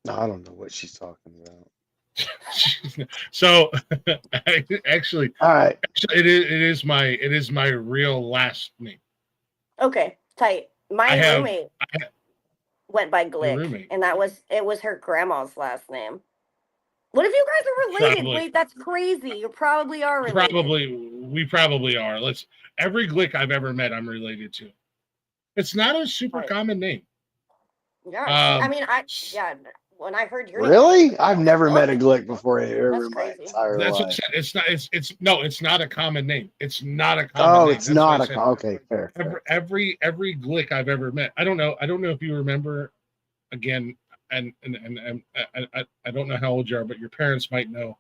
No, I don't know what she's talking about. So actually, All right. it is my real last name. Okay, tight. I My have roommate went by your Glick, roommate. and it was her grandma's last name. What if you guys are related? Probably. Wait, that's crazy. You probably are related. We probably are. Every Glick I've ever met, I'm related to. It's not a super Right. common name. Yeah, I mean, when I heard your name, Really? I've "What never the met a fuck?" Glick before ever That's in my crazy. entire That's what I life. said. It's not. It's not a common name. It's not a common Oh, name. it's That's what not I a. said. Okay, fair. Every Glick I've ever met. I don't know if you remember. Again, and I don't know how old you are, but your parents might know.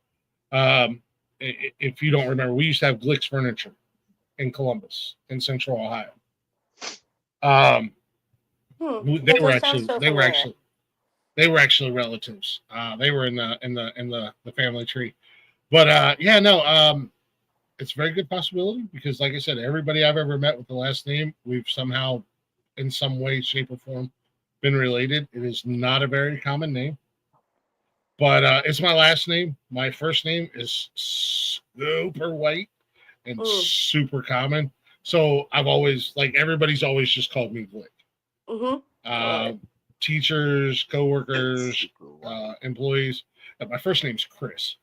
If you don't remember, we used to have Glick's Furniture in Columbus, in Central Ohio. They That were does sound so familiar. they were actually relatives. They were in the family tree. But yeah, no, it's a very good possibility because, like I said, everybody I've ever met with the last name, we've somehow, in some way, shape, or form, been related. It is not a very common name, but it's my last name. My first name is super white and super common. So I've always, like, everybody's always just called me Glick. Teachers, coworkers, employees. My first name's Chris.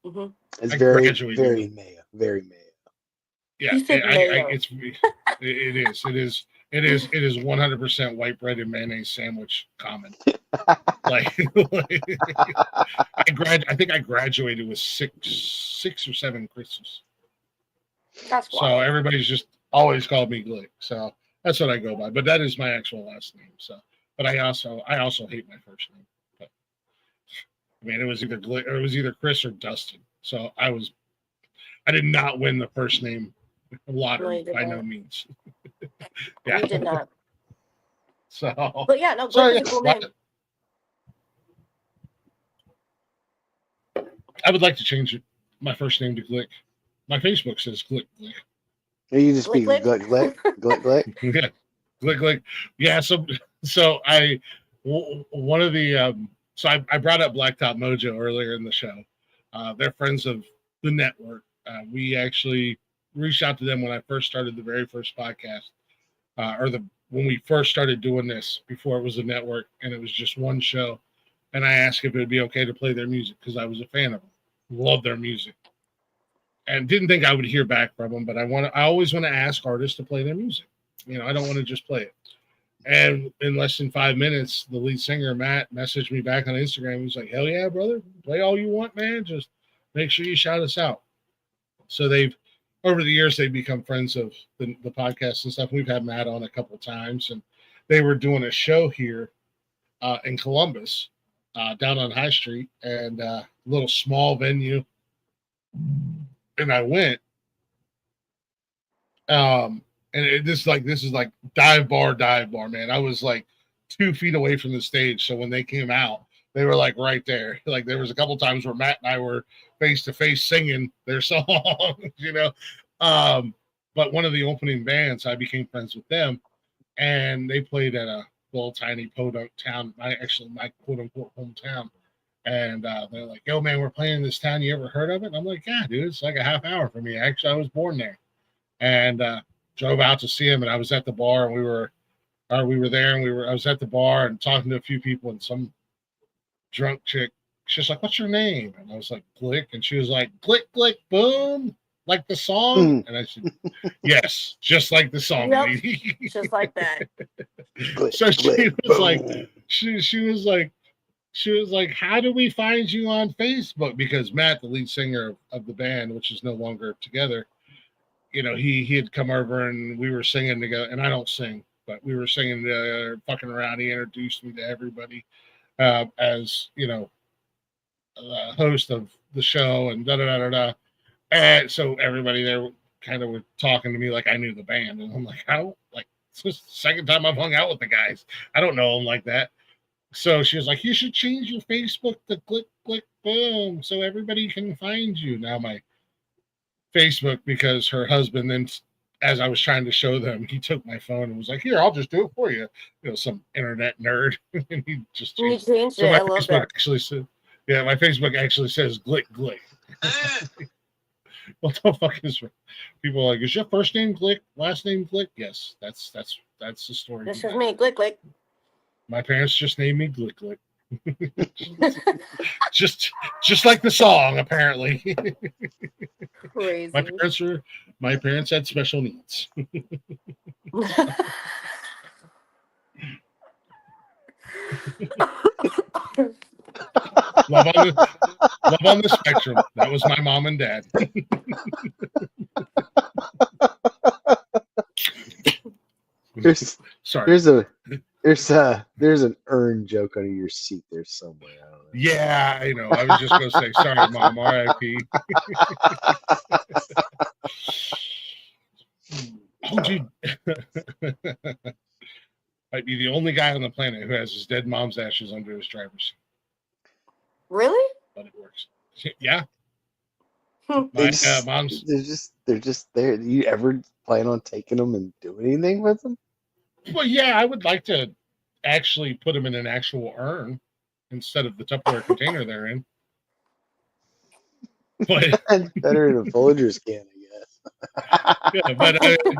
It's I very, graduated very with- Maya, very Maya. Yeah, You said mayo. it is 100% white bread and mayonnaise sandwich common. Like, I think I graduated with six or seven Chris's. That's So wild. everybody's just always called me Glick. So that's what I go by. But that is my actual last name. So, but I also hate my first name. But, I mean, it was either Glick or it was either Chris or Dustin. So I did not win the first name lottery by no means. Yeah. You did not. So, But yeah, no, Glick is a yeah, cool name. I would like to change my first name to Glick. My Facebook says Glick. You just speak Glick, Glick, Glick. Yeah, Glick. Yeah. So one of the so I brought up Blacktop Mojo earlier in the show. They're friends of the network. We actually reached out to them when I first started the very first podcast, when we first started doing this before it was a network and it was just one show. And I asked if it would be okay to play their music because I was a fan of them, loved their music, and didn't think I would hear back from them. But I always want to ask artists to play their music. You know, I don't want to just play it. And in less than 5 minutes, the lead singer, Matt, messaged me back on Instagram. He's like, hell yeah, brother. Play all you want, man. Just make sure you shout us out. So over the years, they've become friends of the podcast and stuff. We've had Matt on a couple of times. And they were doing a show here in Columbus, down on High Street, and a little small venue. And I went. And this is like dive bar, man. I was like 2 feet away from the stage. So when they came out, they were like right there. Like there was a couple times where Matt and I were face to face singing their songs, you know. But one of the opening bands, I became friends with them, and they played at a little tiny podunk town, my quote unquote hometown. And they're like, yo, man, we're playing in this town. You ever heard of it? And I'm like, yeah, dude, it's like a half hour from me. Actually, I was born there. And drove out to see him, and I was at the bar, and we were there, and I was at the bar and talking to a few people, and some drunk chick, she's like, what's your name? And I was like, Glick. And she was like, Glick, Glick, boom, like the song. And I said, yes, just like the song, lady. Just like that. So she was like, she was like, how do we find you on Facebook? Because Matt, the lead singer of the band, which is no longer together, you know, he had come over and we were singing together, and I don't sing, but we were singing, fucking around. He introduced me to everybody as, you know, host of the show and da-da-da-da-da. And so everybody there kind of were talking to me like I knew the band, and I'm like, how? Like, it's the second time I've hung out with the guys. I don't know them like that. So she was like, you should change your Facebook to Glick, Glick, Boom, so everybody can find you. Now my Facebook, because her husband then, as I was trying to show them, he took my phone and was like, here, I'll just do it for you. You know, some internet nerd. And he just You changed. changed So it. my I love Facebook that. actually said, yeah, my Facebook actually says Glick, Glick. What the fuck is people are like? Is your first name Glick, last name Glick? Yes, that's the story. This is me. Glick, glick. My parents just named me Glick, Glick. just like the song, apparently. Crazy. My parents had special needs. Love on the spectrum. That was my mom and dad. Sorry. There's an urn joke under your seat there somewhere. I don't know. Yeah, I know. I was just gonna say sorry, Mom. R.I.P. Oh, dude. Might be the only guy on the planet who has his dead mom's ashes under his driver's seat. Really? But it works. Yeah. Mom's. They're just there. Do you ever plan on taking them and doing anything with them? Well, yeah, I would like to actually put them in an actual urn instead of the Tupperware container they're in. But That's better in a Folger's can, I guess. yeah,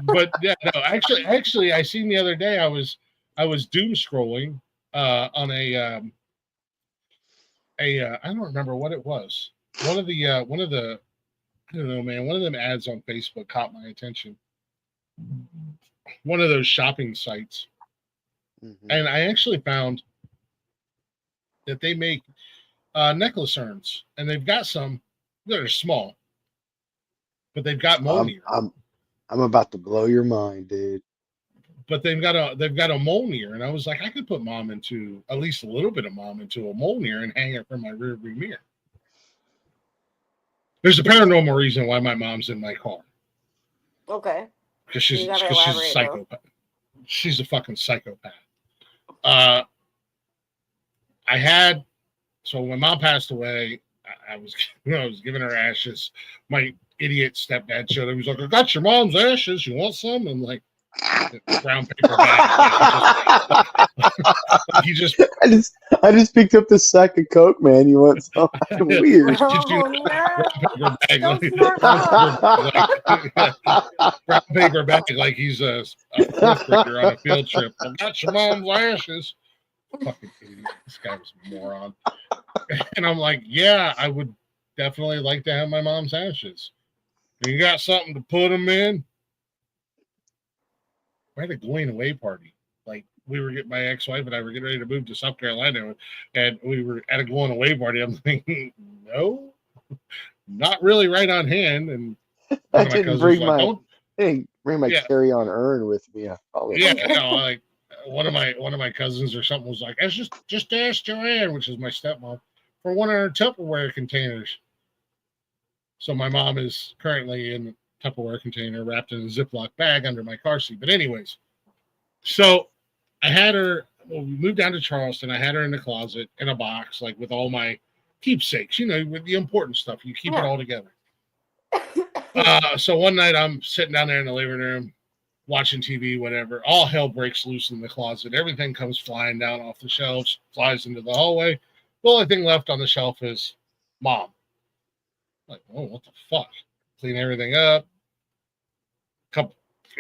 but yeah, no. Actually, I seen the other day. I was doom scrolling on a I don't remember what it was. One of the I don't know, man. One of them ads on Facebook caught my attention. One of those shopping sites, and I actually found that they make necklace urns, and they've got some that are small, but they've got Mjolnir. I'm about to blow your mind, dude. But they've got a Mjolnir, and I was like, I could put Mom into at least a little bit of Mom into a Mjolnir and hang it from my rear view mirror. There's a paranormal reason why my mom's in my car. Okay. Because she's a psychopath. She's a fucking psychopath. So when Mom passed away, I was giving her ashes. My idiot stepdad showed up. He was like, I got your mom's ashes. You want some? I'm like, brown paper bag. He just I just picked up this sack of Coke, man. You want something weird? Brown paper bag like he's a fourth grader on a field trip. I got your mom's ashes. Fucking idiot. This guy was a moron. And I'm like, yeah, I would definitely like to have my mom's ashes. You got something to put them in? We had a going away party. Like my ex-wife and I were getting ready to move to South Carolina, and we were at a going away party. I'm thinking, no, not really right on hand. And I didn't bring my carry-on urn with me. Like one of my cousins or something was like, "It's just ask Joanne," which is my stepmom, for one of her Tupperware containers. So my mom is currently in a Tupperware container wrapped in a Ziploc bag under my car seat. But anyways, so I had her, we moved down to Charleston. I had her in the closet in a box, like with all my keepsakes, with the important stuff. You keep it all together. So one night I'm sitting down there in the living room, watching TV, whatever. All hell breaks loose in the closet. Everything comes flying down off the shelves, flies into the hallway. The only thing left on the shelf is Mom. Like, oh, what the fuck? Clean everything up.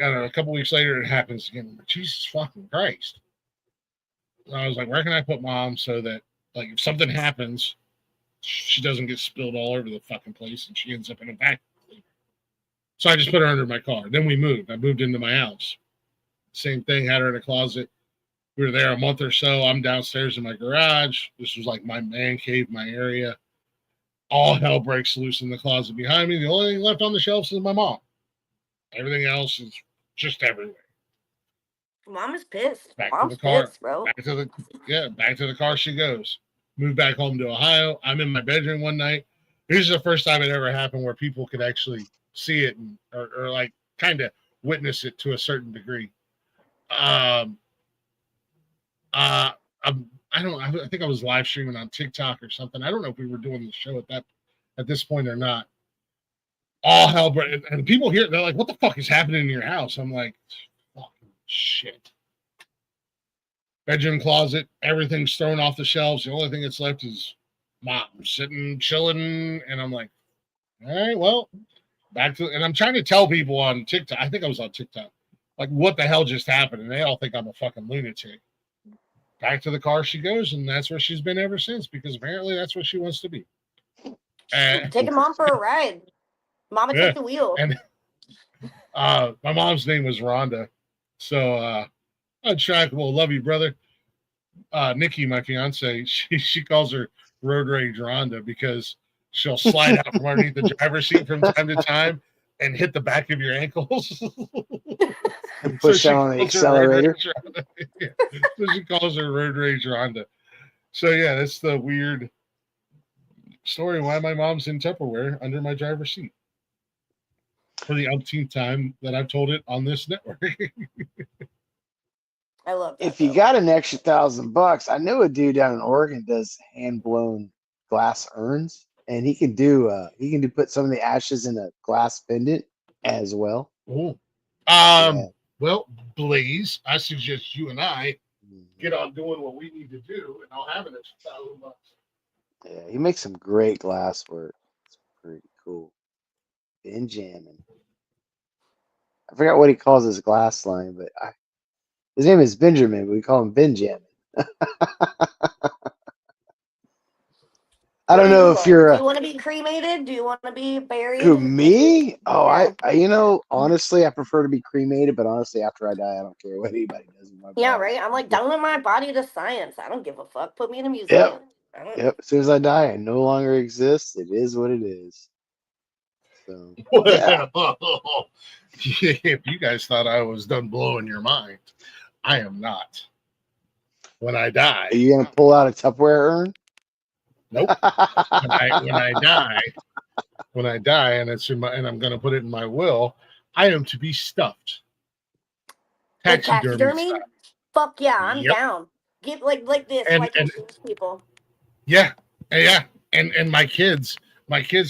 A couple weeks later, it happens again. Jesus fucking Christ. And I was like, where can I put Mom so that, like, if something happens, she doesn't get spilled all over the fucking place and she ends up in a vacuum cleaner. So I just put her under my car. Then we moved. I moved into my house. Same thing, had her in a closet. We were there a month or so. I'm downstairs in my garage. This was like my man cave, my area. All hell breaks loose in the closet behind me. The only thing left on the shelves is my mom. Everything else is just everywhere. Mom is pissed. Back Mom's to the car, pissed, bro. Back to the car she goes. Moved back home to Ohio. I'm in my bedroom one night. this is the first time it ever happened where people could actually see it or like kind of witness it to a certain degree. I think I was live streaming on TikTok or something. I don't know if we were doing the show at this point or not. All hell, and people here, they're like, "What the fuck is happening in your house?" I'm like, "Fucking shit." Bedroom closet, everything's thrown off the shelves. The only thing that's left is mom sitting, chilling, and I'm like, "All right, well, back to." And I'm trying to tell people on TikTok. I think I was on TikTok, like, what the hell just happened, and they all think I'm a fucking lunatic. Back to the car she goes, and that's where she's been ever since, because apparently that's what she wants to be. Taking mom for a ride. Mama, Yeah. take the wheel. And my mom's name was Rhonda, so untrackable. Love you, brother. Nikki, my fiance, she calls her road rage Rhonda because she'll slide out from underneath the driver's seat from time to time and hit the back of your ankles. And push down on the accelerator. Yeah. So she calls her road rage Rhonda. So yeah, that's the weird story why my mom's in Tupperware under my driver's seat. For the umpteenth time that I've told it on this network. I love that. If you got an extra $1,000, I know a dude down in Oregon does hand blown glass urns, and he can do put some of the ashes in a glass pendant as well. Oh. Yeah. Well, Blaze, I suggest you and I get on doing what we need to do, and I'll have an extra $1,000. Yeah, he makes some great glass work. It's pretty cool. Benjamin. I forgot what he calls his glass line, but his name is Benjamin, but we call him Benjamin. I don't know if you're. Do you want to be cremated? Do you want to be buried? Who, me? Oh, Yeah. I honestly, I prefer to be cremated, but honestly, after I die, I don't care what anybody does with my body. Yeah, right. I'm like, donate my body to science. I don't give a fuck. Put me in a museum. Yep. As soon as I die, I no longer exist. It is what it is. So, yeah. If you guys thought I was done blowing your mind, I am not. When I die, Are you gonna pull out a Tupperware urn? nope. when I die, and it's in and I'm gonna put it in my will, I am to be stuffed. Taxidermy? Stuff. Fuck yeah, I'm Yep. down. Get like this, And- like and- these people. Yeah, and my kids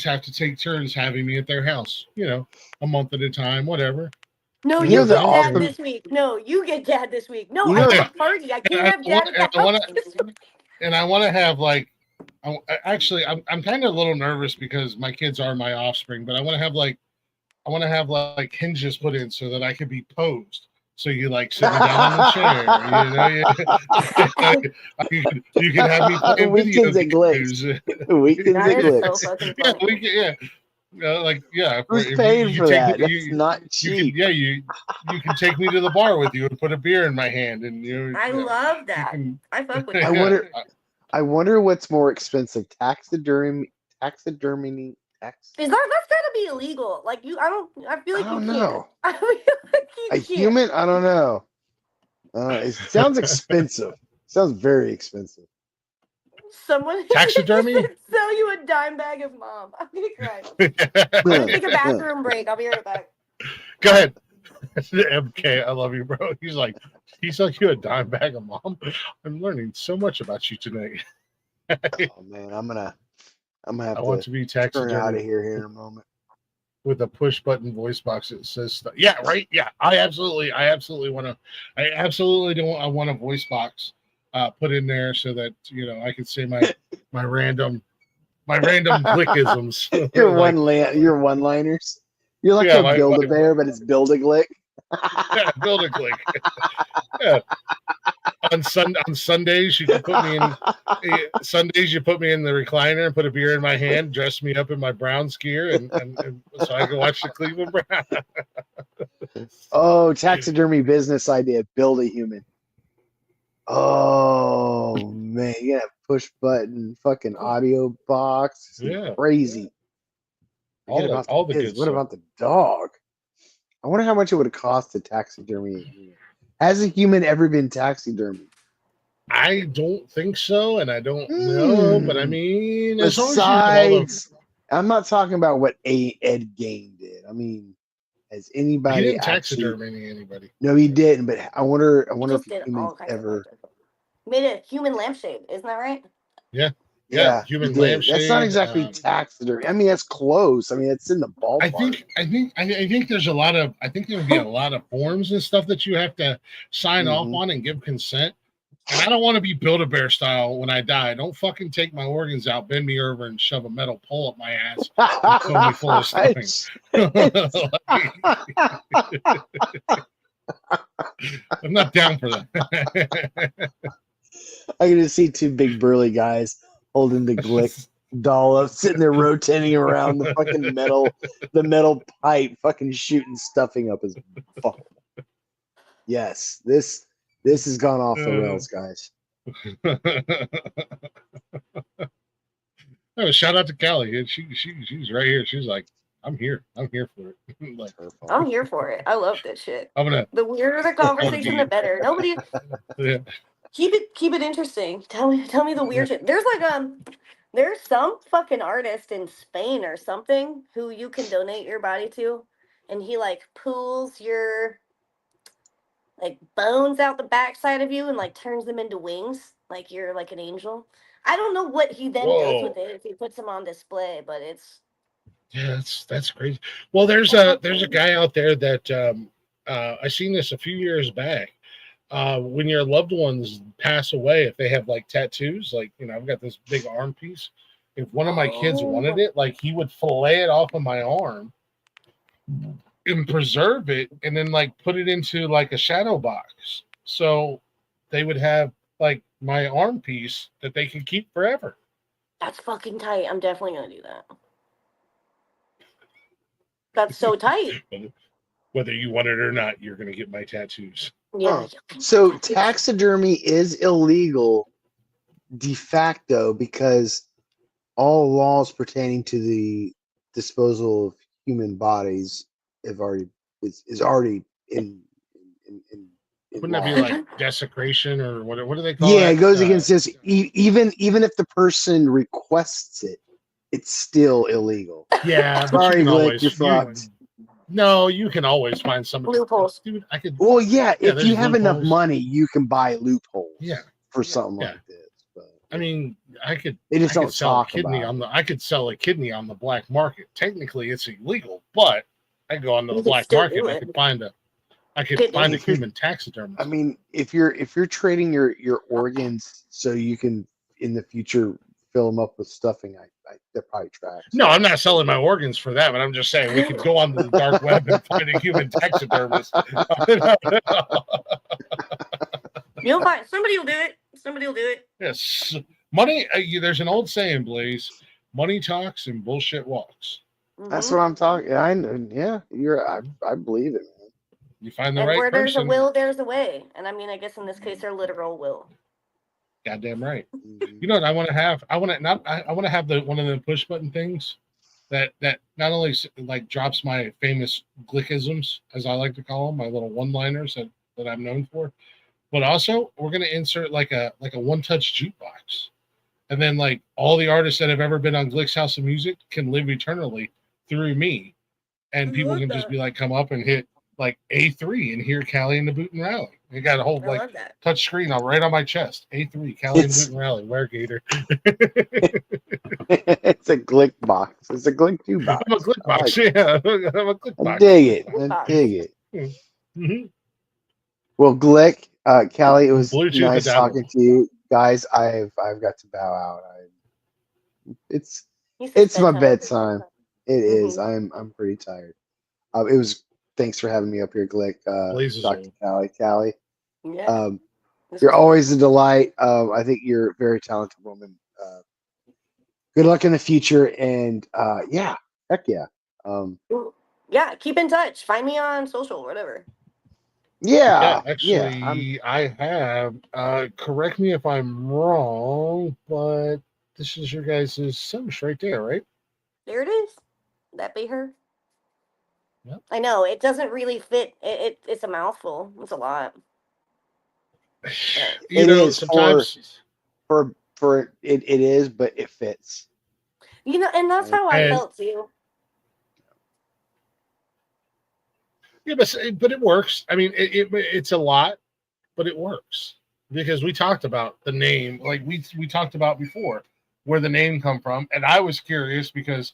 have to take turns having me at their house. A month at a time, whatever. No, You you know get the dad awesome- this week. No, you get dad this week. No, You I know- have a party. I can't have dad at the house this week. And I want to have I'm kind of a little nervous because my kids are my offspring, but I want to have like hinges put in so that I could be posed. So you like sitting down in the chair, you can have me play Weekends at Glick's. Weekends That at is Glick's. so fucking Yeah, funny. Who's if paying you for take that? me- That's not cheap. you can take me to the bar with you and put a beer in my hand, and I love that. can- I fuck with I that. wonder what's more expensive, taxidermy. That's gotta be illegal. Like I feel like I don't you know. can't. I feel like you A can't. human? I don't know. It sounds expensive. Sounds very expensive. Someone Taxidermy? sell you a dime bag of mom. I'm gonna cry. I'm gonna take a bathroom break. I'll be right back. Go ahead. MK, I love you, bro. He's like you a dime bag of mom. I'm learning so much about you tonight. Oh man, I'm gonna have I want to to be turn out of taxidermy here in a moment. with a push button voice box that says stuff. Yeah, right. Yeah, I absolutely want to. I want a voice box put in there so that I can say my random Glickisms. Your Like, your one-liners. You're like Yeah, a Build-A-Bear, but it's Build-A-Glick. yeah, build a Glick. Yeah. On Sundays, you can put me in. Sundays, you put me in the recliner and put a beer in my hand, dress me up in my Browns gear, and so I can watch the Cleveland Browns. Oh, taxidermy business idea. Build a human. Oh man, you gotta push button, fucking audio box. It's Yeah. crazy. Forget about all the kids. good What stuff. about the dog? I wonder how much it would cost to taxidermy a human. Has a human ever been taxidermy? I don't think so, and I don't know, but I mean, as long as you have all the- I'm not talking about what Ed Gein did. I mean, has He anybody didn't actually? taxidermy anybody. No, he didn't. But I wonder He if just did humans all kinds of ever. other stuff. Made a human lampshade, isn't that right? Yeah. Yeah, he Human did. That's not lampshade. exactly taxidermy. I mean, that's close. I mean, it's in the I ballpark. think there's a lot of I think there would be a lot of forms and stuff that you have to sign off Mhm. on and give consent. And I don't want to be Build-A-Bear style when I die. Don't fucking take my organs out, bend me over, and shove a metal pole up my ass and fill me full of stuffing. I'm not down for that. I can just see two big burly guys holding the Glick doll up, sitting there rotating around the metal pipe, fucking shooting stuffing up his fuck. Yes, this has gone off the rails, guys. Oh, shout out to Calli. She's right here. She's like, I'm here for it. Like, I'm here for it. I love this shit. I'm gonna. The weirder the conversation, the better. Nobody Yeah. keep it interesting. Tell me the weird shit. There's some fucking artist in Spain or something who you can donate your body to, and he like pulls your like bones out the backside of you and like turns them into wings, like you're like an angel. I don't know what he then does with Whoa. it if he puts them on display, but it's Yeah, that's crazy. Well, there's a guy out there that I seen this a few years back. When your loved ones pass away, if they have like tattoos, like I've got this big arm piece. If one of my kids wanted it, like he would fillet it off of my arm and preserve it, and then like put it into like a shadow box, so they would have like my arm piece that they can keep forever. that's fucking tight. I'm definitely gonna do that. That's so tight. Whether you want it or not, you're gonna get my tattoos. Yeah. So taxidermy is illegal de facto because all laws pertaining to the disposal of human bodies have already is already in Wouldn't that be law. like desecration or what do they call Yeah, that? it goes against this. Even if the person requests it, it's still illegal. Yeah, but Sorry, you can Glick, always you're fucked. no, you can always find somebody. Loopholes. Dude, I could. Well, yeah, if there's you have enough loopholes. money, you can buy loopholes. Yeah. For something Yeah. like this. But I mean, I could. they just I don't could sell a talk kidney about on the. I could sell a kidney on the black market. Technically, it's illegal, but I could go onto the You could black still market. do And I it. could find a. I could Kidney. find a If you're- human taxidermist. I mean, if you're trading your organs so you can in the future fill them up with stuffing, they're probably trash. No, I'm not selling my organs for that, but I'm just saying we could go onto the dark web and find a human taxidermist. You'll find somebody will do it. Somebody will do it. Yes, money. There's an old saying, Blaze: money talks and bullshit walks. That's Mhm. what I'm talking. I know. Yeah, I believe it, man. You find the And right where there's a person. will, there's a way. And I mean, I guess in this case, they're literal will. Goddamn right. Mhm. You know what I want to have? I want to have the one of the push button things that not only like drops my famous glickisms, as I like to call them, my little one-liners that I'm known for, but also we're gonna insert like a one-touch jukebox, and then like all the artists that have ever been on Glick's House of Music can live eternally through me, and I people love can just that. be like, come up and hit like A3 and hear Calli and the Boot and Rally. They got a whole I like love that. touch screen right on my chest. A3 Calli and It's- Boot and Rally. Wear Gator. It's a Glick box. It's a Glick 2 box. I'm a Glick I box. like it. Yeah, I'm a Glick I box. dig it. I Box. dig it. Mhm. Well, Glick, Calli, it was Bluetooth nice adaptable. talking to you guys. I've got to bow out. It's It's my bedtime. It is. Mhm. I'm pretty tired. It was. Thanks for having me up here, Glick. Blaze is Dr. old. Calli. Calli, Yeah. This you're was- always a delight. I think you're a very talented woman. Good luck in the future, and yeah, heck yeah. Yeah, keep in touch. Find me on social, whatever. Yeah, Actually, I have. Correct me if I'm wrong, but this is your guys' Sims right there, right? There it is. That be her. Yep. I know it doesn't really fit. It's a mouthful. It's a lot. You It know, is sometimes for it is, but it fits. You know, and that's how I And felt too. yeah, but it works. I mean, it's a lot, but it works because we talked about the name, like we talked about before, where the name come from, and I was curious because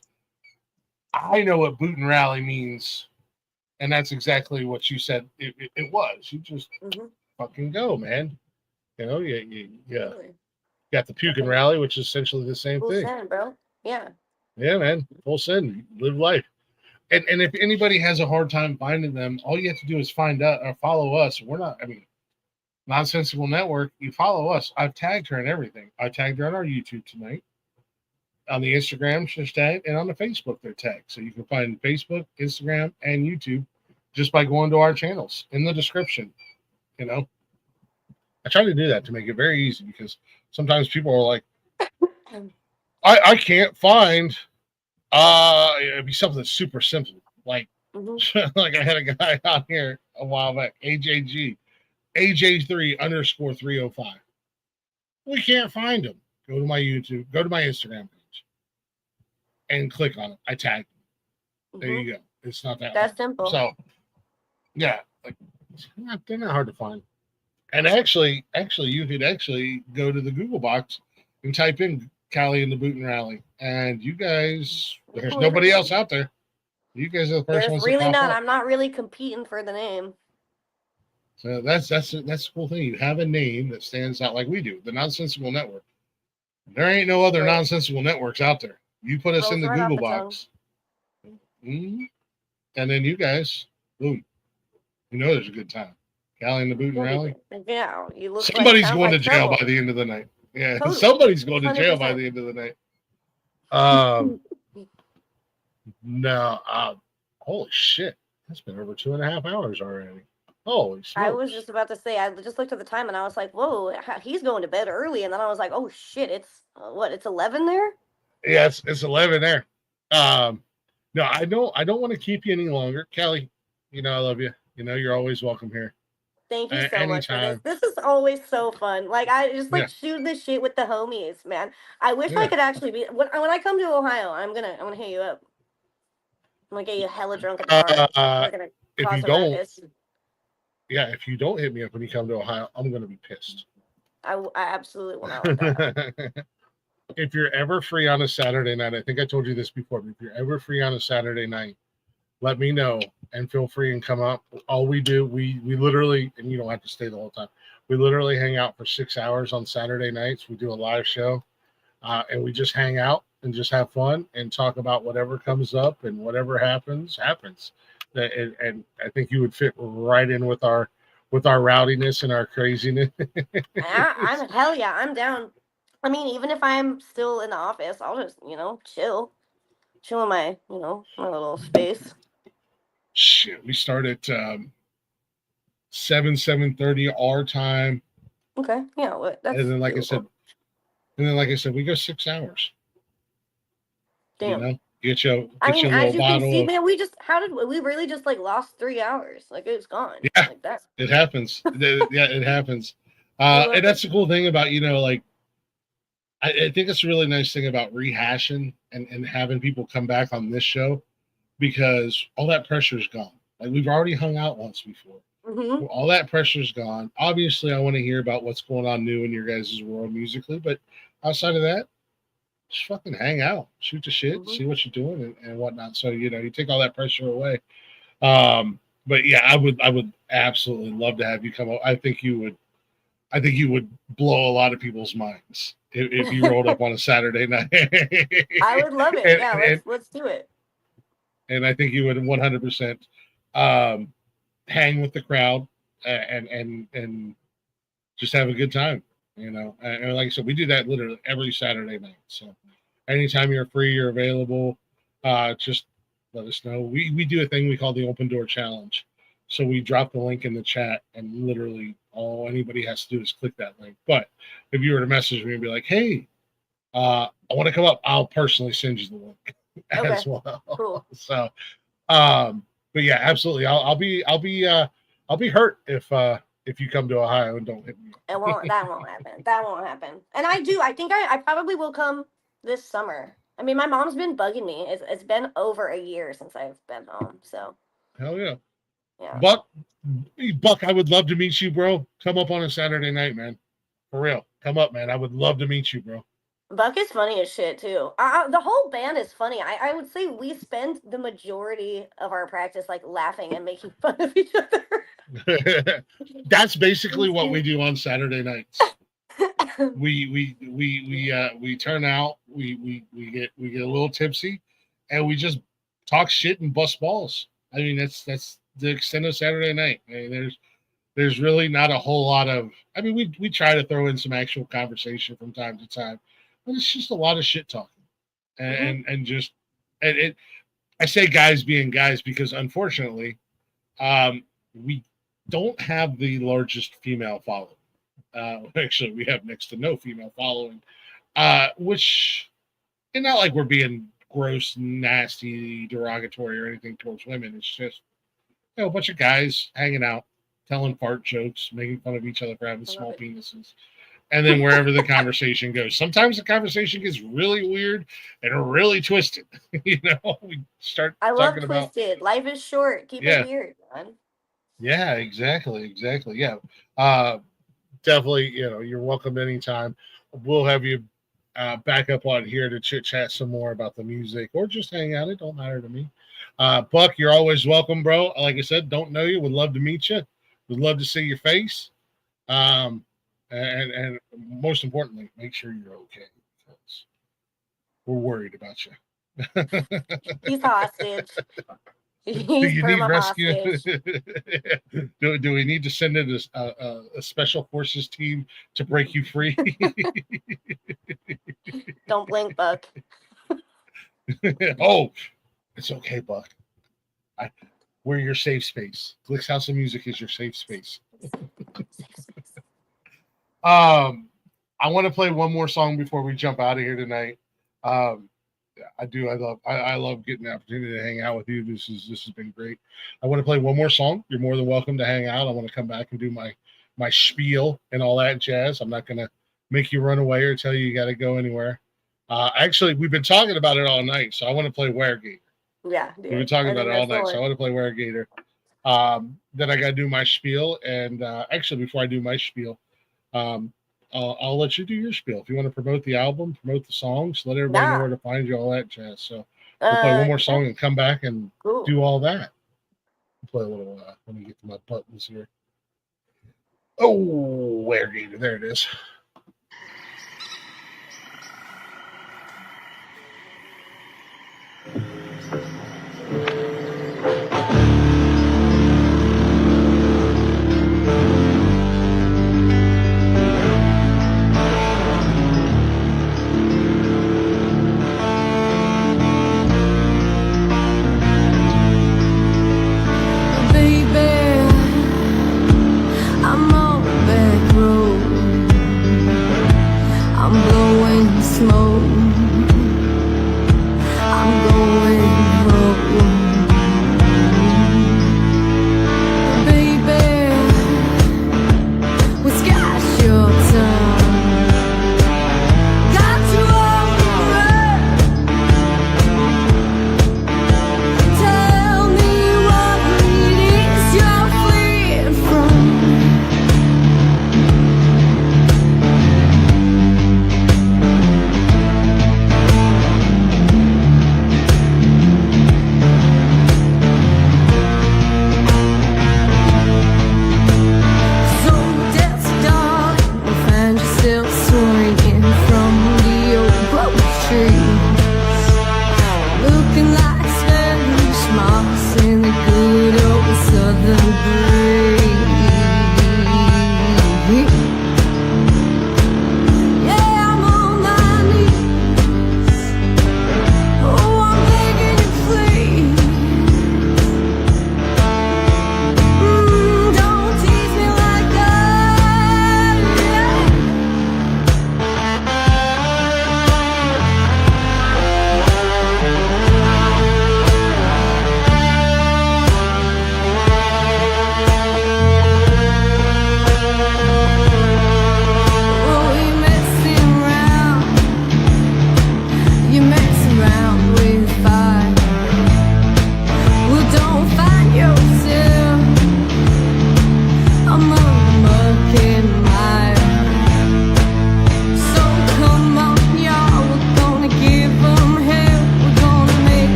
I know what boot and rally means, and that's exactly what you said. It was. You just Hmm. fucking go, man. You know, you Really. got the puke and rally, which is essentially the same Full thing. send, bro. Yeah. Yeah, man, full send, live life. And if anybody has a hard time finding them, all you have to do is find out or follow us. We're not. I mean, Nonsensical Network. You follow us. I've tagged her and everything. I tagged her on our YouTube tonight, on the Instagram, she's tagged, and on the Facebook, they're tagged. So you can find Facebook, Instagram, and YouTube just by going to our channels in the description. You know, I try to do that to make it very easy because sometimes people are like, I can't find. It'd be something that's super simple, like Hmm. like I had a guy on here a while back, AJ3_305. We can't find him. Go to my YouTube, go to my Instagram page, and click on it. I tagged him. There Hmm. you go. It's not that hard. That's simple. So yeah, like they're not hard to find. And actually, you could actually go to the Google box and type in Calli and the Boot and Rally, and you guys, there's Oh, nobody else interesting. out there. You guys are the first There's ones that really pop not. up. I'm not really competing for the name. So that's the cool thing. You have a name that stands out like we do, the Nonsensical Network. There ain't no other Right. nonsensical networks out there. You put us in Rolls the right off Google the tongue. box, and then you guys, boom, you know there's a good time. Calli and the Boot and You'll be Rally. good. Yeah, you look like, Somebody's sound going to like jail by trouble. the end of the night. Yeah, Totally. somebody's going to jail by 100%. the end of the night. No, holy shit, that's been over 2.5 hours already. Holy I was smokes! just about to say, I just looked at the time and I was like, whoa, he's going to bed early. And then I was like, oh shit, it's what? It's 11 there? Yeah, it's 11 there. Um, no, I don't want to keep you any longer, Calli. You know I love you. You know you're always welcome here. Thank you so much for this. Anytime. This is always so fun. Like, I just like Yeah, shoot this shit with the homies, man. I wish I yeah. could actually be when I come to Ohio, I'm gonna hit you up. I'm gonna get you hella drunk at the bar. Uh, We're gonna if you cause a don't, ruckus. yeah, if you don't hit me up when you come to Ohio, I'm gonna be pissed. I absolutely will not let that happen. If you're ever free on a Saturday night, I think I told you this before, but if you're ever free on a Saturday night, let me know and feel free and come up. All we do, we literally, and you don't have to stay the whole time. We literally hang out for 6 hours on Saturday nights. We do a live show, and we just hang out and just have fun and talk about whatever comes up and whatever happens. And I think you would fit right in with our rowdiness and our craziness. I'm hell yeah, I'm down. I mean, even if I'm still in the office, I'll just chill in my my little space. Shit, we start at 7:30 our time, Okay, yeah, that's and then doable. like I said, we go 6 hours. You Damn. know, get you I mean, a as little you can bottle see, of. man, how did we really just like lost 3 hours? Like it's gone. Yeah, Like that. it happens. Yeah, it happens. I love And it. that's the cool thing about like I think it's a really nice thing about rehashing and having people come back on this show because all that pressure is gone. Like we've already hung out once before. Hmm. All that pressure's gone. Obviously, I want to hear about what's going on new in your guys' world musically, but outside of that, just fucking hang out, shoot the shit, Hmm. see what you're doing and whatnot. So you take all that pressure away. But yeah, I would absolutely love to have you come up. I think you would blow a lot of people's minds if you rolled up on a Saturday night. I would love it. and, Yeah, and let's do it. and I think you would 100% um, hang with the crowd and just have a good time. And like I said, we do that literally every Saturday night. So anytime you're free, you're available, just let us know. We do a thing we call the open door challenge. So we drop the link in the chat, and literally all anybody has to do is click that link. But if you were to message me and be like, "Hey, I want to come up," I'll personally send you the link Okay, as well. cool. So, but yeah, absolutely. I'll be hurt if you come to Ohio and don't hit me. That won't happen. That won't happen. And I think I probably will come this summer. I mean, my mom's been bugging me. It's been over a year since I've been home. So Hell yeah. yeah. Buck, I would love to meet you, bro. Come up on a Saturday night, man. For real. Come up, man. I would love to meet you, bro. Buck is funny as shit too. The whole band is funny. I would say we spend the majority of our practice like laughing and making fun of each other. That's basically what we do on Saturday nights. We turn out, we get a little tipsy, and we just talk shit and bust balls. I mean, that's the extent of Saturday night. I mean, there's really not a whole lot of. I mean, we try to throw in some actual conversation from time to time, but it's just a lot of shit talking, and just and it. I say guys being guys because unfortunately, we don't have the largest female following. Actually, we have next to no female following, which, and not like we're being gross, nasty, derogatory or anything towards women. It's just, a bunch of guys hanging out, telling fart jokes, making fun of each other for having small penises, and then wherever the conversation goes. Sometimes the conversation gets really weird and really twisted. We start. I love talking twisted. About, life is short. Keep it weird, man. Yeah, exactly. Yeah. Definitely, you're welcome anytime. We'll have you back up on here to chit chat some more about the music or just hang out. It don't matter to me. Buck, you're always welcome, bro. Like I said, don't know you. Would love to meet you. Would love to see your face. And most importantly, make sure you're okay because we're worried about you. He's hostage. He's do you need rescue? hostage. do we need to send in a special forces team to break you free? Don't blink, Buck. Oh, it's okay, Buck. We're your safe space. Glick's House of Music is your safe space. I want to play one more song before we jump out of here tonight. I do. I love getting the opportunity to hang out with you. This has been great. I want to play one more song. You're more than welcome to hang out. I want to come back and do my spiel and all that jazz. I'm not going to make you run away or tell you got to go anywhere. Actually, we've been talking about it all night, so I want to play Weregator. Yeah, dude. We've been talking about it all night, so I want to play Weregator. Then I got to do my spiel, and actually, before I do my spiel, I'll let you do your spiel. If you want to promote the album, promote the songs, let everybody know where to find you, all that jazz. So we'll play one more song and come back and do all that. Play a little. Let me get to my buttons here. Oh, Weregator, there it is. I'm on the back road.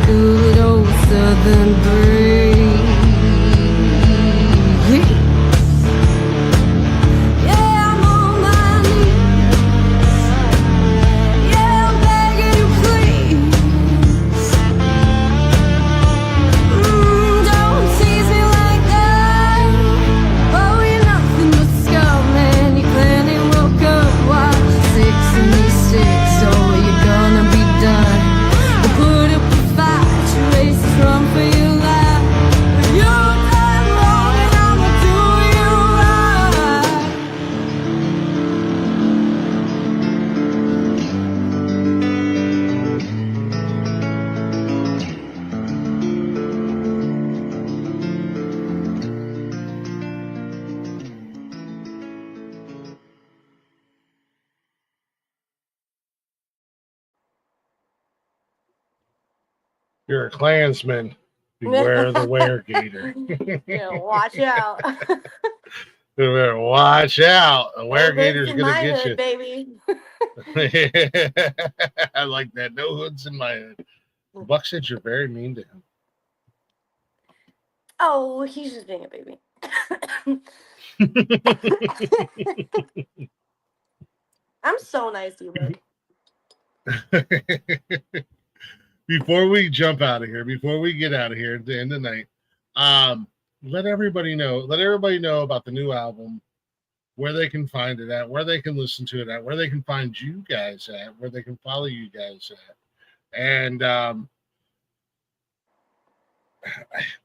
good old southern breeze. Yeah, I'm on my knees. Yeah, I'm begging you, please. Don't tease me like that. Oh, you're nothing but scum, and you clearly woke up watching 66. Oh, you're gonna be done. You put up a fight, you race the drum for your life. You're done wrong, and I'ma do you right. You're a Klansman. Beware the weregator. Yeah, watch out. Beware, watch out. The No hoods weregator's in gonna my get hood, you. baby. I like that. No hoods in my head. Buck said you're very mean to him. Oh, he's just being a baby. I'm so nice to you, Buck. Before we jump out of here, before we get out of here at the end of the night, let everybody know about the new album, where they can find it at, where they can listen to it at, where they can find you guys at, where they can follow you guys at. And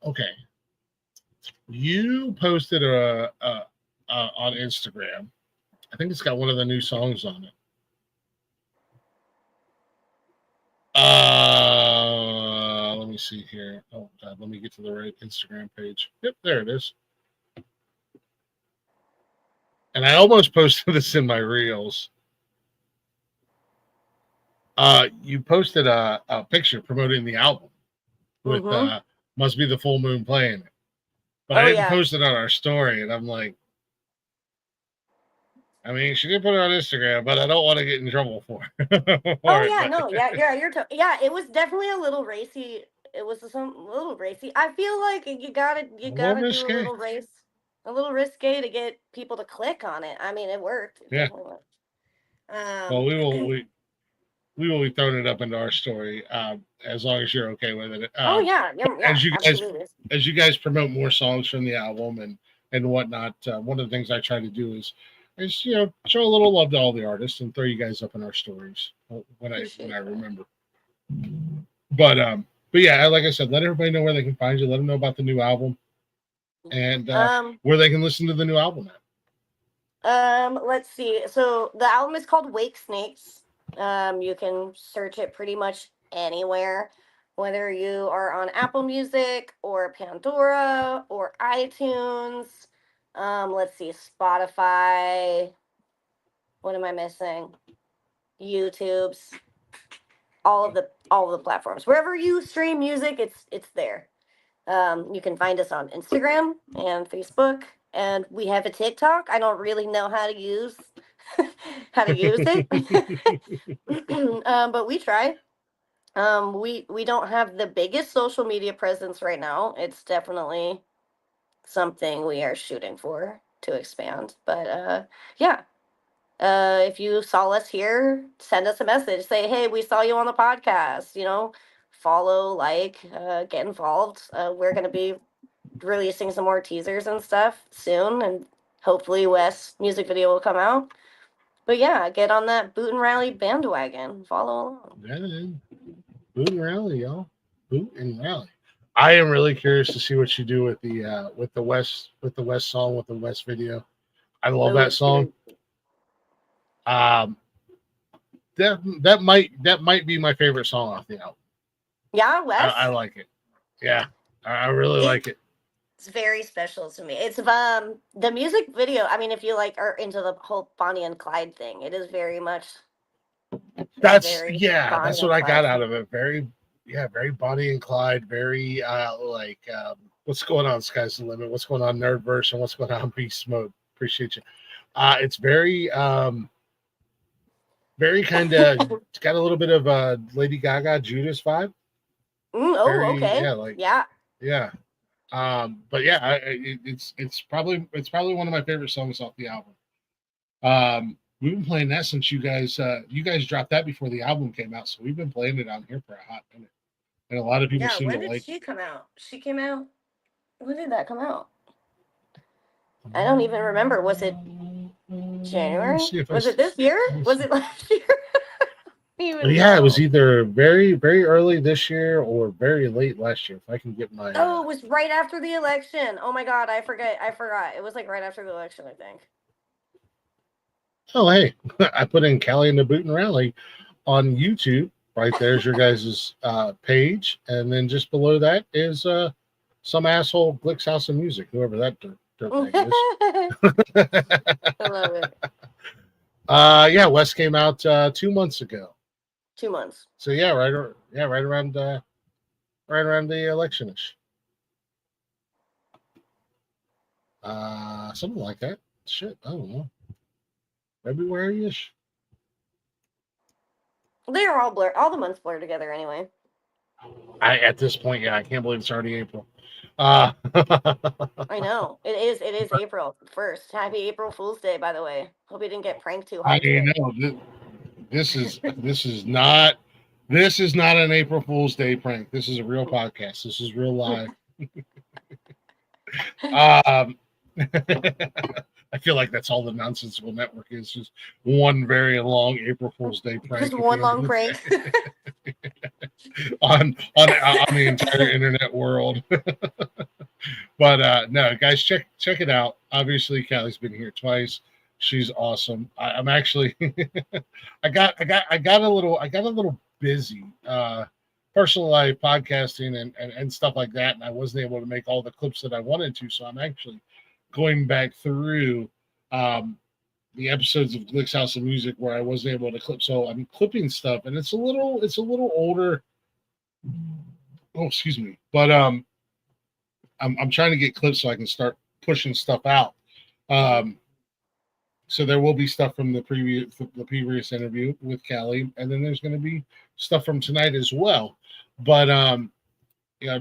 okay, you posted on Instagram. I think it's got one of the new songs on it. Let me see here. Oh God, let me get to the right Instagram page. Yep, there it is. And I almost posted this in my reels. You posted a picture promoting the album with Must Be the Full Moon playing it. But I didn't post it on our story, and I'm like, I mean, she did put it on Instagram, but I don't want to get in trouble for it. Yeah, it was definitely a little racy. It was a little racy. I feel like you gotta do a little risque to get people to click on it. I mean, it worked. It definitely worked. Well, we will be throwing it up into our story as long as you're okay with it. Absolutely. As you guys promote more songs from the album and whatnot, one of the things I try to do is show a little love to all the artists and throw you guys up in our stories when I remember. But yeah, like I said, let everybody know where they can find you. Let them know about the new album and where they can listen to the new album at. Let's see. So the album is called Wake Snakes. You can search it pretty much anywhere, whether you are on Apple Music or Pandora or iTunes. Let's see, Spotify. What am I missing? YouTube's. All of the platforms. Wherever you stream music, it's there. You can find us on Instagram and Facebook, and we have a TikTok. I don't really know how to use it, but we try. We don't have the biggest social media presence right now. It's definitely something we are shooting for to expand. But yeah. If you saw us here, send us a message. Say, hey, we saw you on the podcast. Follow, get involved. We're going to be releasing some more teasers and stuff soon, and hopefully Wes' music video will come out. But yeah, get on that Boot and Rally bandwagon. Follow along. Yeah, Boot and Rally, y'all. Boot and Rally. I am really curious to see what you do with the West song, with the West video. I love that song. That might be my favorite song off the album. Yeah, Wes. I like it. Yeah, I really like it. It's very special to me. It's the music video. I mean, if you are into the whole Bonnie and Clyde thing, it is very much. That's what I got out of it. Very Bonnie and Clyde. Very what's going on, Sky's the Limit? What's going on, Nerdverse, and what's going on, Beast Mode? Appreciate you. It's very kind of. It's got a little bit of Lady Gaga, Judas vibe. I really like it. It's Oh, okay. like Yeah. yeah. But yeah, it's probably one of my favorite songs off the album. We've been playing that since you guys dropped that before the album came out, so we've been playing it on here for a hot minute, and a lot of people Yeah. seem to When did like she come out? She came out. When did that come out? I don't even remember. Was it Let's January? see if Was it this year? let's Was see. it last year? I don't even Yeah, it was know. either very early this year or very late last year. If I can get my Oh, it was right after the election. Oh my god, I forget. I forgot. It was like right after the election, I think. oh hey, I put in Calli and the Boot and Rally on YouTube. Right there's your guys' page, and then just below that is some asshole Glick's House of Music, whoever that dirtbag is. I love it. Yeah, West came out 2 months ago. 2 months. So yeah, right around the election-ish. Something like that. Shit, I don't know. February-ish. They are all blurred. All the months blur together anyway. At this point, yeah, I can't believe it's already April. Uh, I know. It is. It is April 1st. Happy April Fool's Day, by the way. Hope you didn't get pranked too I hard today. know this is not an April Fool's Day prank. This is a real podcast. This is real live. Um, I feel like that's all the Nonsensical Network is, just one very long April Fool's Day prank. Just one long prank. on the entire internet world. But no, guys, check it out. Obviously, Calli's been here twice. She's awesome. I'm actually I got a little busy. Personal life, podcasting, and stuff like that, and I wasn't able to make all the clips that I wanted to. So I'm actually going back through the episodes of Glick's House of Music where I wasn't able to clip. So I'm clipping stuff, and it's a little older. Oh, excuse me, but I'm trying to get clips so I can start pushing stuff out. So there will be stuff from the previous interview with Calli, and then there's going to be stuff from tonight as well. But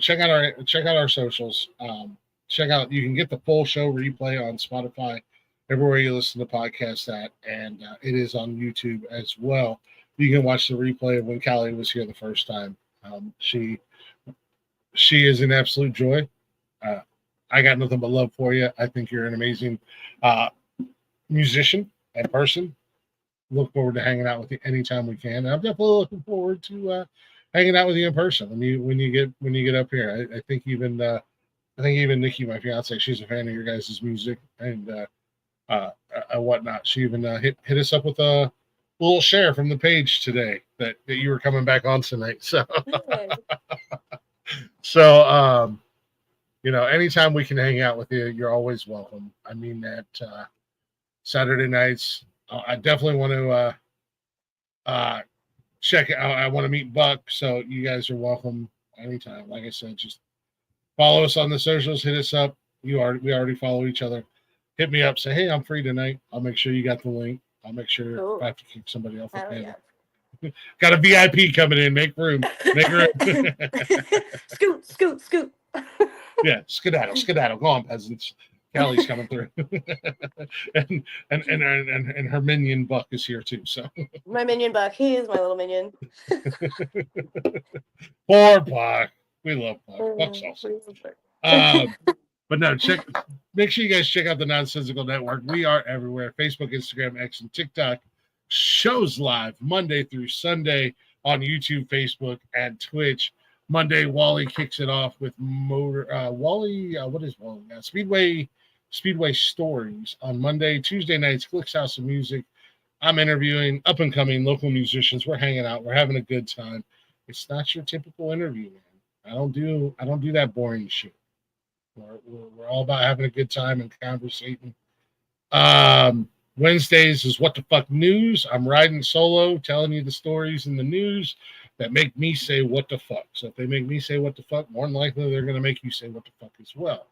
check out our socials. You can get the full show replay on Spotify, everywhere you listen to podcasts at, and it is on YouTube as well. You can watch the replay of when Calli was here the first time. She is an absolute joy. I got nothing but love for you. I think you're an amazing musician and person. Look forward to hanging out with you anytime we can. And I'm definitely looking forward to hanging out with you in person when you get up here. I think even Nikki, my fiance, she's a fan of your guys' music and whatnot. She even hit us up with a little share from the page today that you were coming back on tonight. So anytime we can hang out with you, you're always welcome. I mean that. Saturday nights, I definitely want to check out. I want to meet Buck, so you guys are welcome anytime. Like I said, just follow us on the socials. Hit us up. We already follow each other. Hit me up. Say, hey, I'm free tonight. I'll make sure you got the link. I'll make sure if I have to kick somebody off the panel. Yeah. Got a VIP coming in. Make room. Make room. Scoot. Yeah, skedaddle. Go on, peasants. Calli's coming through, and her minion Buck is here too. So my minion Buck, he is my little minion. Poor Buck, we love Buck. Buck's awesome. But no, make sure you guys check out the Nonsensical Network. We are everywhere: Facebook, Instagram, X, and TikTok. Shows live Monday through Sunday on YouTube, Facebook, and Twitch. Monday, Wally kicks it off with Wally. What is Wally? Speedway Stories on Monday. Tuesday nights, Glick's House of Music. I'm interviewing up and coming local musicians. We're hanging out. We're having a good time. It's not your typical interview, man. I don't do that boring shit. We're all about having a good time and conversating. Wednesdays is What the Fuck News. I'm riding solo, telling you the stories in the news that make me say what the fuck. So if they make me say what the fuck, more than likely they're going to make you say what the fuck as well.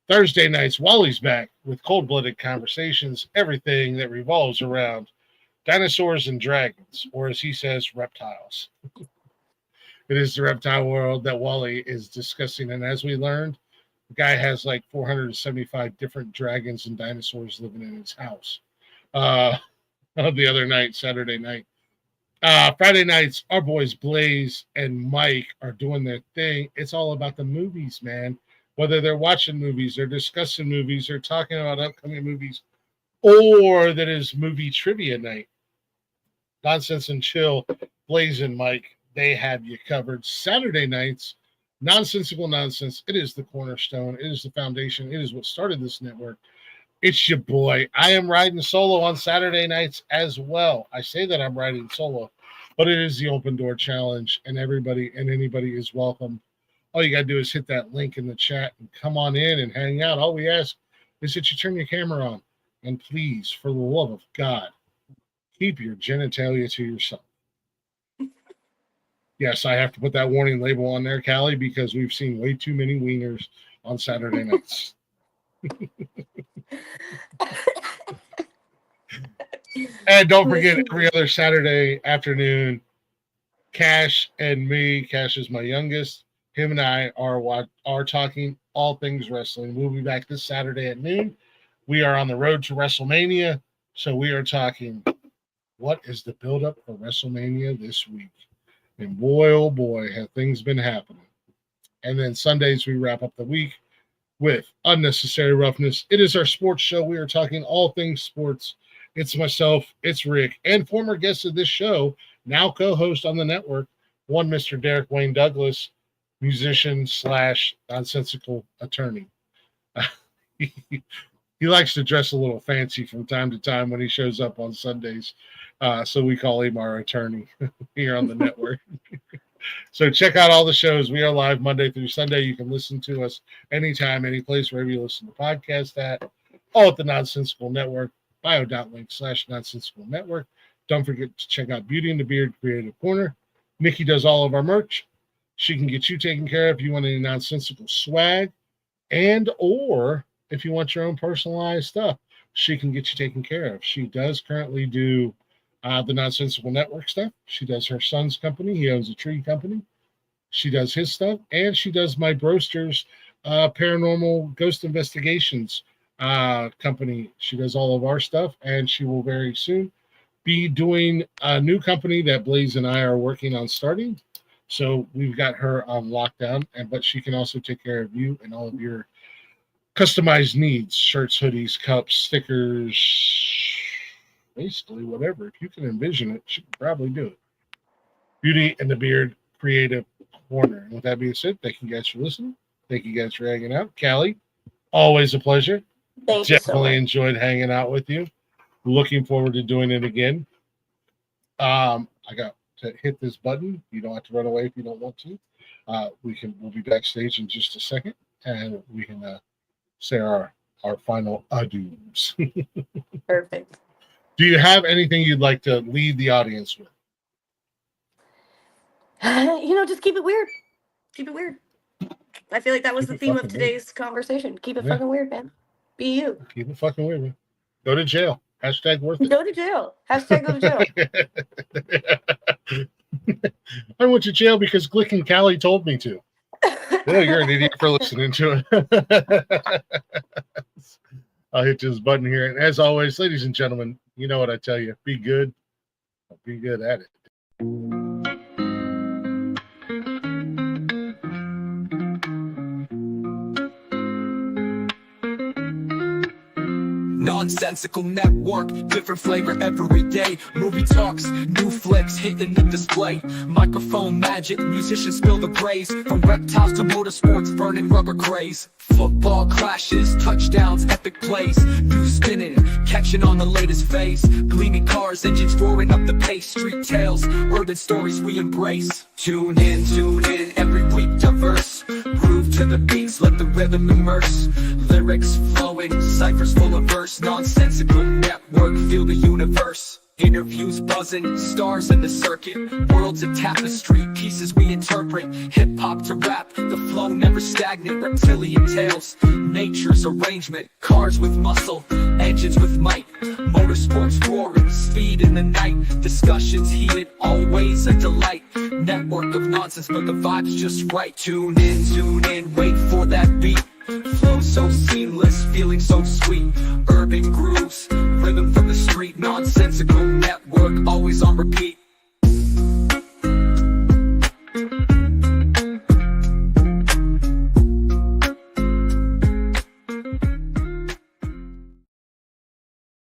Thursday nights, Wally's back with cold-blooded conversations, everything that revolves around dinosaurs and dragons, or as he says, reptiles. It is the reptile world that Wally is discussing. And as we learned, the guy has like 475 different dragons and dinosaurs living in his house. The other night, Saturday night. Friday nights, our boys Blaze and Mike are doing their thing. It's all about the movies, man. Whether they're watching movies, they're discussing movies, they're talking about upcoming movies, or that is movie trivia night. Nonsense and Chill, Blaze and Mike, they have you covered. Saturday nights, Nonsensical Nonsense. It is the cornerstone. It is the foundation. It is what started this network. It's your boy. I am riding solo on Saturday nights as well. I say that I'm riding solo, but it is the Open Door Challenge, and everybody and anybody is welcome. All you got to do is hit that link in the chat and come on in and hang out. All we ask is that you turn your camera on. And please, for the love of God, keep your genitalia to yourself. Yes, I have to put that warning label on there, Calli, because we've seen way too many wieners on Saturday nights. And don't forget, every other Saturday afternoon, Cash and me, Cash is my youngest, him and I are talking all things wrestling. We'll be back this Saturday at noon. We are on the road to WrestleMania, so we are talking what is the build-up for WrestleMania this week. And boy, oh boy, have things been happening. And then Sundays, we wrap up the week with Unnecessary Roughness. It is our sports show. We are talking all things sports. It's myself, it's Rick, and former guest of this show, now co-host on the network, one Mr. Derek Wayne Douglas, musician / nonsensical attorney. He likes to dress a little fancy from time to time when he shows up on Sundays. So we call him our attorney here on the network. So check out all the shows. We are live Monday through Sunday. You can listen to us anytime, any place, wherever you listen to podcasts at, all at the Nonsensical Network, bio.link/Nonsensical Network. Don't forget to check out Beauty and the Beard Creative Corner. Nikki does all of our merch. She can get you taken care of if you want any nonsensical swag, and or if you want your own personalized stuff, she can get you taken care of. She does currently do the Nonsensical Network stuff. She does her son's company. He owns a tree company. She does his stuff, and she does my Broster's paranormal ghost investigations company. She does all of our stuff, and she will very soon be doing a new company that Blaze and I are working on starting. So we've got her on lockdown, but she can also take care of you and all of your customized needs: shirts, hoodies, cups, stickers, basically whatever. If you can envision it, she can probably do it. Beauty and the Beard Creative Corner. And with that being said, thank you guys for listening. Thank you guys for hanging out. Calli, always a pleasure. Thank you so Definitely much. enjoyed hanging out with you. Looking forward to doing it again. I got to hit this button. You don't have to run away if you don't want to. We'll be backstage in just a second, and we can say our final adieus. Perfect. Do you have anything you'd like to leave the audience with? Just keep it weird. Keep it weird. I feel like that was Keep the it theme of fucking today's conversation. Keep it Yeah. fucking weird, man. Be you. Keep it fucking weird, man. Go to jail. Hashtag worth it. Go to jail. Hashtag go to jail. I went to jail because Glick and Calli told me to. Well, you're an idiot for listening to it. I'll hit this button here. And as always, ladies and gentlemen, you know what I tell you. Be good. Be good at it. Nonsensical Network, different flavor every day. Movie talks, new flicks hitting the display. Microphone magic, musicians spill the praise. From reptiles to motorsports, burning rubber craze. Football crashes, touchdowns, epic plays. News spinning, catching on the latest phase. Gleaming cars, engines roaring up the pace. Street tales, urban stories we embrace. Tune in, every week diverse. Groove to the beats, let the rhythm immerse. Lyrics flowing, ciphers full of verse. Nonsensical Network, feel the universe. Interviews buzzing, stars in the circuit. Worlds of tapestry, pieces we interpret. Hip-hop to rap, the flow never stagnant. Reptilian tales, nature's arrangement. Cars with muscle, engines with might. Motorsports roaring, speed in the night. Discussions heated, always a delight. Network of nonsense, but the vibe's just right. Tune in, wait for that beat. Flow so seamless, feeling so sweet. Urban grooves, rhythm from the street. Nonsensical network, always on repeat.